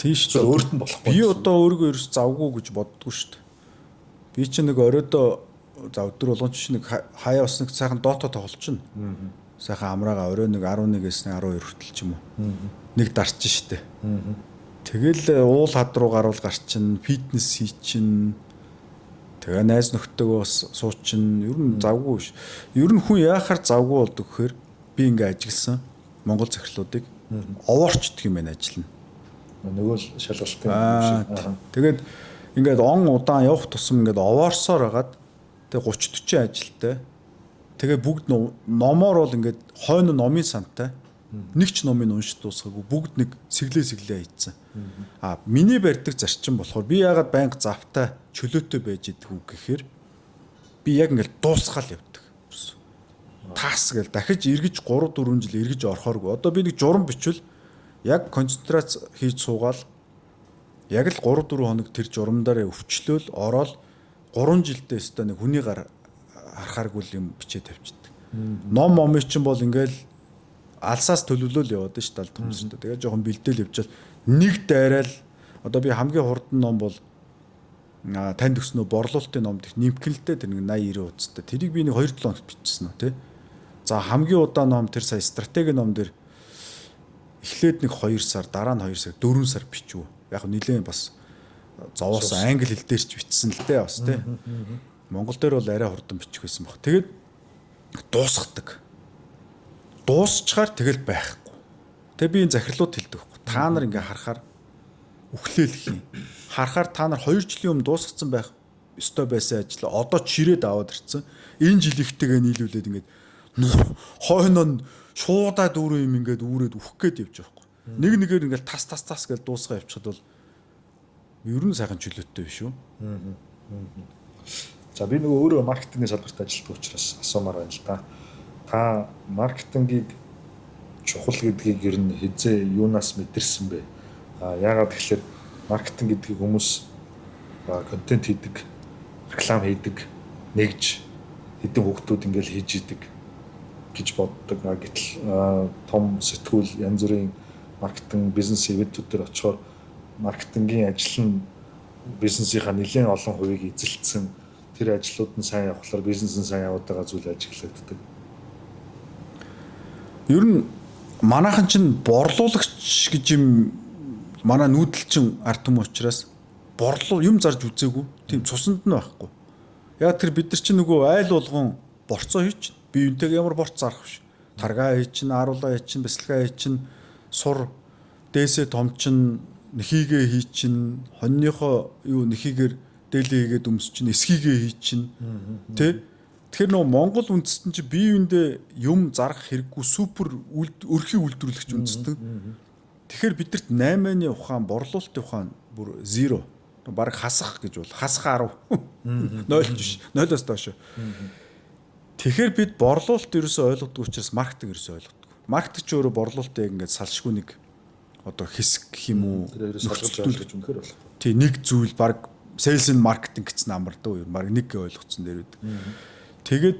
Тийш ч өөрт нь болохгүй. Би одоо өөрийгөө ерөөс завгүй гэж боддгоо шүү дээ. Би чинь нэг оройдоо за өдөр болгон чинь нэг хаяа бас нэг сайхан доото тоглолчихно. Сайхан амраагаа орой нэг 11-ээс 12 хүртэл ч юм уу. Нэг дарч штэ. Тэгэл уул хад руу гаруул гарчин, фитнес хийчин. Тэгээ найз нөхдөөгөө бас суучин. Ер нь завгүй ш. Ер нь хүн яахаар завгүй болдог гэхээр би ингээ ажилласан Монгол захирлуудыг овоорчдөг юм байна ажил нь. Нөгөө л шалгалтын юм шиг. Тэгээд ингээд он удаан явах тусам ингээд овоорсоор хагаад тэгээ 30 40 ажилтай. Тэгээ бүгд номоор бол ингээд хойно номын сантай. Нэг ч номыг уншиж дуусгаагүй бүгд нэг сэглээ хийцэн. Миний барьдаг зарчим болохоор би яагаад байнга завтай чөлөөтэй байж идэх үг гэхээр би яг ингээд дуусгаал явдаг. Таас гээл дахиж эргэж 3 4 жил эргэж орохооргүй. Одоо би нэг журам бичвэл яг концентрац хийж суугаал яг л 3 4 хоног тэр журамдаараа өвчлөөл ороод 3 жилдээ өстой нэг хүний гар харахааргүй юм бичээ тавьчихдаг. Ном чинь бол ингээл алсаас төлөвлөл яваад ш тал томсолтой. Тэгээ жоохон бэлдээл явчаад нэг дайраал одоо би хамгийн хурдан ном бол танд өснөө борлуулалтын ном гэх нэмгэлтэй тэр нэг 80 90 хуудастай. Тэрийг би нэг 2 7 хоногт бичсэн үү те. За хамгийн удаан ном тэр сая стратеги ном дээр эхлээд нэг 2 сар, дараа нь 2 сар, 4 сар бичв. Яг нэлээд бас зовоос англи хэл дээр ч бичсэн л дээ бас тий. Монгол дээр бол арай хурдан бичих байсан баг. Тэгээд дуусгадаг. Дуусчаар тэгэл байхгүй. Тэгээ би энэ захирлууд хэлдэг байхгүй. Та нар ингээ харахаар үхлээл юм. Харахаар та нар 2 жилийн өмнө дуусгацсан байх ёстой байсан ажил одоо чирээд аваад ирсэн. Энэ жилийнхтэйгээ нийлүүлээд ингээд хойноо шуудаа дүүрэн юм ингээд үүрээд үхэх гээд явж байгаа байхгүй. Нэг нэгээр ингээд тас гэж дуусгаа явчихад бол ер нь сайхан чөлөөтэй биш үү? За би нөгөө өөрөө маркетингийн салбарт ажилладаг учраас асуумаар байна л да. Та маркетингийг чухал гэдгийг ер нь хизээ юунаас мэдэрсэн бэ? Яагаад тэгэхээр маркетинг гэдгийг хүмүүс контент хийдэг, реклам хийдэг, нэгж хэдэн хүүхдүүд ингээл хийж идэг гэж боддог. Гэтэл том сэтгүүл янз бүрийн маркетинг бизнес ивэнтүүд төр очихоор маркетингийн ажил нь бизнесийнхаа нэлээд олон хувийг эзэлсэн. Тэр ажлууд нь сайн явахлаар бизнес нь сайн яваад байгаа зүйл ажиглагддаг. Ер нь манайхан чинь борлуулагч гэж юм манай нүүдэлчин ард түмэн учраас борлуу юм зарж үзээгүй. Тийм цуснд нь байхгүй. Яг тэр бид нар чинь нөгөө айл болгон борцоо хийч. Би юунтэйг ямар борц зарах биш. Таргаа хийчин, аруулаа хийчин, бясалгаа хийчин, сур дээсээ томчин, нэхийгээ хийчин, хоньныхоо юу нэхийгээр дээлээ хийгээд өмсчин, эсхийгээ хий чинь. Тэ? Тэгэхээр нөгөө Монгол үндэстэн чи бие биендээ юм зарах хэрэггүй супер өрхийн үйлдвэрлэгч үндэстэн. Тэгэхээр бидэрт 8-ны ухаан, борлуулалтын ухаан бүр 0. Бараг хасах гэж бол хасах 10. 0 биш. 0-оос доош. Тэгэхээр бид борлуулалт ерөөсөө ойлгодог учраас маркетинг ерөөсөө ойлгодог. Маркетинг ч өөрөө борлуулалтыг ингээд салшгүй нэг одоо хэсэг гэх юм уу нөхцөлдүүлж үнэхээр болох. Тий нэг зүйл баг sales and marketing гэсэн амар дөө ер баг нэг ойлгоцсон дээр үүдэг. Тэгээд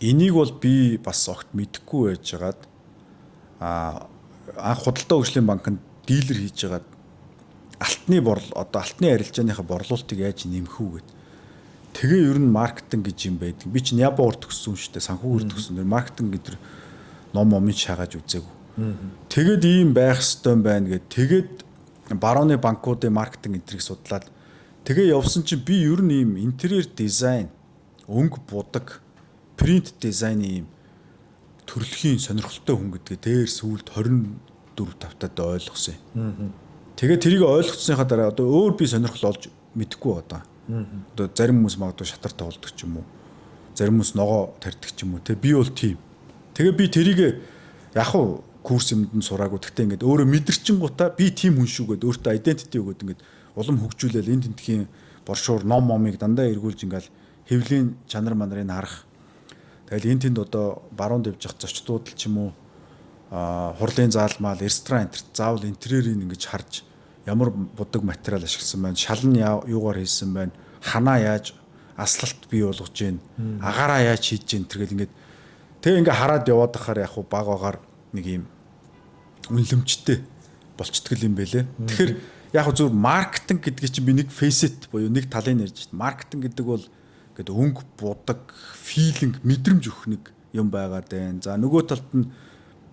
энийг бол би бас огт мэдэхгүй байжгаад анх худалдаа хөгжлийн банкнд дилер хийж байгаад алтны арилжааныхаа борлуулалтыг яаж нэмэх үү гэд. Тэгээ ер нь маркетинг гэж юм байдаг. Би чинь Японоор төгссөн шүү дээ. Санхүүгээр төгссөн. Маркетинг гэдэг ном шаагаад үзээгүй. Тэгээд ийм байх ёстой байна гэд. Тэгээд барууны банкуудын маркетинг энтрийг судлаад тэгээ явсан чинь би ер нь ийм интерьер дизайн, өнгө будаг, принт дизайны ийм төрөлхийн сонирхолтой хүн гэдгээ дээр сүүлд 24-5 таад ойлгосон юм. Тэгээ тэрийг ойлгоцсныхаа дараа одоо өөр би сонирхол олж мэдэхгүй байгаа. Одоо зарим хүмүүс магадгүй шатар тоглодог ч юм уу. Зарим хүмүүс ногоо тарьдаг ч юм уу. Тэгээ би бол тийм. Тэгээ би тэрийг яг уу курс юмд нь сураагүй. Гэхдээ ингээд өөрөө мэдэрчингуудаа би тийм хүн шүү гэдээ өөртөө identity өгөөд ингээд улам хөгжүүлээл энэ тентхийн боршуур ном-момыг дандаа эргүүлж ингээд хэвлийн чанар манарыг харах. Тэгэл энэ тэнд одоо баруунд явж явах зочдууд л ч юм уу хурлын заалмал, ресторан энтерт заавал интерьерийг ингэж харж ямар будаг материал ашигласан байна, шал нь юугаар хийсэн байна, ханаа яаж аслалт бий болгож гин, агаараа яаж хийж гин тэргээл ингээд тэгээ ингээ хараад яваад байхаар яг баг багаар нэг юм үнэлэмжтэй болцдог юм байлээ. Тэгэхээр яг зөв маркетинг гэдгийг чинь би нэг фейсет буюу нэг талын ярьж байна. Маркетинг гэдэг бол ингээд өнгө будаг, филинг, мэдрэмж өгөх нэг юм байгаад байна. За нөгөө талд нь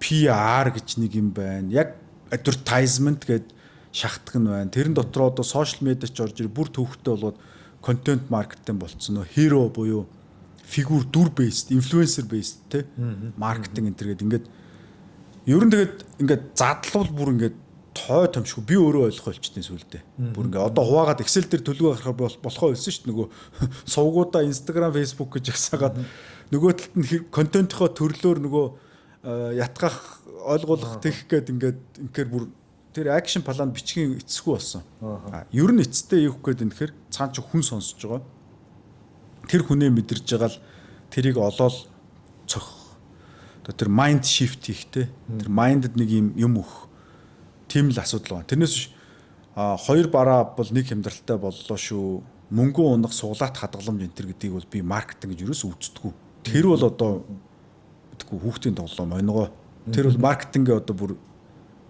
PR гэж нэг юм байна. Яг advertisement гэдэг шахдаг нь байна. Тэрэн дотор одоо сошиал медиач орж ир бүр төвхтэй болоод контент маркетинг болцсон нөө hero буюу фигур дүр based, influencer based те маркетинг энэ төргээд ингээд ер нь тэгээд ингээд задлал бүр ингээд той томшгүй би өөрөө ойлгох болчтой сүлдээ. Бүр ингээд одоо хуваагаад Excel дээр төлөв гаргахаар болохоо хэлсэн шүү дээ нөгөө сувгуудаа Instagram, Facebook гэж агсаагаад нөгөө талд нь контентийнхоо төрлөөр нөгөө ятгах ойлгуулах тэгэх гээд ингээд инхээр бүр тэр акшн план бичгийн эцсгүй болсон. Ер нь эцэстээ явах гээд инхээр цаан ч хүн сонсож байгаа. Тэр хүнээ мэдэрж байгаа л тэрийг олоод цохих. Тэр майнд шифт хийхтэй. Тэр майндд нэг юм өөх. Тийм л асуудал байна. Тэрнээс биш хоёр бараа бол нэг хямдралтай боллоо шүү. Мөнгө унах суглаат хадгаламж энэ төр гэдгийг бол би маркетинг гэж юус үздэггүй. Тэр бол одоо гэдэггүй хүүхдийн тоглоом оногоо. Тэр бол маркетингээ одоо бүр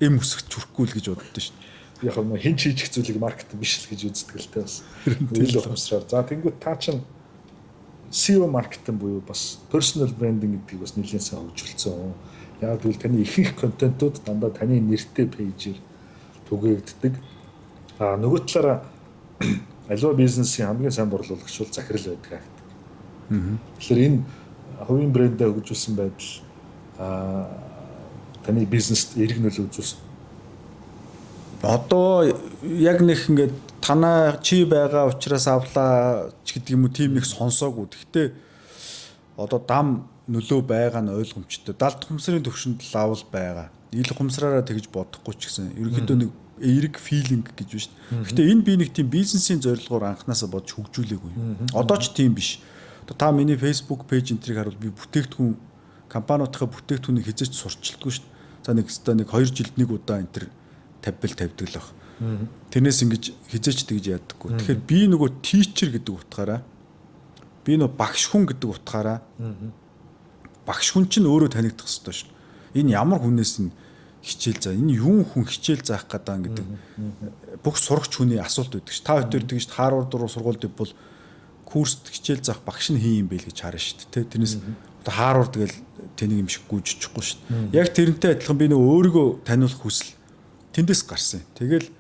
эм өсгөх чүрхгүй л гэж боддоо шүү. Яг нь хин чийчих зүйлийг маркетинг биш л гэж үздэг л дээ бас. Тэгэл ухамсараар. За тэнгуү та чинь SEO маркетинг буюу бас personal branding гэдгийг бас нэлээд сайн хөгжүүлсэн. Яг тэгвэл таны ихэнх контентууд дандаа таны нэртэй пэйжээр түгээгддэг. Нөгөө талаараа аливаа бизнесийн хамгийн сайн борлуулагч бол захирал байдаг. Тэгэхээр энэ хувийн брэндээ хөгжүүлсэн байдал таны бизнест эерэг нөлөө үзүүлсэн. Одоо яг нэг ингээд танаа чи байгаа учраас авлаа ч гэдэг юм уу тийм нэг сонсоогүй. Гэхдээ одоо дам нөлөө байгаа нь ойлгомжтой. Далд хумсрын төвшөнд лавл байгаа. Ил хумсраараа тэгж бодохгүй ч гэсэн ерөнхийдөө нэг эерэг филинг гэж байна шүү дээ. Гэхдээ энэ би нэг тийм бизнесийн зорилгоор анханасаа бодож хөгжүүлээгүй. Одоо ч тийм биш. Одоо та миний Facebook пэйж энтрийг харуул би бүтээгдэхүүн компаниудынхаа бүтээгдэхүүнийг хязгаарч сурчилдаггүй шүү дээ. За нэг 2 жилд нэг удаа энтер тавьдаг л баг. Тэрнээс ингэж хизээч тэгж яадаггүй. Тэгэхээр би нөгөө teacher гэдэг утгаараа би нөгөө багш хүн гэдэг утгаараа багш хүн чинь өөрөө танигдах хэрэгтэй шүү. Энэ ямар хүнээс нь хичээл заа. Энэ юун хүн хичээл заах гэдэг гэдэг бүх сурагч хүний асуулт байдаг ш. Та хоёр тэгж Харвард руу сургуульд бол курст хичээл заах багш нь хин юм бэ гэж харна шүү дээ. Тэрнээс одоо Харвард тэгэл тэнийг юм шиг гүйжчихгүй шүү дээ. Яг тэрнтэй адилхан би нөгөө өөрийгөө таниулах хүсэл тэндээс гарсан. Тэгэл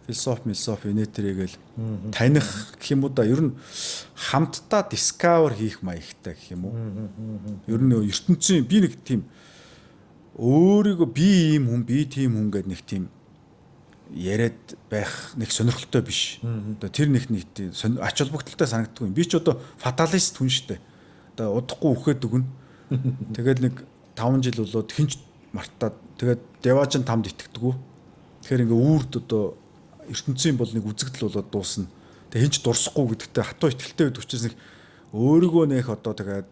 философи инээтэрэгээл таних гэх юм уу да ер нь хамтдаа discover хийх маягтай гэх юм уу. Ер нь ертөнцийн би нэг тийм өөрийгөө би ийм хүн би тийм хүн гэдэг нэг тийм яриад байх нэг сонирхолтой биш. Одоо тэр нэг ач холбогдолтой санагддаг юм. Би ч одоо фаталист хүн шүү дээ. Одоо удахгүй үхээд өгнө. Тэгээд нэг 5 жил болоод хинч мартаад тэгээд Деважин тамд итгэдэггүй. Тэгэхээр ингээ үрд одоо ертөнцийн бол нэг үзэгдэл болоод дуусна. Тэгээд хинч дурсахгүй гэдэгтээ хатуу итгэлтэй байдаг учраас нэг өөрийгөө нэх одоо тэгээд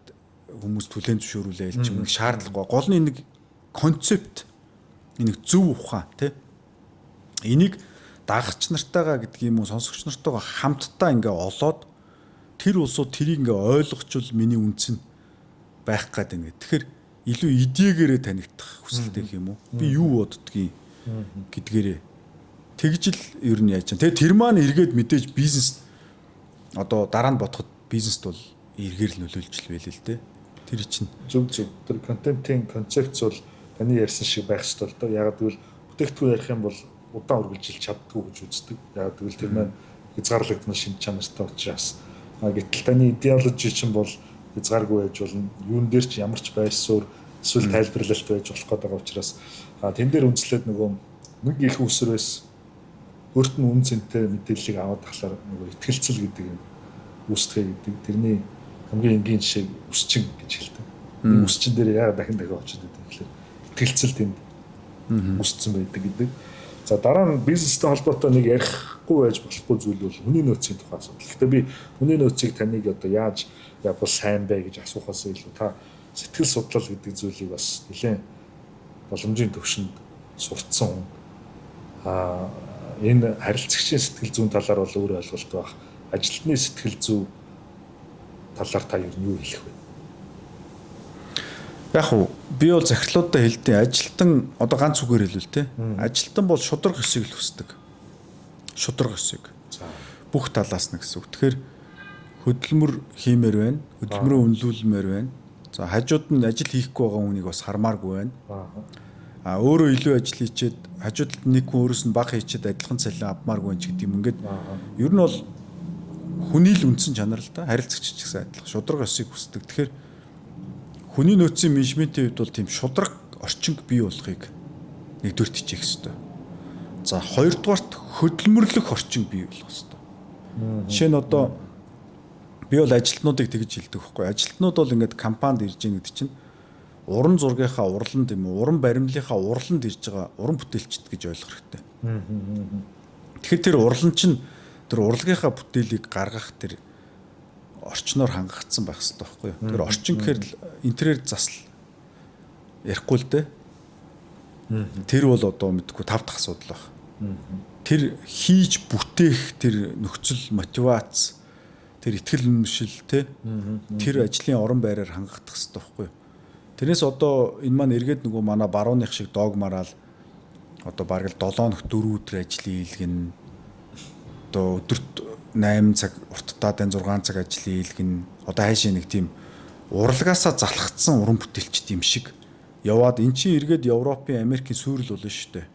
хүмүүс түлэн зөвшөөрүүлээ л чинь нэг шаардлагагүй. Гол нь нэг концепт, нэг зөв ухаан тий. Энийг дагагч нартайгаа гэдэг юм уу, сонсогч нартайгаа хамтдаа ингээ олоод тэр улсууд тэрийг ингээ ойлгочвол миний үнц нь байх гээд ингээ. Тэгэхээр илүү идеэгээрээ танигдах хүсэлтэй юм уу? Би юу боддгийг гэдгээрээ тэгж л ер нь яаж чинь. Тэгээ тэр маань эргээд мэдээж бизнес одоо дараа нь бодоход бизнест бол эргээр л нөлөөлж л байлээ л дээ. Тэр чинь зөв. Тэр контентын концепц бол таны ярьсан шиг байх ёстой л доо. Яг гэвэл бүтээгдэхүүн ярих юм бол удаан үргэлжилж чаддгүй гэж үздэг. Яг гэвэл тэр маань хязгаарлагдсан шинж чанартай учраас. Гэтэл таны идеологи чинь бол хязгааргүй байж болно. Юун дээр ч ямар ч байсуур эсвэл тайлбарлалт байж болох гэдэг учраас тэн дээр үндэслээд нөгөө нэг их үсрээс өөрт нь үн цэнтэй мэдээллийг аваад тахлаар нөгөө ихтгэлцэл гэдэг юм үүсдэг гэдэг. Тэрний хамгийн энгийн жишээ үсчин гэж хэлдэг. Энэ үсчин дээр яг дахин очиж байдаг. Тэгэхээр ихтгэлцэл тэнд үсцэн байдаг гэдэг. За дараа нь бизнестэй холбоотой нэг ярихгүй байж болохгүй зүйл бол хүний нөөцийн тухай асуудал. Гэхдээ би хүний нөөцийг таныг одоо яаж явбал сайн бэ гэж асуухаас илүү та сэтгэл судлал гэдэг зүйлийг бас нэлээд боломжийн төвшөнд сурцсан хүн. Энэ харилцагчийн сэтгэл зүйн талаар бол өөр ойлголт байх. Ажилтны сэтгэл зүй талаар та юу хэлэх вэ? Яг уу би бол захирлуудаа хэлдэг. Ажилтан одоо ганц үгээр хэлвэл те. Ажилтан бол шудраг өсөйг л хүсдэг. Шудраг өсөйг. Бүх талаас нь гэсэн үг. Тэгэхээр хөдөлмөр хиймээр байна. Хөдөлмөрөө үнэлүүлмээр байна. За хажууд нь ажил хийхгүй байгаа хүнийг бас хармааргүй байна. Өөрөө илүү ажил хийчихэд хажууд нэг хүн өөрөөс нь бага хийчихэд адилхан цалин авмааргүй ч гэдэг юм. Ингээд ер нь бол хүний л үндсэн чанар л да. Харилцагч ч гэсэн адилхан шудраг өсөйг хүсдэг. Тэгэхээр хүний нөөцийн менежментийн хувьд бол тийм шудраг орчинг бий болохыг нэгдүгээр хичээх хэрэгтэй. За хоёрдугаарт хөдөлмөрлөх орчин бий болох хэрэгтэй. Жишээ нь одоо би бол ажилтнуудыг тэгж хэлдэг байхгүй. Ажилтнууд бол ингээд компанид ирж байгаа гэдэг чинь уран зургийнхаа урланд юм уу, уран баримлынхаа урланд ирж байгаа уран бүтээлчд гэж ойлгох хэрэгтэй. Тэгэхээр тэр урлан чинь тэр урлагийнхаа бүтээлийг гаргах тэр орчноор хангагдсан байх хэрэгтэй байхгүй юу? Тэр орчин гэхээр интерьер засал ярихгүй л дээ. Тэр бол одоо мэдгүй 5 дахь асуудал баг. Тэр хийж бүтээх тэр нөхцөл мотивац, тэр ихтгэл үнэмшил те тэр ажлын орон байраар хангагдах хэрэгтэй байхгүй юу? Тэрнээс одоо энэ маань эргээд нөгөө манай барууных шиг догмараал одоо бараг л 7 хоног 4 өдөр ажил хийлгэн одоо өдөрт 8 цаг урттаа дан 6 цаг ажил хийлгэн одоо хайшаа нэг тийм урлагаасаа залхагдсан уран бүтээлчд юм шиг яваад эн чинь эргээд Европын Америкийн сүйрэл болно шүү дээ.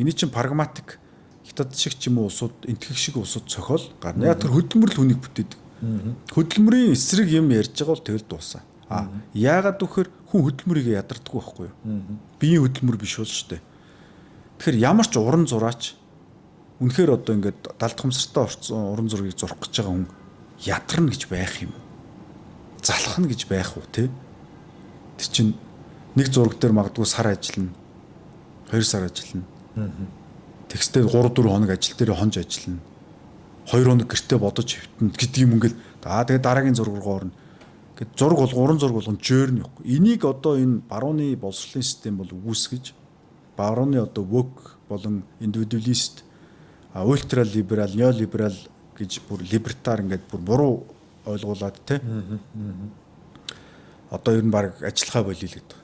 Эний чинь прагматик хятад шиг ч юм уу улсууд энтгэх шиг улсууд цохол гарна. Яг тэр хөдөлмөр л хүнийг бүтээдэг. Хөдөлмөрийн эсрэг юм ярьж байгаа бол тэгэл дуусаа. Яагаад вөхөр хүн хөдөлмөрийг ядардаггүй байхгүй юу? Биеийн хөдөлмөр биш бол шүү дээ. Тэгэхээр ямар ч уран зураач үнэхээр одоо ингээд далд хумсартай орцсон уран зургийг зурх гэж байгаа хүн ядарна гэж байх юм. Залхна гэж байх уу те? Тэр чинь нэг зураг дээр магадгүй сар ажиллана. 2 сар ажиллана. Тэгстэй 3 4 хоног ажил дээр хонж ажиллана. 2 хоног гэртээ бодож хөвтөн гэдэг юм ингээл тэгээд дараагийн зураг руу орно. Гэт зураг бол уран зураг болгон жөөрн явахгүй. Энийг одоо энэ барууны боловсролын систем бол үгүйсгэж барууны одоо woke болон individualist ультра либерал, неолиберал гэж бүр либертар ингээд бүр буруу ойлгуулад те. Одоо ер нь баг ажиллахаа болиё л гэдэг.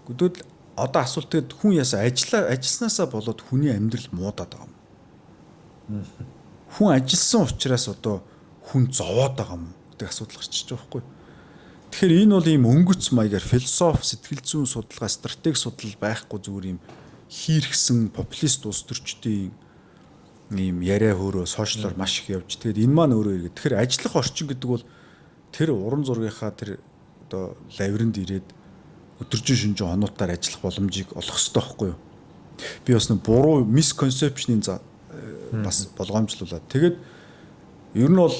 Гэвэл одоо асуулт тэгээд хүн ясаа ажилласнасаа болоод хүний амьдрал муудаад байгаа юм. Хүн ажилласан учраас одоо хүн зовоод байгаа юм гэдэг асуудал гарчиж байгаа байхгүй. Тэгэхээр энэ бол ийм өнгөц маягаар философи, сэтгэл зүйн судалгаа, стратеги судлал байхгүй зүгээр ийм хийрхсэн популист улс төрчдийн ийм яриа хөөрөө сошиалор маш их явж. Тэгээд энэ маань өөрөө иргэд. Тэгэхээр ажиллах орчин гэдэг бол тэр уран зургийнхаа тэр одоо лавиринд ирээд өдөржин шөнөжин хонуудаар ажиллах боломжийг олох хэрэгтэй байхгүй юу? Би бас нэг буруу мисконцепшнийн бас болгоомжлуулаад. Тэгээд ер нь бол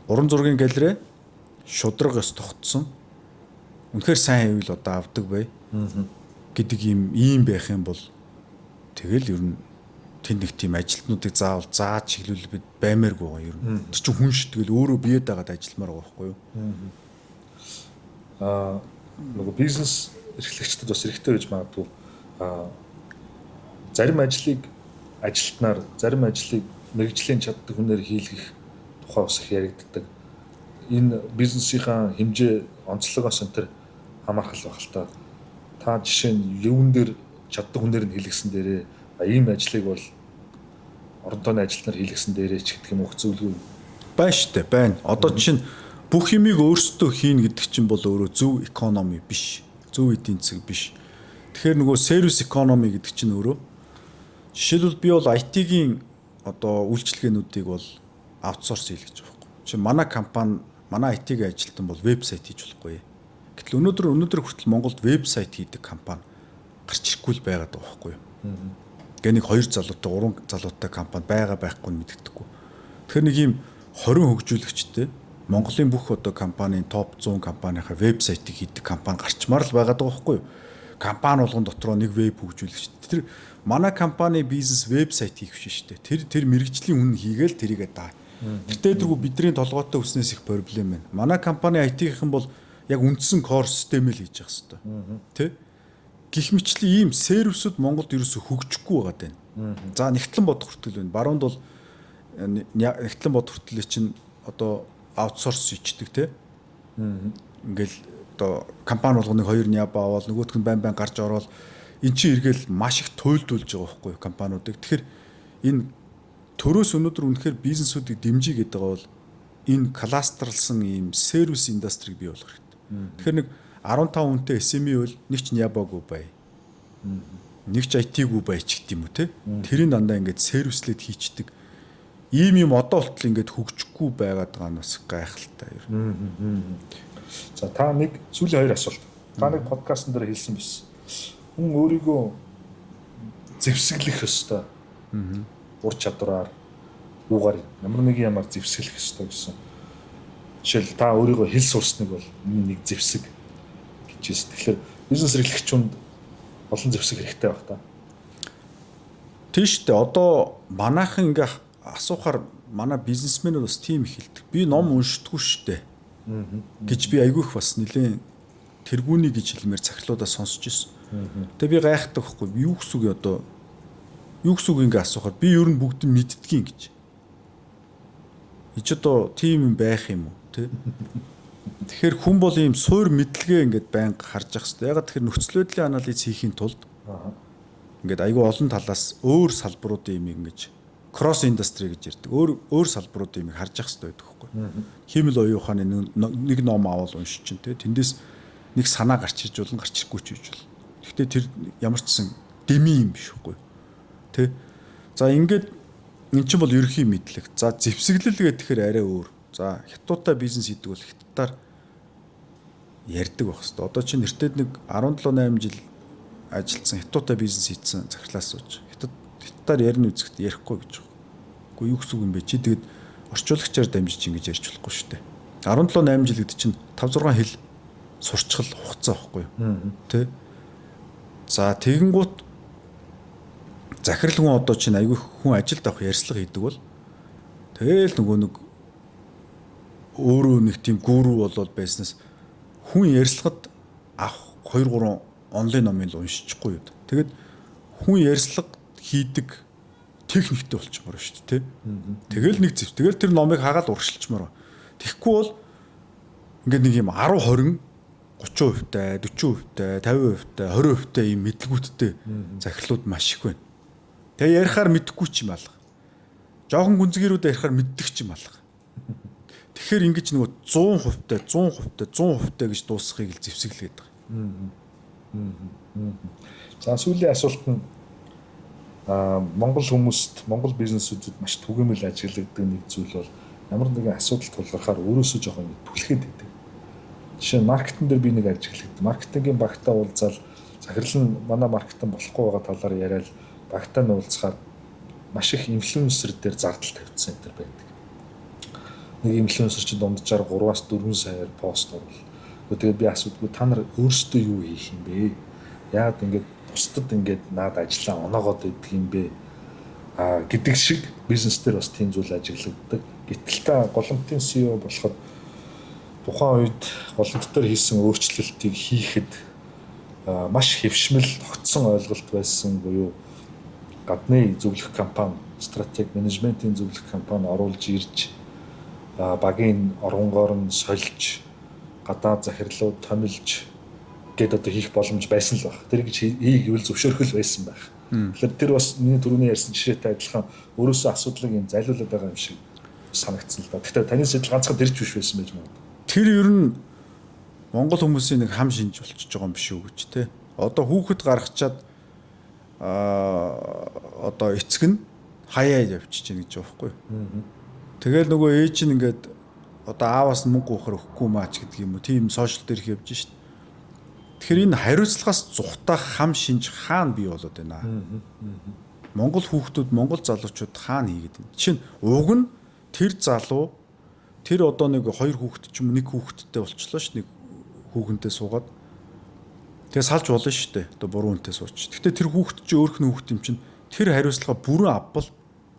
уран зургийн галерей шудраг ёс тогтсон. Үнэхээр сайн хэвэл одоо авдаг бай. Гэдэг ийм байх юм бол тэгэл ер нь тэнд нэг тийм ажилтнуудыг заавал зааж чиглүүлэх бид баймааргүй байгаа ер нь. Тэр чинь хүн шүү. Тэгэл өөрөө биед дагаад ажилламаар байгаа байхгүй юу? Нөгөө бизнес эрхлэгчдэд бас хэрэгтэй гэж магадгүй. Зарим ажлыг ажилтнаар, зарим ажлыг мэрэгжлийн чаддаг хүнээр хийлгэх тухай бас их яригддаг. Энэ бизнесийн хэмжээ онцлогоос энэ хамаархал байх л та. Та жишээ нь юун дээр чаддаг хүнээр нь хийлгэсэн дээрээ ийм ажлыг бол орон тооны ажилтнаар хийлгэсэн дээрээ ч гэдэг юм уу зөвлөгөө байна штэ байна. Одоо чинь бүх юмыг өөрсдөө хийнэ гэдэг чинь бол өөрөө зөв экономи биш. Зөв эдийн засаг биш. Тэгэхээр нөгөө сервис экономи гэдэг чинь өөрөө жишээлбэл би бол IT-ийн одоо үйлчилгээнүүдийг бол аутсорс хийлгэж байгаа байхгүй. Чи манай компани, манай IT-ийн ажилтан бол вебсайт хийж болохгүй. Гэтэл өнөөдөр хүртэл Монголд вебсайт хийдэг компани гарч ирэхгүй л байгаад байгаа байхгүй юу. Гэ нэг 2 залуутай 3 залуутай компани байхгүй нь мэддэггүй. Тэгэхээр нэг ийм 20 хөгжүүлэгчтэй Монголын бүх одоо компанийн топ 100 компанийнхаа вебсайтыг хийдэг компани гарчмаар л байгаад байгаа байхгүй юу. Компани болгон дотроо нэг веб хөгжүүлэгч. Тэр манай компани бизнес вебсайт хийх биш шүү дээ. Тэр мэрэгжлийн хүн хийгээл тэрийгээ даа. Тэртээ дэргүү бидний толгойтой үснээс их проблем байна. Манай компани IT-ийнхэн бол яг үндсэн core системэл хийж явах хэрэгтэй. Тэ? Гэх мэтлэн ийм сервисүүд Монголд ерөөсө хөгжихгүй байгаа даа. За нэгтлэн бодох хүртэл байна. Баруунд бол нэгтлэн бодох хүртэл чинь одоо аутсорс хийдэг те. Ингээл одоо компани болгоныг 2 няба аваад нөгөөх нь байн гарч ороод эн чинь эргээл маш их туйлдуулж байгаа байхгүй компаниудыг. Тэгэхээр энэ төрөөс өнөөдөр үнэхээр бизнесүүдийг дэмжиж гэдэг бол энэ кластерлсан ийм сервис индустриг бий болох хэрэгтэй. Тэгэхээр нэг 15 хүнтэй SME бол нэг ч ябаагүй бай. Нэг ч IT-гүй бай ч гэдэм үү те. Тэрийн дандаа ингээд сервислээд хийчдэг. Ийм одоо болтол ингээд хөгжихгүй байгаад байгаа нь бас гайхалтай юм. За та нэг сүүлийн 2 асуулт. Та нэг подкастн дээр хэлсэн байсан. Хүн өөрийгөө зэвсэглэх ёстой. Ур чадвараар уугаар ямар нэг юмар зэвсэглэх ёстой гэсэн. Жишээл та өөрийгөө хэл сурсныг бол нэг зэвсэг гэж хэлсэн. Тэгэхээр бизнес эрхлэгчүнд олон зэвсэг хэрэгтэй байх та. Тийш үү. Одоо манайхан ингээ асуухаар манай бизнесмэнүүд бас тийм их хэлдэг. Би ном уншдаггүй штэ. Гэж би айгүйх бас нэлээд тэргүүний гэж хэлмээр цахилуудаа сонсч ирсэн. Тэгээ би гайхдаг байхгүй. Юу гэсэн үг одоо юу гэсэн үг ингээ асуухаар би ер нь бүгд мэддгийн гэж. Ич одоо тийм юм байх юм уу те? Тэгэхээр хүн бол ийм суур мэдлэгээ ингээд байнга харж ах хэвээр. Ягаад тэгэхээр нөхцөл байдлын анализ хийхийн тулд ингээд айгүй олон талаас өөр салбаруудын юм ингэж кросс индастри гэж ярьдаг. Өөр салбаруудын юм харж ах хэвээр байдаг байхгүй. Химэл оюун ухааны нэг ном авал уншиж чинь те. Тэндээс нэг санаа гарч ирж болно, гарч ирэхгүй ч гэж бол. Гэхдээ тэр ямар ч гэсэн дэми юм биш үгүй. Тэ. За ингээд эн чинь бол ерөнхий мэдлэг. За зэвсэглэл гэхээр арай өөр. За хятадтай бизнес хийдэг бол хятадаар ярьдаг байх хэвээр. Одоо чинь нэртэд нэг 17-8 жил ажилласан хятадтай бизнес хийсэн захирлаас сууж. Хятадаар ярина үзэхэд ярихгүй гэж байна. Уу юу гэсэн үг юм бэ? Чи тэгэд орчуулагчаар дамжиж ингэж ярьж болохгүй шүү дээ. 17-8 жил гэдэг чинь 5-6 хэл сурчгал хугацаа байхгүй юу? Тэ. За тэгэнгუთ захирал хүн одоо чинь айгүй хүн ажилд авах ярьслага хийдэг бол тэгэл нөгөө нэг өөрөө нэг тийм гүрүү болоод байснаас хүн ярьслагад авах 2-3 онлайн номыг уншичихгүй юу. Тэгэд хүн ярьслага хийдэг техниктэй болчихмоор шүү дээ. Тэгэл нэг зэв. Тэгэл тэр номыг хагаад урагшилчмаар. Тэгэхгүй бол ингээд нэг юм 10-20 30%-тай, 40%-тай, 50%-тай, 20%-тай ийм мэдлгүүдтэй захирлууд маш их байна. Тэгээ ярихаар мэдэхгүй ч юм алга. Жохон гүнзгийрүүд ярихаар мэддэг ч юм алга. Тэгэхээр ингэж нөгөө 100%-тай, 100%-тай, 100%-тай гэж дуусгахыг л зэвсэглээд байгаа. За сүүлийн асуулт нь Монгол хүмүүст, Монгол бизнесүүдэд маш түгээмэл ажиглагддаг нэг зүйл бол ямар нэгэн асуудал тулгархаар өөрөөсөө жоохон түлхээд байдаг. Жишээ нь маркетинг дээр би нэг ажиглагдав. Маркетингийн багтаа уулзаал захирал нь манай маркетинг болохгүй байгаа талаар яриад багтаа нь уулзахаар маш их инфлюенсер дээр зардал тавьсан энэ байдаг. Нэг инфлюенсер чи дунджаар 3-аас 4 саяар пост оруулах. Тэгээд би асуудгүй та нар өөрсдөө юу хийх юм бэ? Яагаад ингэж бусдад ингэж наад ажиллаа оноогоод идэх юм бэ? Гэдэг шиг бизнес дээр бас тийм зүйл ажиглагддаг. Гэтэл та голомтын CEO болоход тухайн үед голомт дээр хийсэн өөрчлөлтийг хийхэд маш хэвшмэл тогтсон ойлголт байсан буюу гадны зөвлөх компани, стратеги менежментийн зөвлөх компани оруулж ирж багийн оронгоор нь сольж гадаад захирлууд томилж гээд одоо хийх боломж байсан л баг. Тэр гэж хийгвэл зөвшөөрөх байсан байх. Тэгэхээр тэр бас миний түрүүний ярьсан жишээтэй адилхан өөрөөсөө асуудлыг юм зайлуулад байгаа юм шиг санагдсан л да. Гэхдээ таны сэтэл ганцхан дэрч биш байсан байж магадгүй. Тэр ер нь Монгол хүмүүсийн нэг хам шинж болчихж байгаа юм биш үү гэж те. Одоо хүүхэд гаргачаад одоо эцэг нь хаяа явчихж гин гэж байгаа байхгүй. Тэгэл нөгөө ээж нь ингээд одоо ааваас нь мөнгө өгөхгүй маач гэдэг юм уу. Тийм сошиал дээр их явж шít. Тэгэхээр энэ хариуцлагаас зүхтах хам шинж хаана бий болоод байна. Монгол хүүхдүүд, монгол залуучууд хаана хийгээд байна. Жишээ нь уг нь тэр залуу тэр одоо нэг 2 хүүхэд ч юм уу 1 хүүхэдтэй болчлоо ш нэг хүүхэнтэй суугаад тэгээ салж болно шүү дээ. Одоо буруу үнтэй сууч. Гэхдээ тэр хүүхэд чи өөрх нь хүүхэд юм чинь тэр хариуцлага бүрэн авбал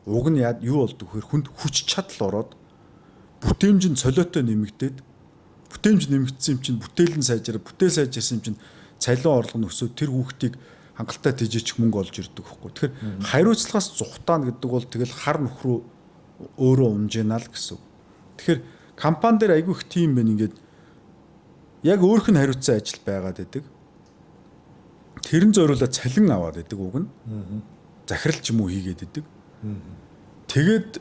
уг нь юу болдог вэхээр хүнд хүч чадал ороод бүтээмж нь солиотой нэмэгдээд бүтээмж нэмэгдсэн юм чинь бүтээл нь сайжраад бүтээл сайжирсан юм чинь цалин орлого нь өсөөд тэр хүүхдийг хангалттай тэжээчих мөнгө олж ирдэг байхгүй. Тэгэхээр хариуцлагаас зүхтаана гэдэг бол тэгэл хар нөхрөө өөрөө унжина л гэсэн. Тэгэхээр компани дээр айгүй их тим байна ингээд яг өөрх нь хариуцсан ажил байгаад байдаг. Тэрэн зориулаад цалин аваад байдаг уг нь. Захирал ч юм уу хийгээд байдаг. Тэгээд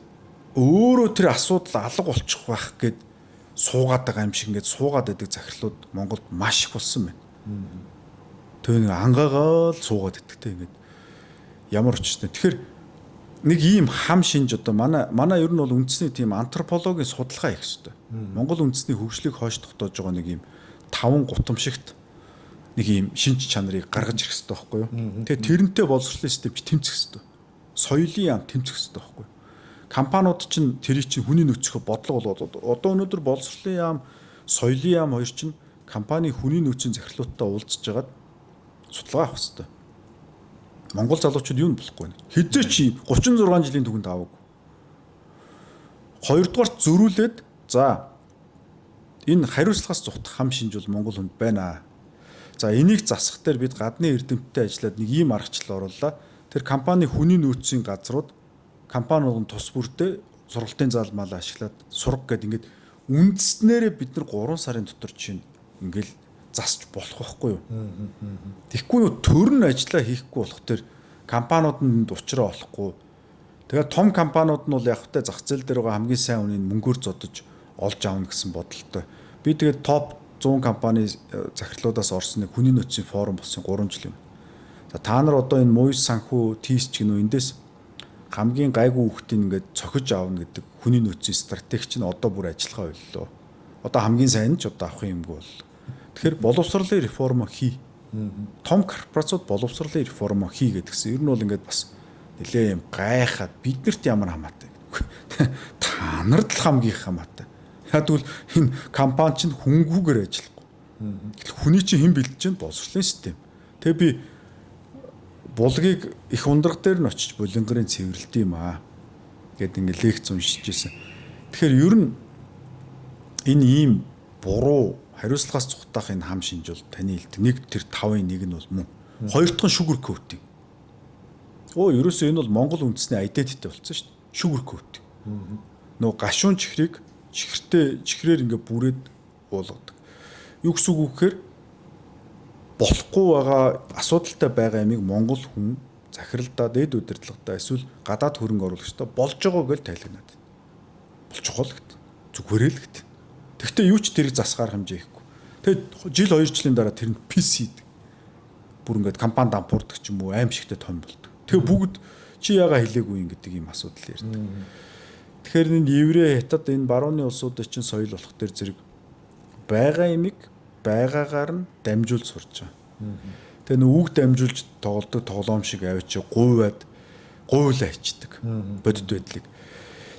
өөрөө тэр асуудал алга болчих байх гэд суугаад байгаа юм шиг ингээд суугаад байдаг захирлууд Монголд маш их болсон байна. Тэгээ нэг ангаагаал суугаад байдаг те ингээд ямар ч юм. Тэгэхээр нэг ийм хам шинж одоо манай ер нь бол үндэсний тийм антропологийн судалгаа их хэвээр. Монгол үндэсний хөгжлийг хойш тогтоож байгаа нэг ийм 5 гутамшигт нэг ийм шинж чанарыг гаргаж ирэх хэрэгтэй байхгүй юу? Тэгээ тэрнтэй боловсролын систем ч тэмцэх хэрэгтэй. Соёлын яам тэмцэх хэрэгтэй байхгүй юу? Компаниуд чинь тэрий чинь хүний нөөцийнхөө бодлого болоод одоо өнөөдөр боловсролын яам, соёлын яам хоёр чинь компани хүний нөөцийн захирлуудтай уулзж хагаад судалгаа авах хэрэгтэй. Монгол залуучууд юу болохгүй нэ. Хэзээ чи 36 жилийн түгэнд аваагүй. Хоёрдугаар зөрүүлээд за энэ хариуцлагаас зүхтах хам шинж бол Монгол хүнд байна. За энийг засах дээр бид гадны эрдэмтдтэй ажиллаад нэг ийм аргачлал орууллаа. Тэр компани хүний нөөцийн газрууд компаниуд тус бүрдээ сургалтын заалмаалаа ашиглаад сурах гэдэг ингээд үндэснээрээ бид нар 3 сарын дотор чинь ингээл засч болох байхгүй юу. Тэгэхгүй нөө төрн ажиллаа хийхгүй болох тэр компаниудад учраа олохгүй. Тэгээд том компаниуд нь бол яг хөтэ зах зээл дээр байгаа хамгийн сайн үнийн мөнгөөр зодож олж аавна гэсэн бодолтой. Би тэгээд топ 100 компани захирлуудаас орсон нэг хүний нөөцийн форум болсон 3 жил юм. За та нар одоо энэ муйс санхүү тийс ч гэнэ эндээс хамгийн гайгүй хүүхдийг ингээд цохиж аавна гэдэг хүний нөөцийн стратеги чинь одоо бүр ажиллагаа боллоо. Одоо хамгийн сайн нь ч одоо авах юмгүй бол. Тэгэхээр боловсролын реформ хий. Том корпорациуд боловсролын реформ хий гэдгсэн. Ер нь бол ингээд бас нэлээ юм гайхаад биднэрт ямар хамаатай. Та нарт л хамгийн их хамаатай. Яг тэгвэл энэ компани чинь хөнгүүгээр ажиллахгүй. Хүний чинь хэн бэлдэж чинь боловсролын систем. Тэгээ би булгийг их ундраг дээр нь очиж булингарын цэвэрлэдэг юм аа. Гэт ингээд лекц уншиж ирсэн. Тэгэхээр ер нь энэ ийм буруу хариуцлагаас зүхтах энэ хам шинж бол таны хэлдэг. Нэг тэр 5-ын 1 нь бол мөн. Хоёр дахь нь sugar coating. Ерөөсөө энэ бол Монгол үндэсний identity болсон шүү дээ. Sugar coating. Нөө гашуун чихрийг чихрээр ингээд бүрээд уулгадаг. Юу гэсэн үг гэхээр болохгүй байгаа асуудалтай байгаа юмыг Монгол хүн захиралдаа дэд удирдлагатай эсвэл гадаад хөрөнгө оруулагчтай болж байгаа гэж тайлгнаад. Болж байгаа л гэдэг. Зүгээрээ л гэдэг. Тэгвэл юу ч тэрийг засгаар хэмжээ хийхгүй. Тэгэд жил 2 жилийн дараа тэр нь PC бүр ингээд компани дампуурдаг ч юм уу аимшигтэй том болдог. Тэгээ бүгд чи яага хэлээгүй юм гэдэг ийм асуудал ярьдаг. Тэгэхээр энэ еврей хятад энэ барууны улсуудын чинь соёл болох төр зэрэг байгаа юмыг байгаагаар нь дамжуулж сурч байгаа. Тэгээ нэг үг дамжуулж тоглодог тоглоом шиг авчи гуйваад гуйлаа хийдэг. Бодит байдлыг.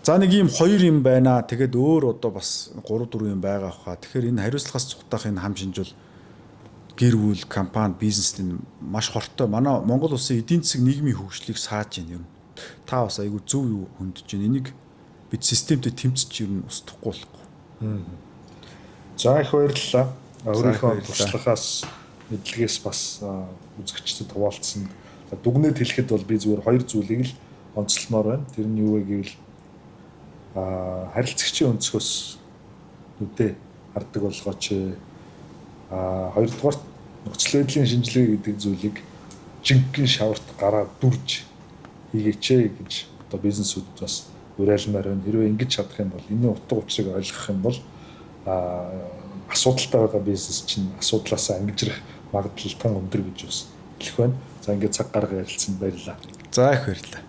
За нэг ийм 2 юм байна. Тэгээд өөр одоо бас 3 4 юм байгаа хаа. Тэгэхээр энэ хариуцлагаас цухтах энэ хам шинж бол гэр бүл, компани, бизнест энэ маш хортой. Манай Монгол улсын эдийн засаг нийгмийн хөгжлийг сааж байна юм. Та бас айгүй зөв юу хөндөж байна. Энийг бид системтэй тэмцэж ер нь устгахгүй болохгүй. За их баярлалаа. Өөрийнхөө туршлагаас мэдлэгээс бас үзэгчдэд хуваалцсан. Дүгнэлт хэлэхэд бол би зүгээр 2 зүйлийг л онцлмоор байна. Тэр нь юу вэ гэвэл харилцагчийн өнцгөөс үдээ хардаг болгооч. Хоёрдугаар нөхцөл байдлын шинжилгээ гэдэг зүйлийг жинхэнэ шаварт гараа дүрж хийгээч гэж одоо бизнесүүдэд бас уриалмаар байна. Хэрвээ ингэж чадах юм бол энэ утга учирыг ойлгох юм бол асуудалтай байгаа бизнес чинь асуудлаасаа ангижрах магадлал тань өндөр гэж бас хэлэх байна. За ингээд цаг гарга ярилцсан баярлалаа. За их баярлалаа.